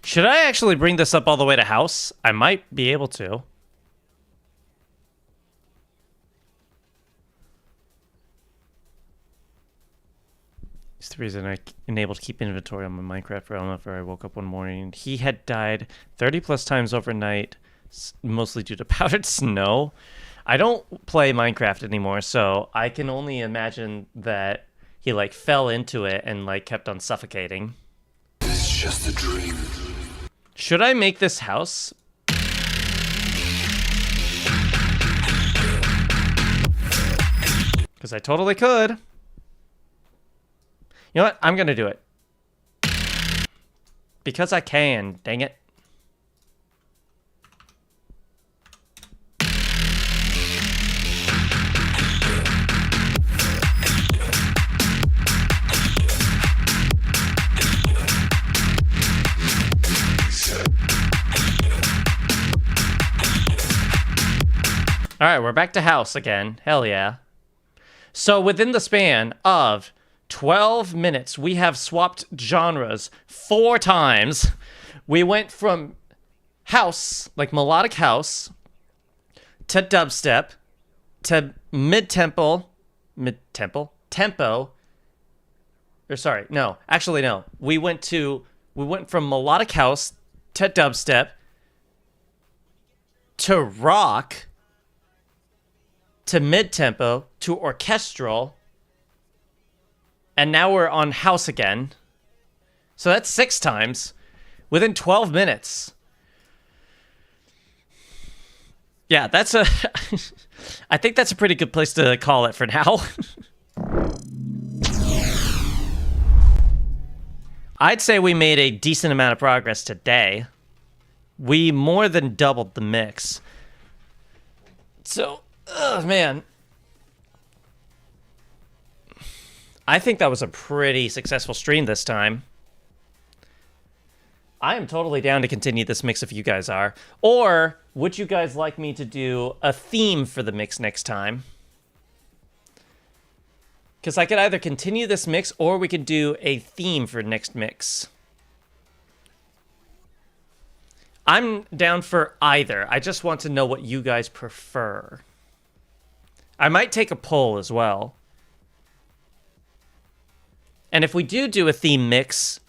Should I actually bring this up all the way to house? I might be able to. It's the reason I enabled to keep inventory on my Minecraft realm after I woke up one morning. He had died 30 plus times overnight, mostly due to powdered snow. I don't play Minecraft anymore, so I can only imagine that he like fell into it and like kept on suffocating. It's just a dream. Should I make this house? Because I totally could. You know what? I'm going to do it. Because I can, dang it. All right, we're back to house again. Hell yeah. So within the span of 12 minutes, we have swapped genres 4 times. We went from house, like melodic house, to dubstep, to tempo. Or sorry, no, actually no. We went from melodic house to dubstep to rock to mid-tempo, to orchestral, and now we're on house again. So that's 6 times. Within 12 minutes. Yeah, that's a... I think that's a pretty good place to call it for now. I'd say we made a decent amount of progress today. We more than doubled the mix. So, man. I think that was a pretty successful stream this time. I am totally down to continue this mix if you guys are. Or would you guys like me to do a theme for the mix next time? Because I could either continue this mix or we could do a theme for next mix. I'm down for either. I just want to know what you guys prefer. I might take a poll as well. And if we do a theme mix,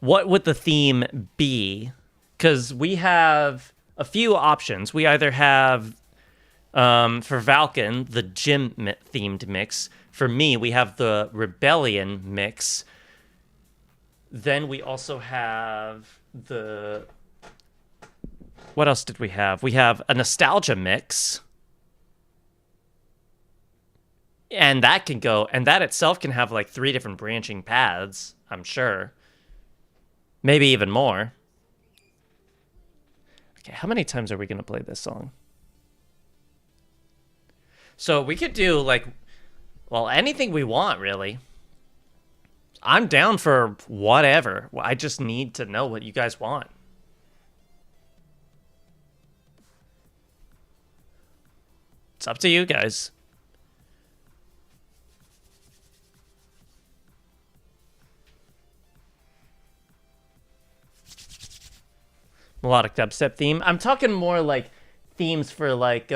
what would the theme be? Because we have a few options. We either have, for Valken, the gym-themed mix. For me, we have the Rebellion mix. Then we also have the... What else did we have? We have a nostalgia mix. And that can go, and that itself can have like 3 different branching paths, I'm sure. Maybe even more. Okay, how many times are we going to play this song? So we could do like, well, anything we want, really. I'm down for whatever. I just need to know what you guys want. It's up to you guys. Melodic dubstep theme. I'm talking more like themes for like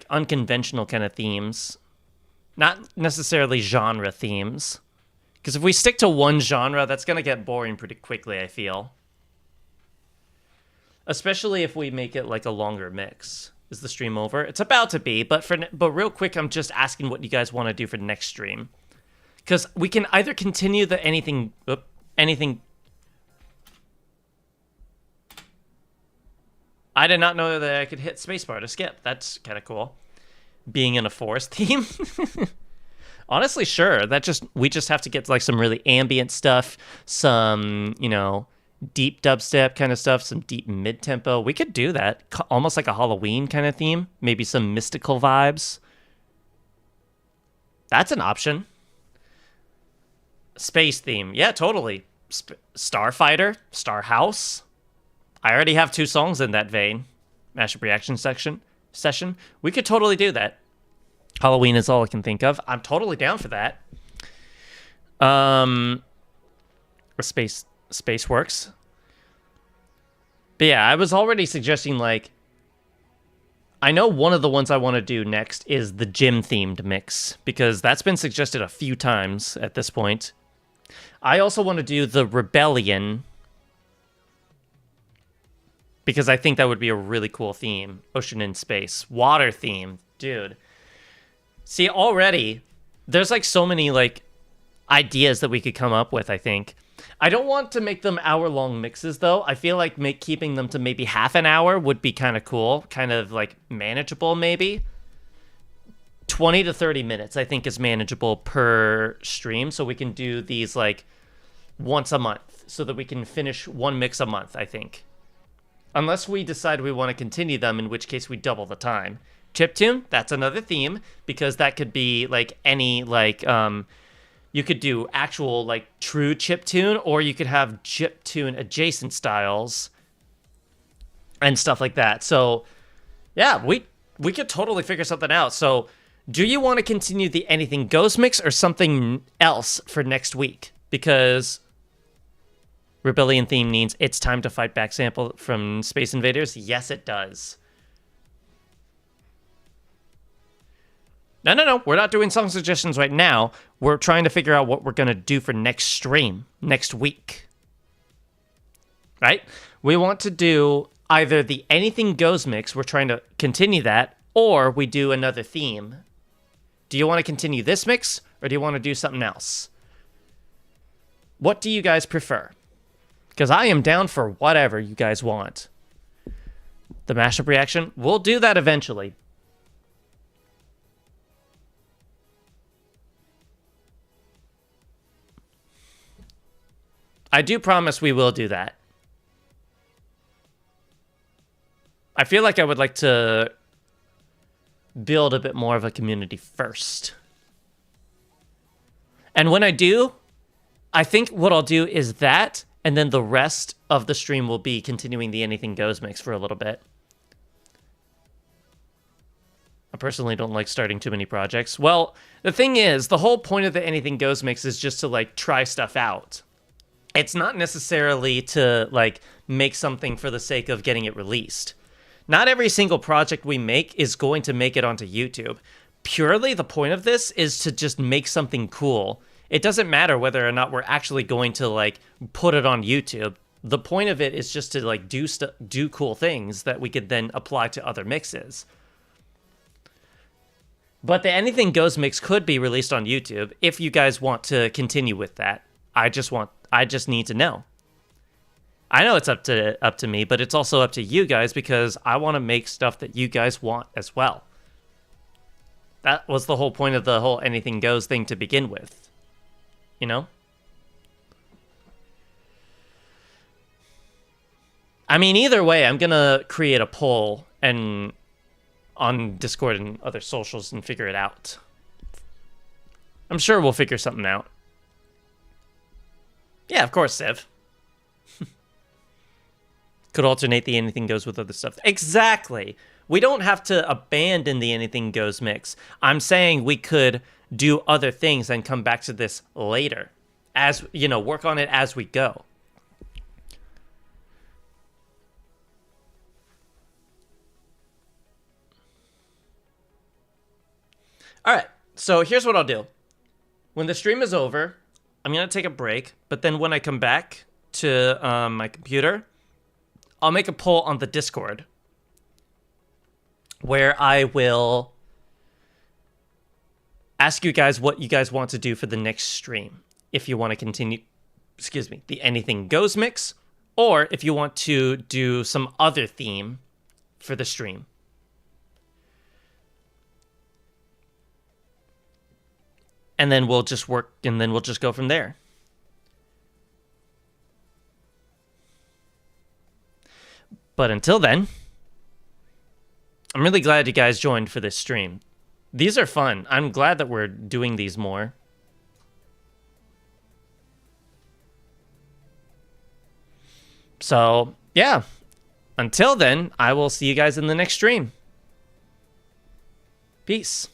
unconventional kind of themes. Not necessarily genre themes. Because if we stick to one genre, that's going to get boring pretty quickly, I feel. Especially if we make it like a longer mix. Is the stream over? It's about to be, but real quick, I'm just asking what you guys want to do for the next stream. Because we can either continue the anything... I did not know that I could hit spacebar to skip. That's kind of cool. Being in a forest theme. Honestly, sure. We just have to get like some really ambient stuff, some, deep dubstep kind of stuff, some deep mid-tempo. We could do that. Almost like a Halloween kind of theme. Maybe some mystical vibes. That's an option. Space theme. Yeah, totally. Starfighter. Star House. I already have 2 songs in that vein. Mashup reaction session. We could totally do that. Halloween is all I can think of. I'm totally down for that. Space works. But yeah, I was already suggesting like... I know one of the ones I want to do next is the gym-themed mix. Because that's been suggested a few times at this point. I also want to do the Rebellion... because I think that would be a really cool theme. Ocean and space. Water theme. Dude. See, already, there's like so many like ideas that we could come up with, I think. I don't want to make them hour-long mixes, though. I feel like keeping them to maybe half an hour would be kind of cool. Kind of like manageable, maybe. 20 to 30 minutes, I think, is manageable per stream. So we can do these like once a month so that we can finish one mix a month, I think. Unless we decide we want to continue them, in which case we double the time. Chiptune, that's another theme, because that could be like any like you could do actual like true chiptune, or you could have chiptune adjacent styles and stuff like that. So yeah, we could totally figure something out. So do you want to continue the Anything Goes mix or something else for next week? Because Rebellion theme means It's Time to Fight Back sample from Space Invaders. Yes, it does. No. We're not doing song suggestions right now. We're trying to figure out what we're going to do for next stream, next week. Right? We want to do either the Anything Goes mix, we're trying to continue that, or we do another theme. Do you want to continue this mix, or do you want to do something else? What do you guys prefer? Because I am down for whatever you guys want. The mashup reaction, we'll do that eventually. I do promise we will do that. I feel like I would like to build a bit more of a community first. And when I do, I think what I'll do is that, and then the rest of the stream will be continuing the Anything Goes mix for a little bit. I personally don't like starting too many projects. Well, the thing is, the whole point of the Anything Goes mix is just to, like, try stuff out. It's not necessarily to, like, make something for the sake of getting it released. Not every single project we make is going to make it onto YouTube. Purely, the point of this is to just make something cool. It doesn't matter whether or not we're actually going to, like, put it on YouTube. The point of it is just to, like, do cool things that we could then apply to other mixes. But the Anything Goes mix could be released on YouTube if you guys want to continue with that. I just need to know. I know it's up to me, but it's also up to you guys because I want to make stuff that you guys want as well. That was the whole point of the whole Anything Goes thing to begin with. You know? I mean, either way, I'm gonna create a poll and on Discord and other socials and figure it out. I'm sure we'll figure something out. Yeah, of course, Civ. Could alternate the Anything Goes with other stuff. Exactly. We don't have to abandon the Anything Goes mix. I'm saying we could do other things and come back to this later. As, you know, work on it as we go. All right, so here's what I'll do. When the stream is over, I'm going to take a break, but then when I come back to my computer, I'll make a poll on the Discord where I will ask you guys what you guys want to do for the next stream. If you want to continue, the Anything Goes mix, or if you want to do some other theme for the stream. And then we'll just work, and then we'll just go from there. But until then, I'm really glad you guys joined for this stream. These are fun. I'm glad that we're doing these more. So, yeah. Until then, I will see you guys in the next stream. Peace.